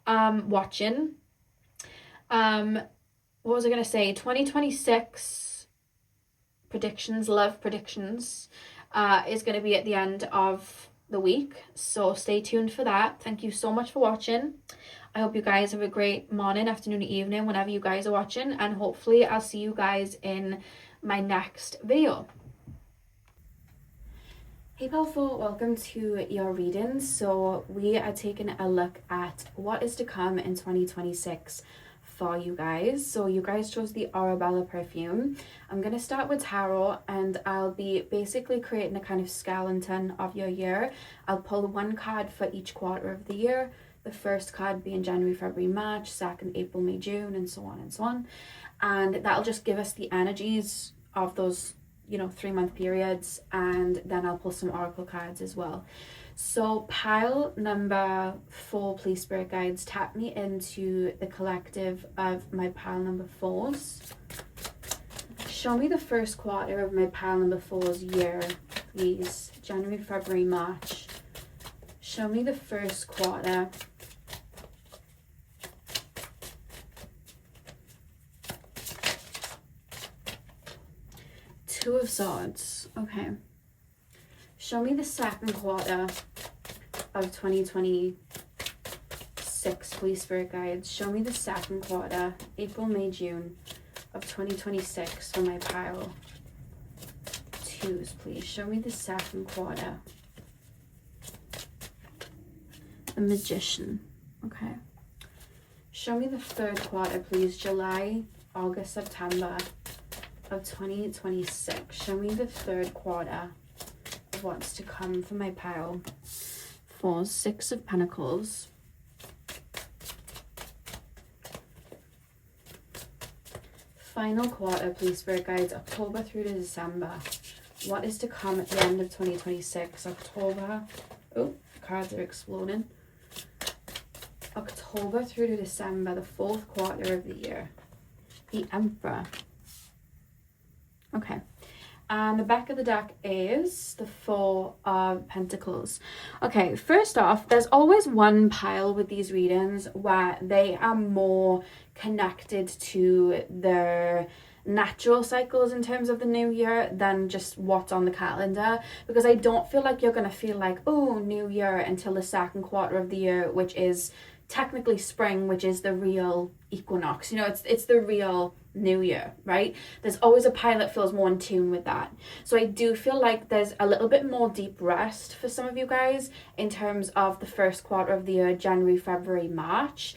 watching. What was I gonna say? 2026 predictions, love predictions, is going to be at the end of the week, so stay tuned for that. Thank you so much for watching. I hope you guys have a great morning, afternoon, evening, whenever you guys are watching, and hopefully I'll see you guys in my next video. Hey powerful, welcome to your reading. So we are taking a look at what is to come in 2026 for you guys. So you guys chose the Arabella perfume. I'm going to start with tarot, and I'll be basically creating a kind of skeleton of your year. I'll pull 1 card for each quarter of the year. The first card being January, February, March, 2nd, April, May, June, and so on and so on. And that'll just give us the energies of those, you know, 3-month periods. And then I'll pull some oracle cards as well. So pile number 4, please, Spirit Guides, tap me into the collective of my pile number 4s. Show me the first quarter of my pile number 4's year, please. January, February, March. Show me the first quarter. Two of Swords. Okay. Show me the second quarter of 2026, please, Spirit Guides. Show me the second quarter, April, May, June of 2026 for my pile twos, please. Show me the second quarter. The Magician. Okay. Show me the third quarter, please. July, August, September of 2026. Show me the third quarter of what's to come for my pile. For Six of Pentacles. Final quarter, please, Spirit Guides. October through to December. What is to come at the end of 2026? October. Oh, cards are exploding. October through to December, the fourth quarter of the year. The Emperor. Okay. And the back of the deck is the Four of Pentacles. Okay, first off, there's always one pile with these readings where they are more connected to their natural cycles in terms of the new year than just what's on the calendar, because I don't feel like you're going to feel like, oh, new year until the second quarter of the year, which is technically spring, which is the real equinox. You know, it's the real new year, right? There's always a pile that feels more in tune with that. So I do feel like there's a little bit more deep rest for some of you guys in terms of the first quarter of the year, January, February, March,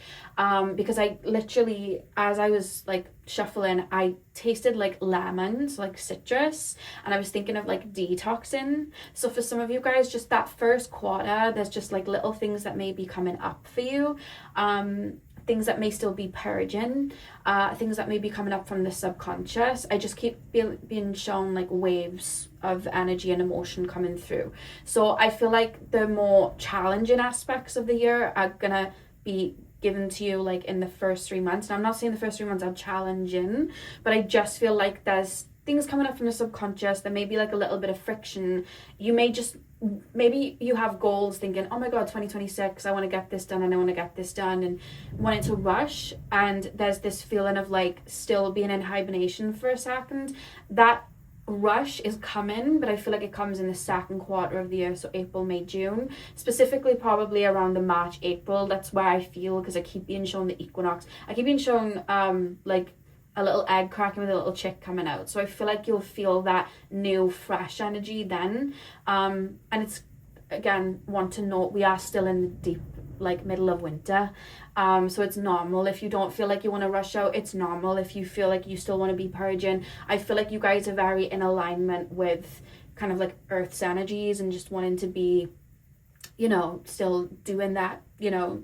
because I literally, as I was like shuffling, I tasted like lemons, like citrus, and I was thinking of like detoxing. So for some of you guys, just that first quarter, there's just like little things that may be coming up for you, things that may still be purging, things that may be coming up from the subconscious. I just keep being shown like waves of energy and emotion coming through. So I feel like the more challenging aspects of the year are gonna be given to you like in the first 3 months. And I'm not saying the first 3 months are challenging, but I just feel like there's things coming up from the subconscious. There may be like a little bit of friction. You may just, maybe you have goals thinking, oh my god, 2026, I want to get this done and I want to get this done, and wanting to rush, and there's this feeling of like still being in hibernation for a second. That rush is coming, but I feel like it comes in the second quarter of the year, so April, May, June, specifically probably around the March, April. That's where I feel, because I keep being shown the equinox. I keep being shown like a little egg cracking with a little chick coming out. So I feel like you'll feel that new, fresh energy then. And it's, again, want to note, we are still in the deep, like, middle of winter. So it's normal if you don't feel like you want to rush out. It's normal if you feel like you still want to be purging. I feel like you guys are very in alignment with kind of like Earth's energies and just wanting to be, you know, still doing that, you know,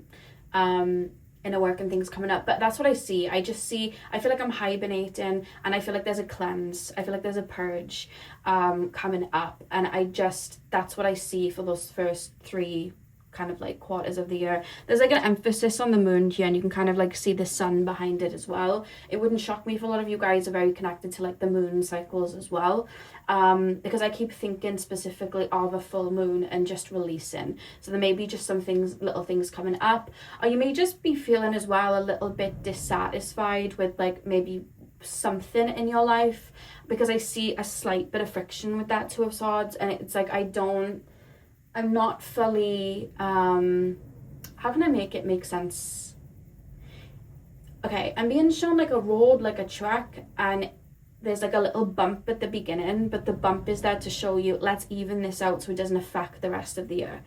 inner work and things coming up. But that's what I see. I feel like I'm hibernating, and I feel like there's a cleanse. I feel like there's a purge coming up, and that's what I see for those first 3 kind of like quarters of the year. There's like an emphasis on the moon here, and you can kind of like see the sun behind it as well. It wouldn't shock me if a lot of you guys are very connected to like the moon cycles as well, because I keep thinking specifically of a full moon and just releasing. So there may be just some things, little things coming up, or you may just be feeling as well a little bit dissatisfied with like maybe something in your life, because I see a slight bit of friction with that Two of Swords, and it's like I'm not fully, how can I make it make sense? Okay, I'm being shown like a road, like a track, and there's like a little bump at the beginning, but the bump is there to show you, let's even this out so it doesn't affect the rest of the year.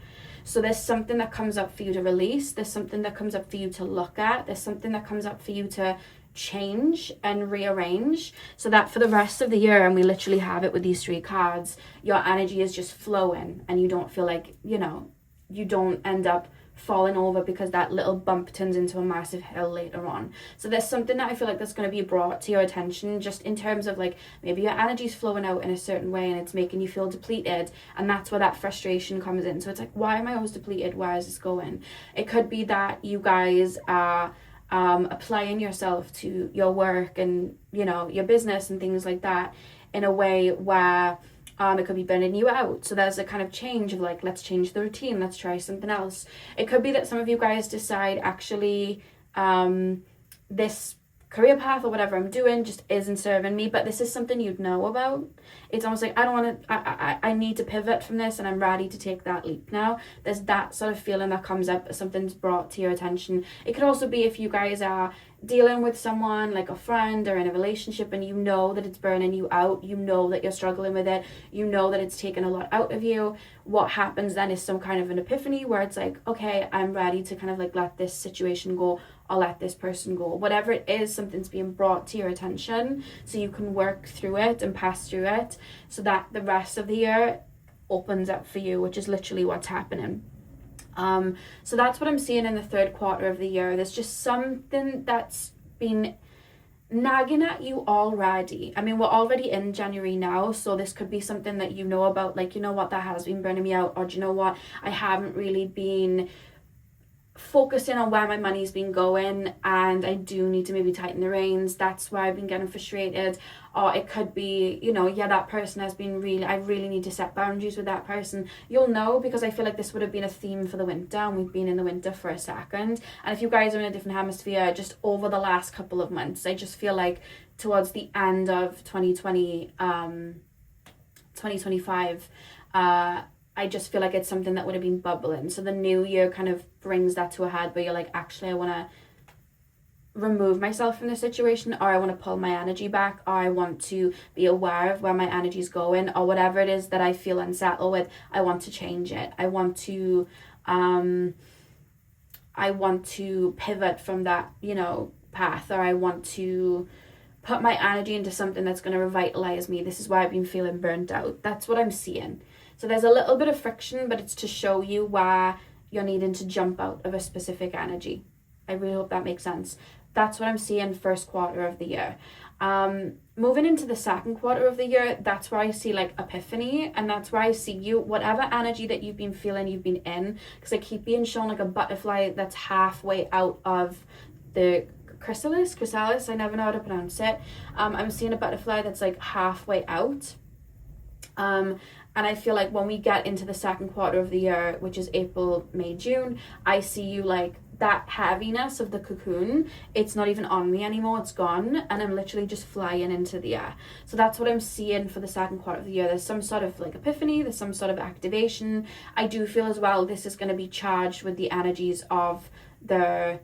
So there's something that comes up for you to release, there's something that comes up for you to look at, there's something that comes up for you to change and rearrange, so that for the rest of the year, and we literally have it with these 3 cards, your energy is just flowing, and you don't feel like, you know, you don't end up falling over because that little bump turns into a massive hill later on. So there's something that I feel like that's going to be brought to your attention, just in terms of like maybe your energy's flowing out in a certain way and it's making you feel depleted, and that's where that frustration comes in. So it's like, why am I always depleted? Where is this going? It could be that you guys are applying yourself to your work and, you know, your business and things like that in a way where it could be burning you out. So there's a kind of change of like, let's change the routine, let's try something else. It could be that some of you guys decide, actually, this career path or whatever I'm doing just isn't serving me, but this is something you'd know about. It's almost like, I need to pivot from this, and I'm ready to take that leap now. There's that sort of feeling that comes up as something's brought to your attention. It could also be if you guys are dealing with someone like a friend or in a relationship, and you know that it's burning you out, you know that you're struggling with it, you know that it's taken a lot out of you, what happens then is some kind of an epiphany where it's like, okay, I'm ready to kind of like let this situation go, or let this person go, whatever it is, something's being brought to your attention so you can work through it and pass through it, so that the rest of the year opens up for you, which is literally what's happening. So that's what I'm seeing in the third quarter of the year. There's just something that's been nagging at you already. I mean, we're already in January now, so this could be something that you know about, like, you know what, that has been burning me out, or do you know what, I haven't really been focusing on where my money's been going and I do need to maybe tighten the reins. That's why I've been getting frustrated. Or it could be, you know, yeah, that person has been I really need to set boundaries with that person. You'll know, because I feel like this would have been a theme for the winter, and we've been in the winter for a second. And if you guys are in a different hemisphere, just over the last couple of months, I just feel like towards the end of 2025, I just feel like it's something that would have been bubbling. So the new year kind of brings that to a head, where you're like, actually, I want to remove myself from the situation, or I want to pull my energy back, or I want to be aware of where my energy is going, or whatever it is that I feel unsettled with. I want to change it. I want to pivot from that, you know, path, or I want to put my energy into something that's going to revitalize me. This is why I've been feeling burnt out. That's what I'm seeing. So there's a little bit of friction, but it's to show you where you're needing to jump out of a specific energy. I really hope that makes sense. That's what I'm seeing first quarter of the year. Moving into the second quarter of the year, that's where I see like epiphany, and that's where I see you, whatever energy that you've been feeling, you've been in, because I keep being shown like a butterfly that's halfway out of the chrysalis, I never know how to pronounce it. I'm seeing a butterfly that's like halfway out. And I feel like when we get into the second quarter of the year, which is April, May, June, I see you like that heaviness of the cocoon. It's not even on me anymore, it's gone, and I'm literally just flying into the air. So that's what I'm seeing for the second quarter of the year. There's some sort of like epiphany, there's some sort of activation. I do feel as well this is going to be charged with the energies of the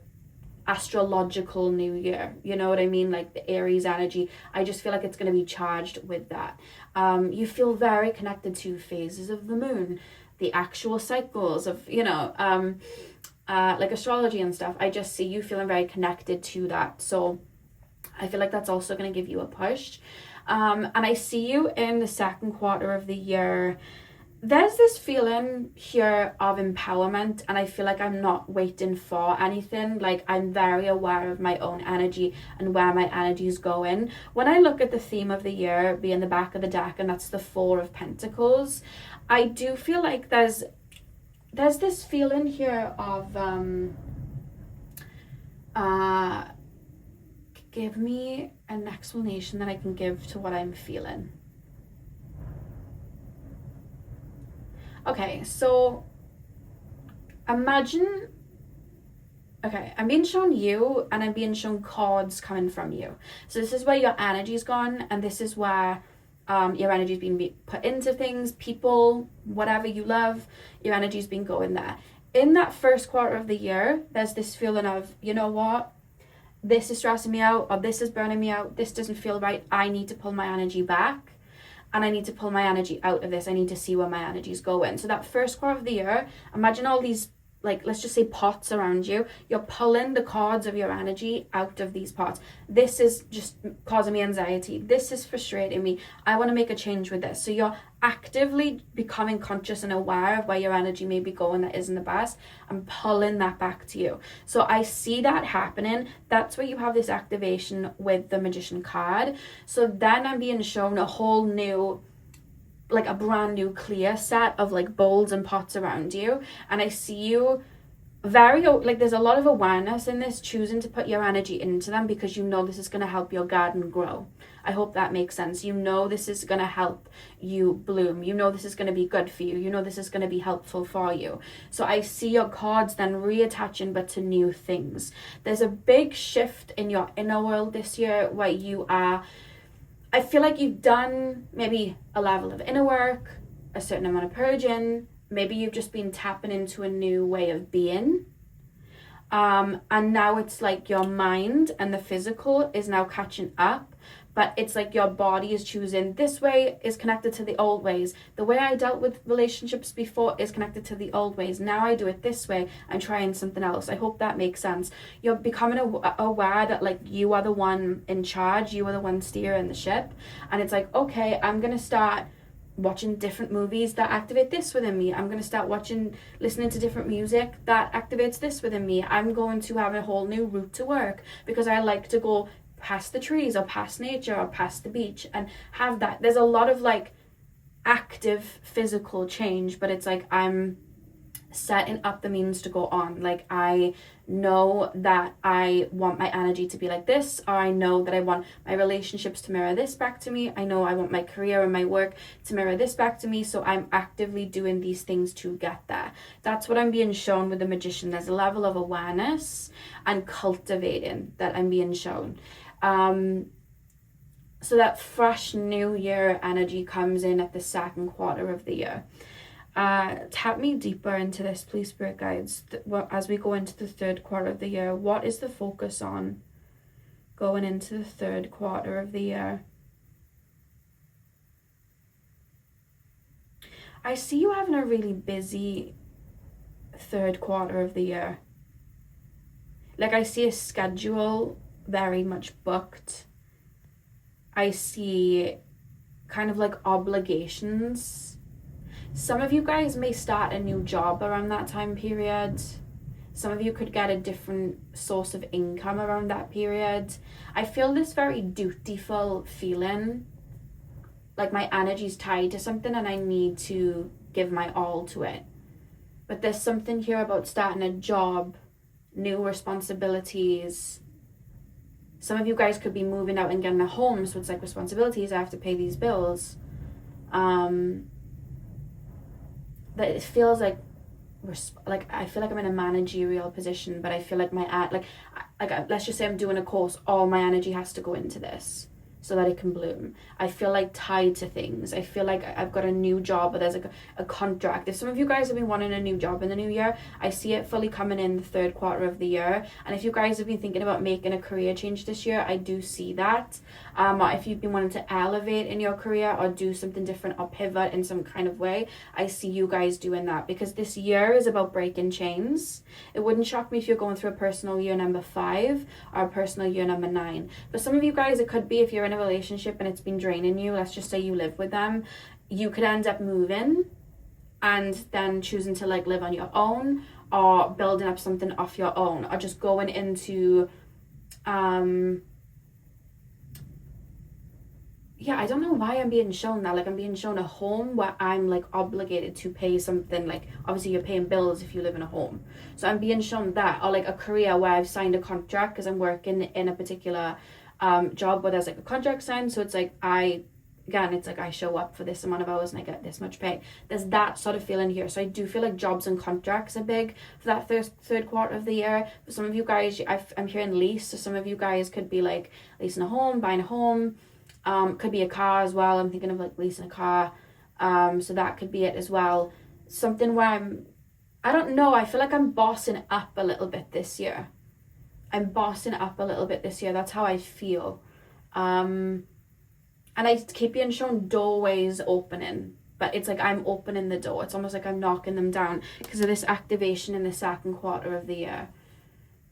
astrological new year, you know what I mean, like the Aries energy. I just feel like it's going to be charged with that. You feel very connected to phases of the moon, the actual cycles of, you know, like astrology and stuff. I just see you feeling very connected to that, so I feel like that's also going to give you a push. And I see you in the second quarter of the year. There's this feeling here of empowerment, and I feel like I'm not waiting for anything. Like, I'm very aware of my own energy and where my energy is going. When I look at the theme of the year being the back of the deck, and that's the Four of Pentacles, I do feel like there's this feeling here of give me an explanation that I can give to what I'm feeling. Okay, so imagine, okay, I'm being shown you, and I'm being shown cards coming from you. So this is where your energy's gone, and this is where your energy's been put into things, people, whatever you love, your energy's been going there. In that first quarter of the year, there's this feeling of, you know what, this is stressing me out, or this is burning me out, this doesn't feel right, I need to pull my energy back. And I need to pull my energy out of this. I need to see where my energy is going. So that first quarter of the year, imagine all these, like, let's just say pots around you. You're pulling the cards of your energy out of these pots. This is just causing me anxiety. This is frustrating me. I want to make a change with this. So you're actively becoming conscious and aware of where your energy may be going that isn't the best, and pulling that back to you. So I see that happening. That's where you have this activation with the Magician card. So then I'm being shown a whole new, like a brand new clear set of like bowls and pots around you, and I see you very, like, there's a lot of awareness in this, choosing to put your energy into them, because you know this is going to help your garden grow. I hope that makes sense. You know this is going to help you bloom. You know this is going to be good for you. You know this is going to be helpful for you. So I see your cards then reattaching, but to new things. There's a big shift in your inner world this year, where you are, I feel like you've done maybe a level of inner work, a certain amount of purging. Maybe you've just been tapping into a new way of being. And now it's like your mind and the physical is now catching up, but it's like your body is choosing this way is connected to the old ways. The way I dealt with relationships before is connected to the old ways. Now I do it this way. I'm trying something else. I hope that makes sense. You're becoming aware that like you are the one in charge. You are the one steering the ship. And it's like, okay, I'm going to start watching different movies that activate this within me. I'm going to start listening to different music that activates this within me. I'm going to have a whole new route to work because I like to go past the trees or past nature or past the beach and have that. There's a lot of like active physical change, but it's like I'm setting up the means to go on. Like I know that I want my energy to be like this, or I know that I want my relationships to mirror this back to me. I know I want my career and my work to mirror this back to me, so I'm actively doing these things to get there. That's what I'm being shown with the Magician. There's a level of awareness and cultivating that I'm being shown. So that fresh new year energy comes in at the second quarter of the year. Tap me deeper into this, please, Spirit Guides, as we go into the third quarter of the year. What is the focus on going into the third quarter of the year? I see you having a really busy third quarter of the year. Like I see a schedule very much booked. I see kind of like obligations. Some of you guys may start a new job around that time period. Some of you could get a different source of income around that period. I feel this very dutiful feeling, like my energy's tied to something and I need to give my all to it. But there's something here about starting a job, new responsibilities. Some of you guys could be moving out and getting a home, so it's like responsibilities, I have to pay these bills. That it feels like I feel like I'm in a managerial position, but I feel like let's just say I'm doing a course, all my energy has to go into this so that it can bloom. I feel like tied to things. I feel like I've got a new job, but there's like a contract. If some of you guys have been wanting a new job in the new year, I see it fully coming in the third quarter of the year. And if you guys have been thinking about making a career change this year, I do see that. Or if you've been wanting to elevate in your career or do something different or pivot in some kind of way, I see you guys doing that, because this year is about breaking chains. It wouldn't shock me if you're going through a personal year number 5 or a personal year number 9. But some of you guys, it could be if you're in a relationship and it's been draining you, let's just say you live with them, you could end up moving and then choosing to like live on your own, or building up something off your own, or just going into I don't know why I'm being shown that. Like I'm being shown a home where I'm like obligated to pay something. Like obviously you're paying bills if you live in a home, so I'm being shown that. Or like a career where I've signed a contract because I'm working in a particular job where there's like a contract signed, so it's like I show up for this amount of hours and I get this much pay. There's that sort of feeling here. So I do feel like jobs and contracts are big for that third quarter of the year. For some of you guys, I'm hearing lease, so some of you guys could be like leasing a home, buying a home. Could be a car as well. I'm thinking of like leasing a car. So that could be it as well. Something where I don't know, I feel like I'm bossing up a little bit this year. That's how I feel. And I keep being shown doorways opening, but it's like I'm opening the door. It's almost like I'm knocking them down because of this activation in the second quarter of the year.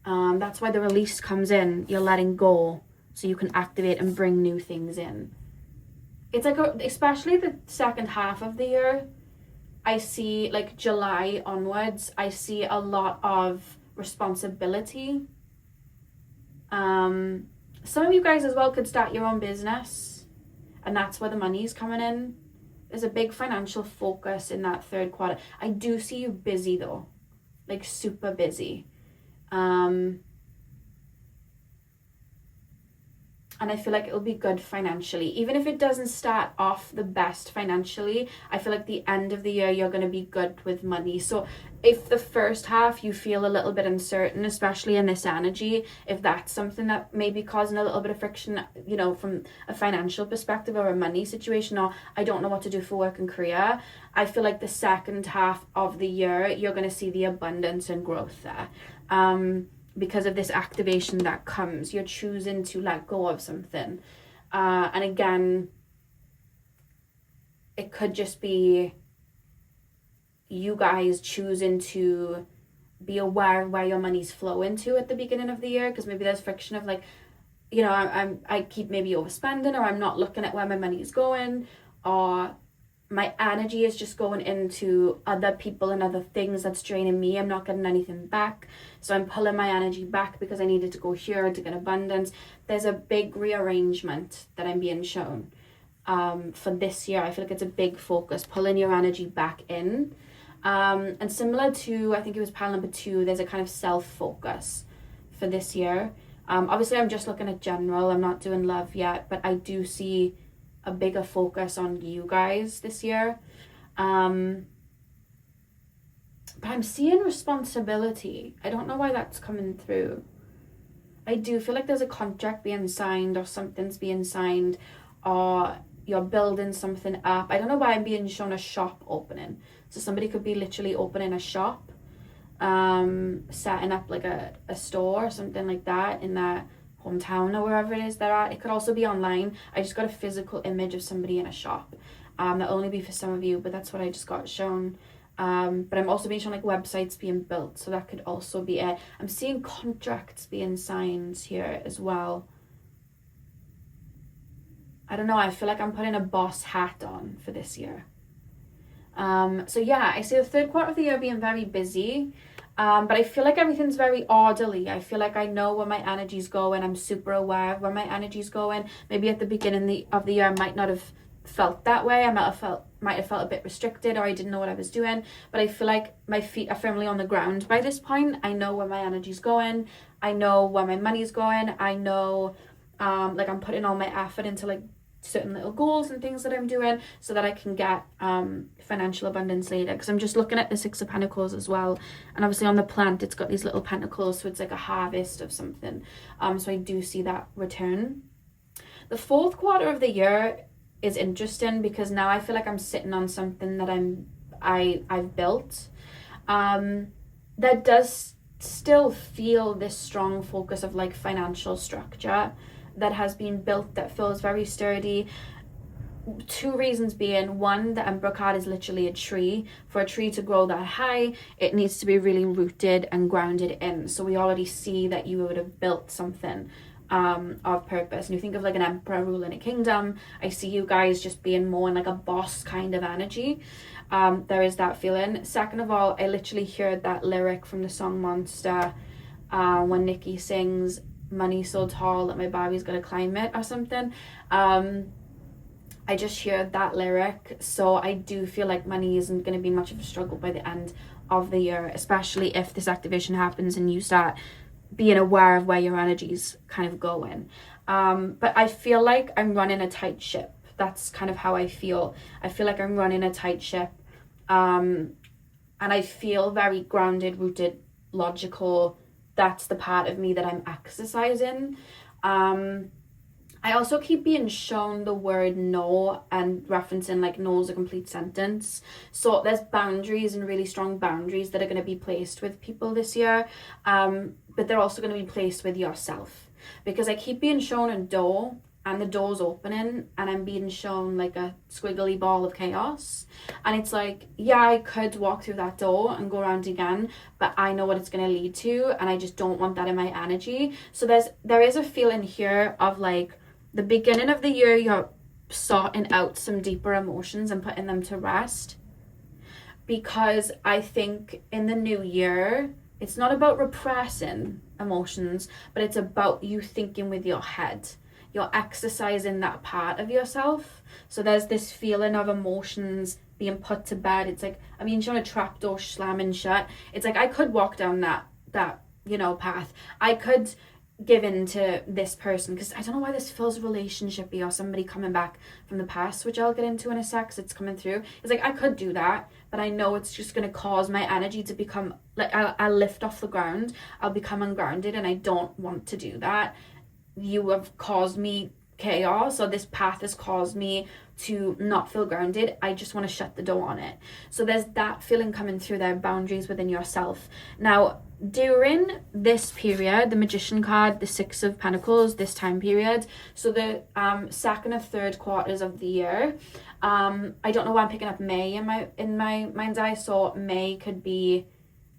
That's why the release comes in. You're letting go so you can activate and bring new things in. It's like, especially the second half of the year, I see like July onwards, I see a lot of responsibility. Some of you guys as well could start your own business, and that's where the money's coming in. There's a big financial focus in that third quarter. I do see you busy though, like super busy. And I feel like it'll be good financially. Even if it doesn't start off the best financially, I feel like the end of the year you're going to be good with money. So if the first half you feel a little bit uncertain, especially in this energy, if that's something that may be causing a little bit of friction, you know, from a financial perspective or a money situation, or I don't know what to do for work and career, I feel like the second half of the year you're going to see the abundance and growth there. because of this activation that comes. You're choosing to let go of something. And again, it could just be you guys choosing to be aware of where your money's flowing to at the beginning of the year, because maybe there's friction of like, you know, I keep maybe overspending, or I'm not looking at where my money is going, or my energy is just going into other people and other things that's draining me. I'm not getting anything back, so I'm pulling my energy back because I needed to go here to get abundance. There's a big rearrangement that I'm being shown for this year. I feel like it's a big focus, pulling your energy back in. And similar to, I think it was pile number 2, there's a kind of self-focus for this year. Obviously I'm just looking at general, I'm not doing love yet, but I do see a bigger focus on you guys this year. But I'm seeing responsibility. I don't know why that's coming through. I do feel like there's a contract being signed, or something's being signed, or you're building something up. I don't know why I'm being shown a shop opening. So somebody could be literally opening a shop, setting up like a store or something like that in their hometown or wherever it is they're at. It could also be online. I just got a physical image of somebody in a shop. That'll only be for some of you, but that's what I just got shown. But I'm also being shown like websites being built, so that could also be it. I'm seeing contracts being signed here as well. I don't know, I feel like I'm putting a boss hat on for this year. So yeah, I see the third quarter of the year being very busy, but I feel like everything's very orderly. I feel like I know where my energy's going. I'm super aware of where my energy's going. Maybe at the beginning of the year I might not have felt that way. I might have felt a bit restricted, or I didn't know what I was doing, but I feel like my feet are firmly on the ground by this point. I know where my energy's going. I know where my money's going. I know like I'm putting all my effort into like certain little goals and things that I'm doing so that I can get financial abundance later, because I'm just looking at the 6 of Pentacles as well, and obviously on the plant it's got these little pentacles, so it's like a harvest of something. So I do see that return. The fourth quarter of the year is interesting because now I feel like I'm sitting on something that I've built. There does still feel this strong focus of like financial structure that has been built, that feels very sturdy. 2 reasons being, one, the Emperor card is literally a tree. For a tree to grow that high, it needs to be really rooted and grounded in. So we already see that you would have built something of purpose. And you think of like an emperor ruling a kingdom, I see you guys just being more in like a boss kind of energy. There is that feeling. Second of all, I literally heard that lyric from the song Monster when Nicki sings, "Money so tall that my Barbie's gonna climb it," or something. I just heard that lyric, so I do feel like money isn't going to be much of a struggle by the end of the year, especially if this activation happens and you start being aware of where your energy's kind of going. But I feel like I'm running a tight ship. That's kind of how I feel. I feel like I'm running a tight ship, and I feel very grounded, rooted, logical. That's the part of me that I'm exercising. I also keep being shown the word no, and referencing like no is a complete sentence. So there's boundaries, and really strong boundaries that are going to be placed with people this year. But they're also going to be placed with yourself, because I keep being shown a door, and the door's opening, and I'm being shown like a squiggly ball of chaos. And it's like, yeah, I could walk through that door and go around again, but I know what it's going to lead to, and I just don't want that in my energy. So there is a feeling here of like, the beginning of the year, you're sorting out some deeper emotions and putting them to rest. Because I think in the new year, it's not about repressing emotions, but it's about you thinking with your head. You're exercising that part of yourself. So there's this feeling of emotions being put to bed. It's like, I mean, you're on a trapdoor slamming shut. It's like, I could walk down that path. I could give in to this person, because I don't know why this feels relationshipy, or somebody coming back from the past, which I'll get into in a sec, 'cause it's coming through. It's like, I could do that, but I know it's just going to cause my energy to become like, I'll lift off the ground, I'll become ungrounded, and I don't want to do that. You have caused me chaos, or this path has caused me to not feel grounded. I just want to shut the door on it. So there's that feeling coming through there, boundaries within yourself. Now, during this period, the Magician card, the Six of Pentacles, this time period, so the second and third quarters of the year, I don't know why I'm picking up May in my mind's eye, so May could be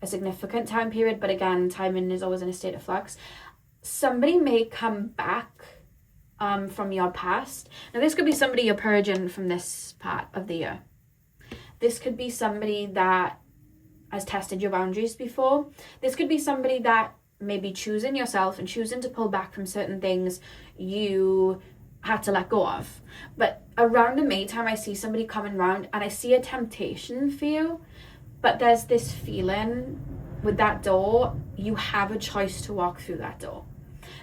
a significant time period, but again, timing is always in a state of flux. Somebody may come back from your past. Now, this could be somebody you're purging from this part of the year. This could be somebody that has tested your boundaries before. This could be somebody that may be choosing yourself and choosing to pull back from certain things you had to let go of. But around the May time, I see somebody coming around and I see a temptation for you, but there's this feeling with that door, you have a choice to walk through that door.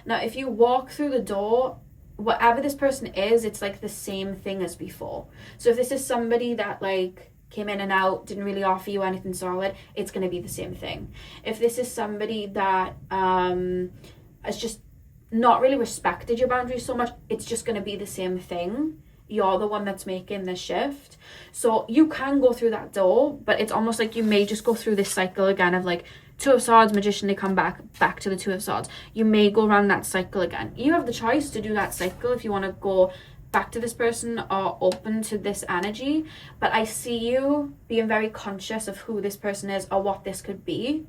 Now, if you walk through the door, whatever this person is, it's like the same thing as before. So if this is somebody that like came in and out, didn't really offer you anything solid, it's going to be the same thing. If this is somebody that has just not really respected your boundaries so much, it's just going to be the same thing. You're the one that's making the shift. So you can go through that door, but it's almost like you may just go through this cycle again of like Two of Swords, Magician, they come back to the Two of Swords. You may go around that cycle again. You have the choice to do that cycle if you want to go back to this person or open to this energy. But I see you being very conscious of who this person is or what this could be.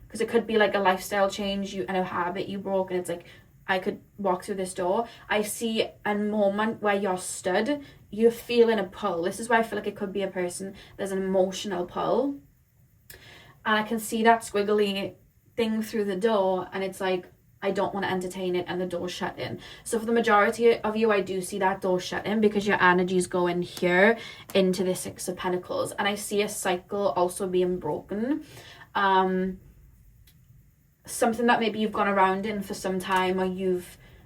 Because it could be like a lifestyle change and a habit you broke, and it's like, I could walk through this door. I see a moment where you're stood, you're feeling a pull. This is why I feel like it could be a person. There's an emotional pull. And I can see that squiggly thing through the door, and it's like, I don't want to entertain it, and the door's shut in. So for the majority of you, I do see that door shut in because your energy's going here into the Six of Pentacles. And I see a cycle also being broken. Something that maybe you've gone around in for some time, or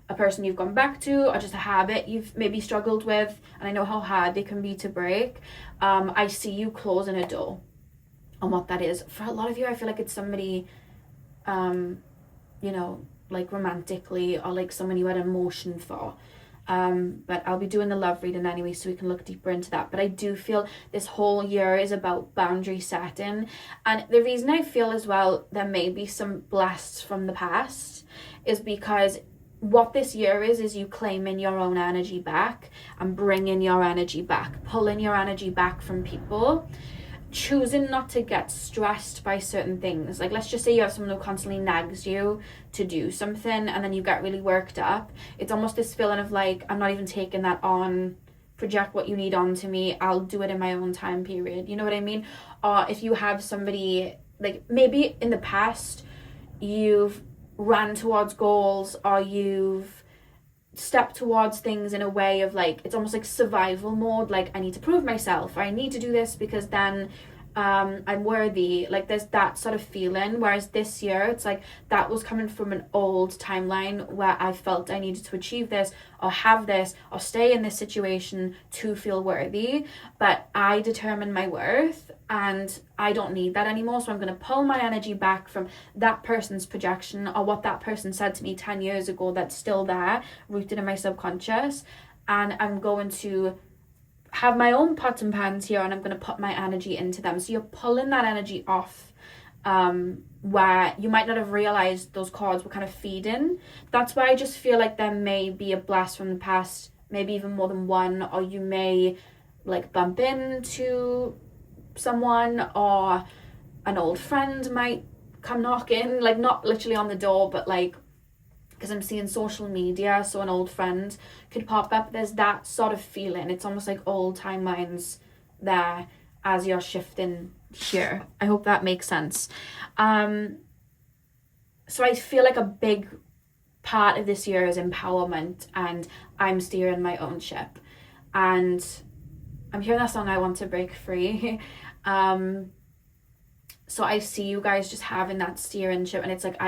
a person you've gone back to, or just a habit you've maybe struggled with, and I know how hard they can be to break. I see you closing a door. And what that is, for a lot of you, I feel like it's somebody, like romantically, or like someone you had emotion for. But I'll be doing the love reading anyway, so we can look deeper into that. But I do feel this whole year is about boundary setting. And the reason I feel as well there may be some blasts from the past is because what this year is you claiming your own energy back and bringing your energy back, pulling your energy back from people, choosing not to get stressed by certain things. Like, let's just say you have someone who constantly nags you to do something, and then you get really worked up. It's almost this feeling of like, I'm not even taking that on. Project what you need onto me. I'll do it in my own time period. You know what I mean? Or if you have somebody, like maybe in the past you've ran towards goals, or you've step towards things in a way of like, it's almost like survival mode, like I need to prove myself, or I need to do this because then I'm worthy. Like there's that sort of feeling, whereas this year it's like that was coming from an old timeline where I felt I needed to achieve this or have this or stay in this situation to feel worthy, but I determine my worth and I don't need that anymore. So I'm going to pull my energy back from that person's projection or what that person said to me 10 years ago that's still there, rooted in my subconscious, and I'm going to have my own pots and pans here, and I'm going to put my energy into them. So you're pulling that energy off where you might not have realized those cords were kind of feeding. That's why I just feel like there may be a blast from the past, maybe even more than one, or you may like bump into someone, or an old friend might come knocking, like not literally on the door, but like, because I'm seeing social media, so an old friend could pop up. There's that sort of feeling. It's almost like old timelines there as you're shifting here. I hope that makes sense. So I feel like a big part of this year is empowerment, and I'm steering my own ship. And I'm hearing that song, I Want to Break Free. So I see you guys just having that steering ship, and it's like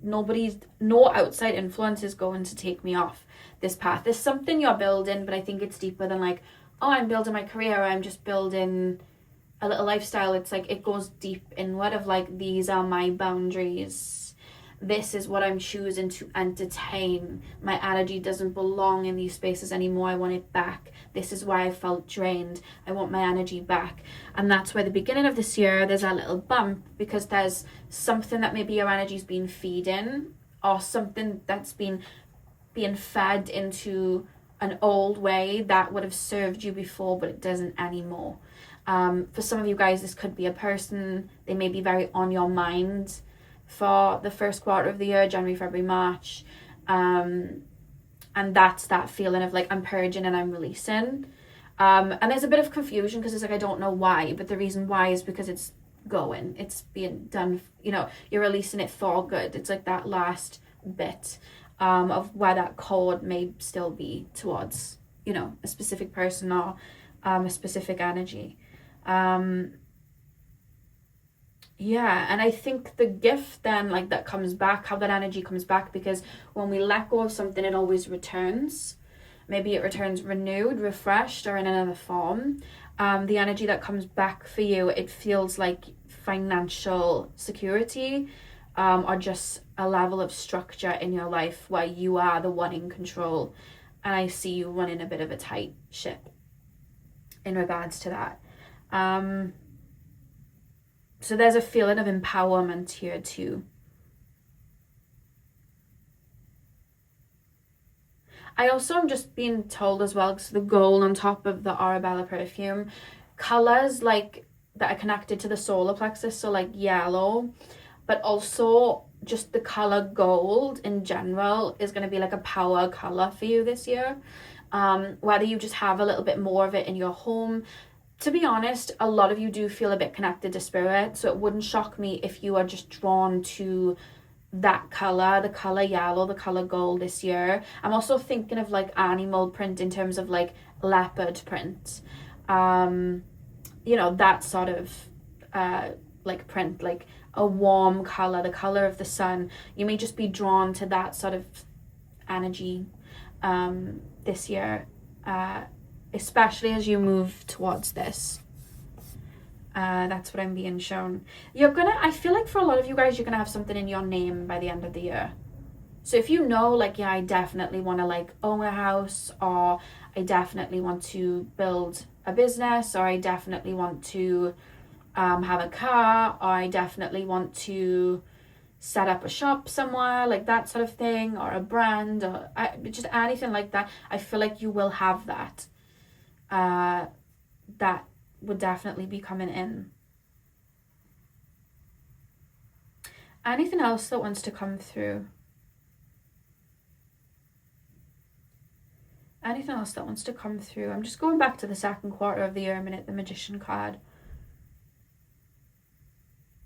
no outside influence is going to take me off this path. There's something you're building, but I think it's deeper than like, oh, I'm building my career, or I'm just building a little lifestyle. It's like it goes deep inward of like, these are my boundaries this is what I'm choosing to entertain. My energy doesn't belong in these spaces anymore. I want it back. This is why I felt drained. I want my energy back. And that's where the beginning of this year, there's a little bump, because there's something that maybe your energy's been feeding, or something that's been being fed into an old way that would have served you before, but it doesn't anymore. For some of you guys, this could be a person. They may be very on your mind for the first quarter of the year, January, February, March. And that's that feeling of like, I'm purging and I'm releasing. And there's a bit of confusion, because it's like, I don't know why, but the reason why is because it's going, it's being done, you know, you're releasing it for good. It's like that last bit of where that cord may still be towards, you know, a specific person or a specific energy. Yeah, and I think the gift then, like, that comes back, how that energy comes back, because when we let go of something, it always returns. Maybe it returns renewed, refreshed, or in another form. The energy that comes back for you, it feels like financial security, or just a level of structure in your life where you are the one in control. And I see you running a bit of a tight ship in regards to that. So there's a feeling of empowerment here too. I also am just being told as well, because the gold on top of the Arabella perfume, colors like that are connected to the solar plexus, so like yellow, but also just the color gold in general is going to be like a power color for you this year. Whether you just have a little bit more of it in your home. To be honest, a lot of you do feel a bit connected to spirit, so it wouldn't shock me if you are just drawn to that color, the color yellow, the color gold this year. I'm also thinking of like animal print in terms of like leopard print. You know, that sort of like print, like a warm color, the color of the sun. You may just be drawn to that sort of energy this year. Especially as you move towards this. That's what I'm being shown. I feel like for a lot of you guys, you're gonna have something in your name by the end of the year. So if you know, like, yeah, I definitely want to like own a house, or I definitely want to build a business, or I definitely want to have a car, or I definitely want to set up a shop somewhere, like that sort of thing, or a brand, or just anything like that, I feel like you will have that. That would definitely be coming in. Anything else that wants to come through? Anything else that wants to come through? I'm just going back to the second quarter of the year a minute, the Magician card.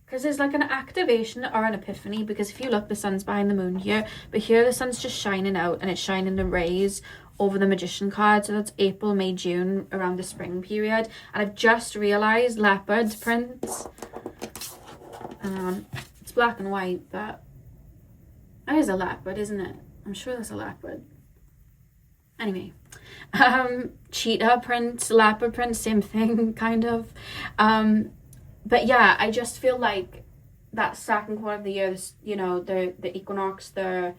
Because there's like an activation or an epiphany, because if you look, the sun's behind the moon here, but here the sun's just shining out, and it's shining the rays over the Magician card. So that's April, May, June, around the spring period. And I've just realized leopard prints. It's black and white, but that is a leopard, isn't it? I'm sure that's a leopard. Anyway, cheetah print, leopard print, same thing, kind of. But yeah, I just feel like that second quarter of the year, this, you know, the equinox, the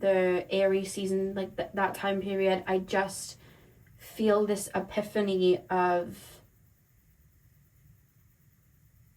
Aries season, like that time period, I just feel this epiphany of,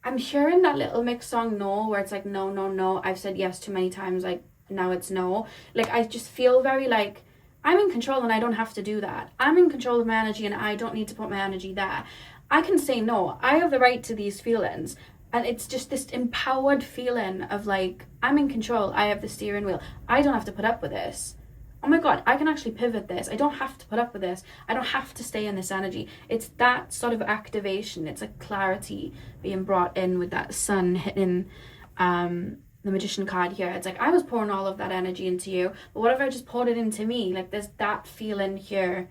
I'm hearing that Little Mix song No, where it's like, no, no, no, I've said yes too many times, like now it's no. Like I just feel very like, I'm in control and I don't have to do that. I'm in control of my energy and I don't need to put my energy there. I can say no. I have the right to these feelings. And it's just this empowered feeling of like, I'm in control. I have the steering wheel. I don't have to put up with this. Oh my God, I can actually pivot this. I don't have to put up with this. I don't have to stay in this energy. It's that sort of activation. It's a clarity being brought in with that sun hitting the Magician card here. It's like, I was pouring all of that energy into you, but what if I just poured it into me? Like there's that feeling here,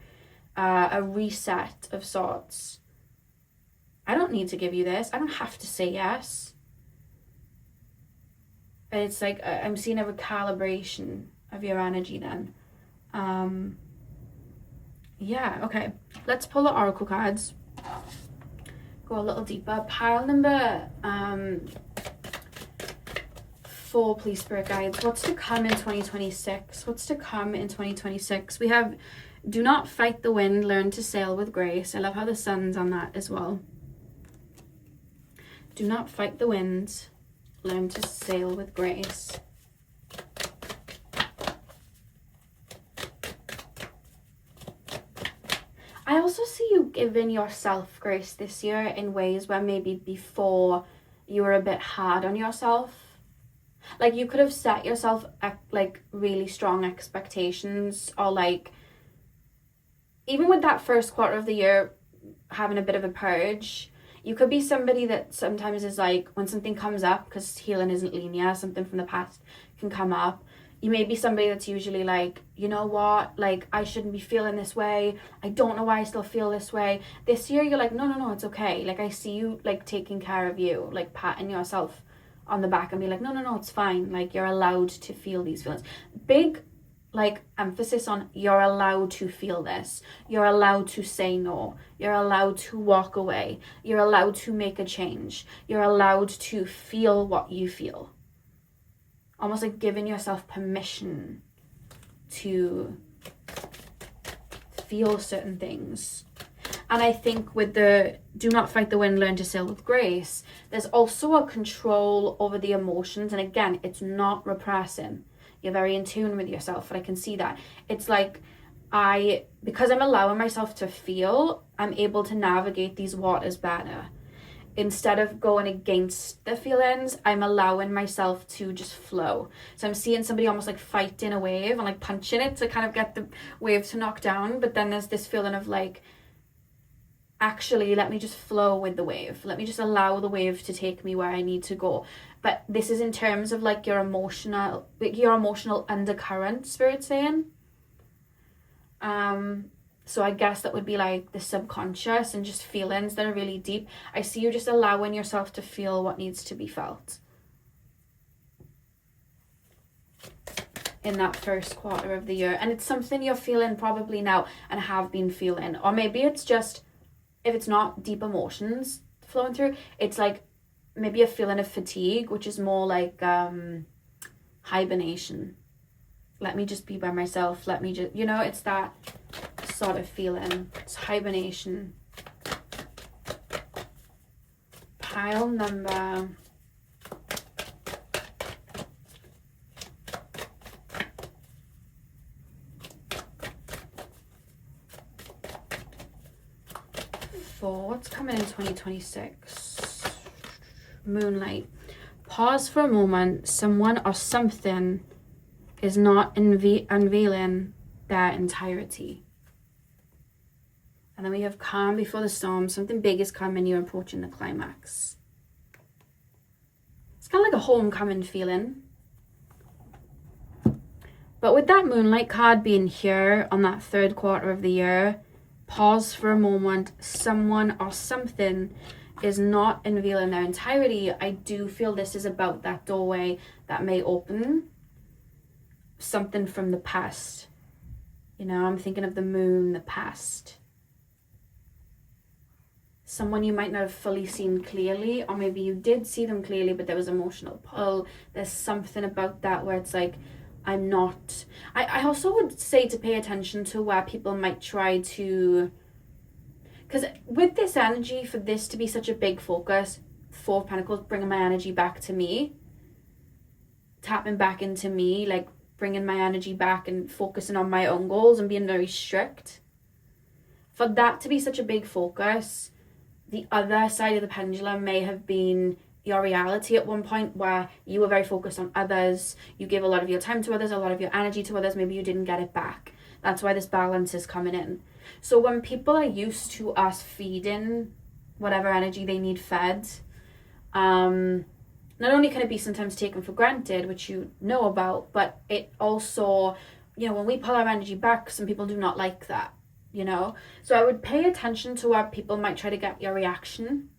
a reset of sorts. I don't need to give you this. I don't have to say yes. And it's like, I'm seeing a recalibration of your energy then. Yeah, okay. Let's pull the oracle cards. Go a little deeper. Pile number for, please, Spirit Guides? What's to come in 2026? What's to come in 2026? We have, do not fight the wind, learn to sail with grace. I love how the sun's on that as well. Do not fight the wind, learn to sail with grace. I also see you giving yourself grace this year in ways where maybe before you were a bit hard on yourself. Like you could have set yourself like really strong expectations, or like even with that first quarter of the year having a bit of a purge, you could be somebody that sometimes is like, when something comes up, because healing isn't linear, something from the past can come up. You may be somebody that's usually like, you know what, like I shouldn't be feeling this way. I don't know why I still feel this way. This year you're like, no, it's okay. Like I see you like taking care of you, like patting yourself on the back and be like, no, it's fine. Like you're allowed to feel these feelings. Big like emphasis on you're allowed to feel this. You're allowed to say no. You're allowed to walk away. You're allowed to make a change. You're allowed to feel what you feel. Almost like giving yourself permission to feel certain things. And I think with the do not fight the wind, learn to sail with grace, there's also a control over the emotions. And again, it's not repressing. You're very in tune with yourself, but I can see that. It's like because I'm allowing myself to feel, I'm able to navigate these waters better. Instead of going against the feelings, I'm allowing myself to just flow. So I'm seeing somebody almost like fighting a wave and like punching it to kind of get the wave to knock down. But then there's this feeling of like, actually, let me just flow with the wave. Let me just allow the wave to take me where I need to go. But this is in terms of like your emotional undercurrent, Spirit's saying. So I guess that would be like the subconscious and just feelings that are really deep. I see you just allowing yourself to feel what needs to be felt in that first quarter of the year. And it's something you're feeling probably now and have been feeling. Or maybe it's just, if it's not deep emotions flowing through, it's like maybe a feeling of fatigue, which is more like hibernation. Let me just be by myself. Let me just, it's that sort of feeling. It's hibernation. Pile number 4. What's coming in 2026? Moonlight. Pause for a moment. Someone or something is not unveiling their entirety. And then we have calm before the storm. Something big is coming. You're approaching the climax. It's kind of like a homecoming feeling. But with that moonlight card being here on that third quarter of the year, pause for a moment. Someone or something is not unveiling their entirety. I do feel this is about that doorway that may open. Something from the past. I'm thinking of the moon, the past. Someone you might not have fully seen clearly, or maybe you did see them clearly, but there was emotional pull. There's something about that where it's like, I'm not. I also would say to pay attention to where people might try to, because with this energy, for this to be such a big focus, 4 of Pentacles, bringing my energy back to me, tapping back into me, like bringing my energy back and focusing on my own goals and being very strict. For that to be such a big focus, the other side of the pendulum may have been your reality at one point where you were very focused on others. You gave a lot of your time to others, a lot of your energy to others. Maybe you didn't get it back. That's why this balance is coming in. So when people are used to us feeding whatever energy they need fed, not only can it be sometimes taken for granted, which you know about, but it also, when we pull our energy back, some people do not like that. So I would pay attention to where people might try to get your reaction.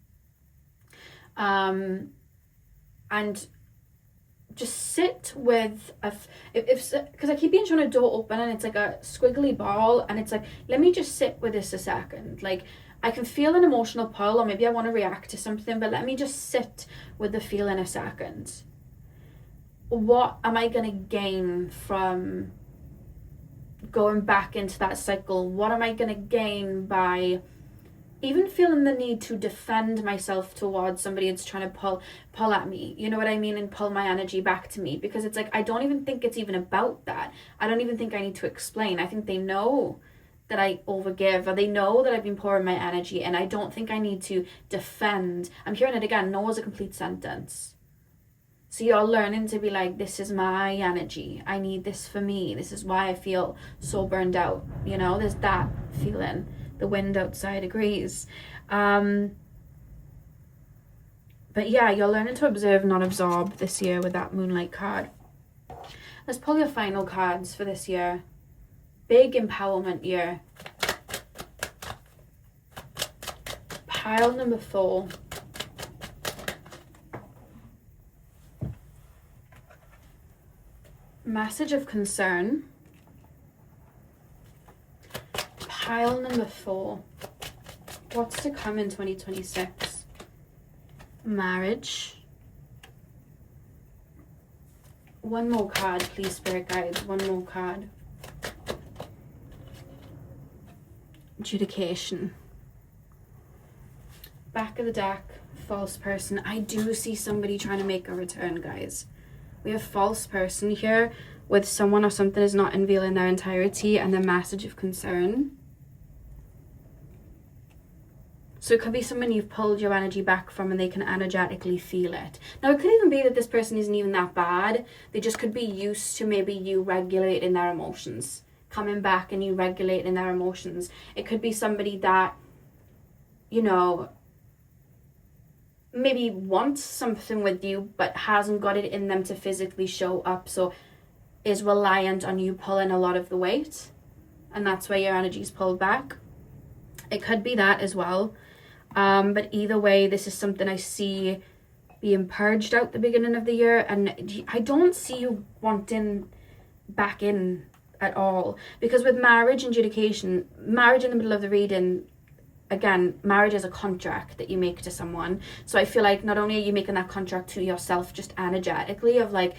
And just sit with, because I keep being shown a door open and it's like a squiggly ball and it's like, let me just sit with this a second. Like I can feel an emotional pull or maybe I want to react to something, but let me just sit with the feeling a second. what am I going to gain from going back into that cycle? What am I going to gain by even feeling the need to defend myself towards somebody that's trying to pull at me, you know what I mean, and pull my energy back to me? Because it's like, I don't even think it's even about that. I don't even think I need to explain. I think they know that I overgive, or they know that I've been pouring my energy, and I don't think I need to defend. I'm hearing it again, no is a complete sentence. So you're learning to be like, this is my energy, I need this for me, this is why I feel so burned out, you know, there's that feeling. The wind outside agrees. But yeah, you're learning to observe, not absorb this year with that Moonlight card. Let's pull your final cards for this year. Big empowerment year. Pile number 4. Message of concern. Pile number 4. What's to come in 2026? Marriage. One more card, please, Spirit Guides. One more card. Adjudication. Back of the deck, false person. I do see somebody trying to make a return, guys. We have false person here with someone or something is not unveiling their entirety, and the message of concern. So it could be someone you've pulled your energy back from and they can energetically feel it. Now, it could even be that this person isn't even that bad. They just could be used to maybe you regulating their emotions. Coming back and you regulating their emotions. It could be somebody that, you know, maybe wants something with you but hasn't got it in them to physically show up. So is reliant on you pulling a lot of the weight. And that's why your energy is pulled back. It could be that as well. But either way, this is something I see being purged out the beginning of the year, and I don't see you wanting back in at all, because with marriage and adjudication, marriage in the middle of the reading, again, marriage is a contract that you make to someone. So I feel like not only are you making that contract to yourself just energetically of like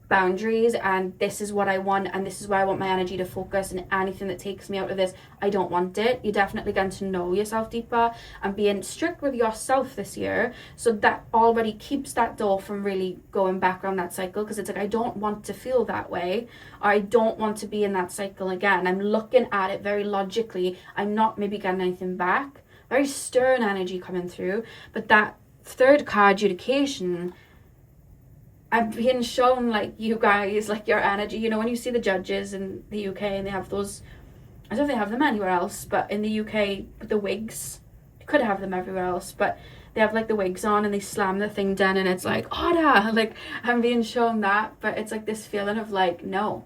boundaries, and this is what I want, and this is where I want my energy to focus, and anything that takes me out of this, I don't want it. You're definitely going to know yourself deeper and being strict with yourself this year, so that already keeps that door from really going back around that cycle, because it's like, I don't want to feel that way, or I don't want to be in that cycle again. I'm looking at it very logically. I'm not maybe getting anything back. Very stern energy coming through. But that third card, adjudication, I'm being shown like you guys, like your energy, you know, when you see the judges in the UK and they have those, I don't know if they have them anywhere else, but in the UK with the wigs, you could have them everywhere else, but they have like the wigs on and they slam the thing down and it's like, order, like I'm being shown that, but it's like this feeling of like, no,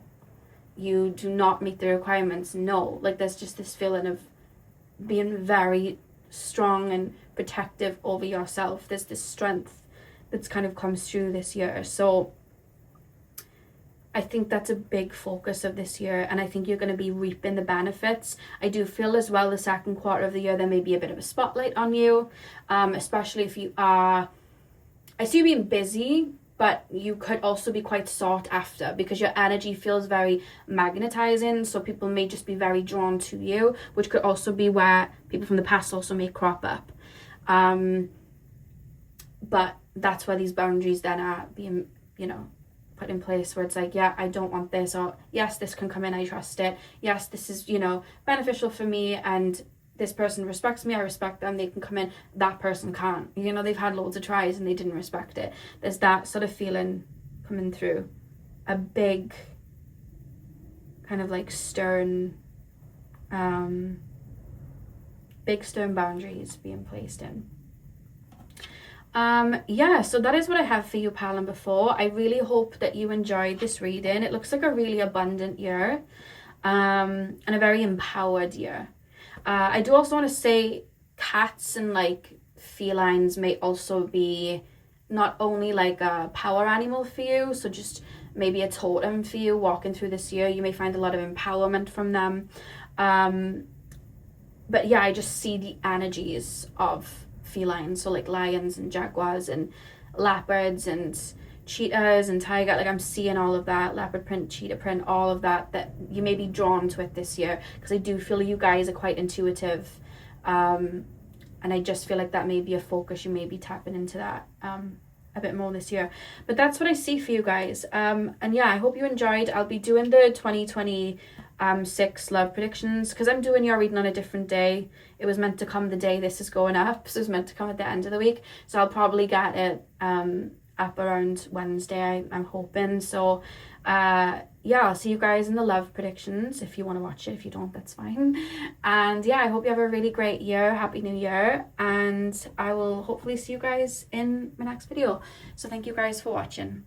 you do not meet the requirements, no, like there's just this feeling of being very strong and protective over yourself. There's this strength that's kind of comes through this year. So I think that's a big focus of this year, and I think you're going to be reaping the benefits. I do feel as well the second quarter of the year there may be a bit of a spotlight on you, especially if you are, I see you being busy, but you could also be quite sought after because your energy feels very magnetizing, so people may just be very drawn to you, which could also be where people from the past also may crop up. But that's where these boundaries then are being, you know, put in place, where it's like, yeah, I don't want this, or yes, this can come in, I trust it, yes, this is, you know, beneficial for me, and this person respects me, I respect them, they can come in, that person can't, you know, they've had loads of tries and they didn't respect it. There's that sort of feeling coming through, a big kind of like stern boundaries being placed in. Yeah, so that is what I have for you, pal number 4. I really hope that you enjoyed this reading. It looks like a really abundant year, and a very empowered year. I do also want to say cats and like felines may also be not only like a power animal for you, so just maybe a totem for you walking through this year. You may find a lot of empowerment from them. But yeah, I just see the energies of felines, so like lions and jaguars and leopards and cheetahs and tiger, like I'm seeing all of that, leopard print, cheetah print, all of that, that you may be drawn to it this year, because I do feel you guys are quite intuitive, and I just feel like that may be a focus. You may be tapping into that a bit more this year, but that's what I see for you guys. And yeah, I hope you enjoyed. I'll be doing the 2026 love predictions, because I'm doing your reading on a different day. It was meant to come the day this is going up, so it was meant to come at the end of the week, so I'll probably get it up around Wednesday, I'm hoping. So yeah, I'll see you guys in the love predictions if you want to watch it. If you don't, that's fine. And yeah, I hope you have a really great year. Happy New Year, and I will hopefully see you guys in my next video. So thank you guys for watching.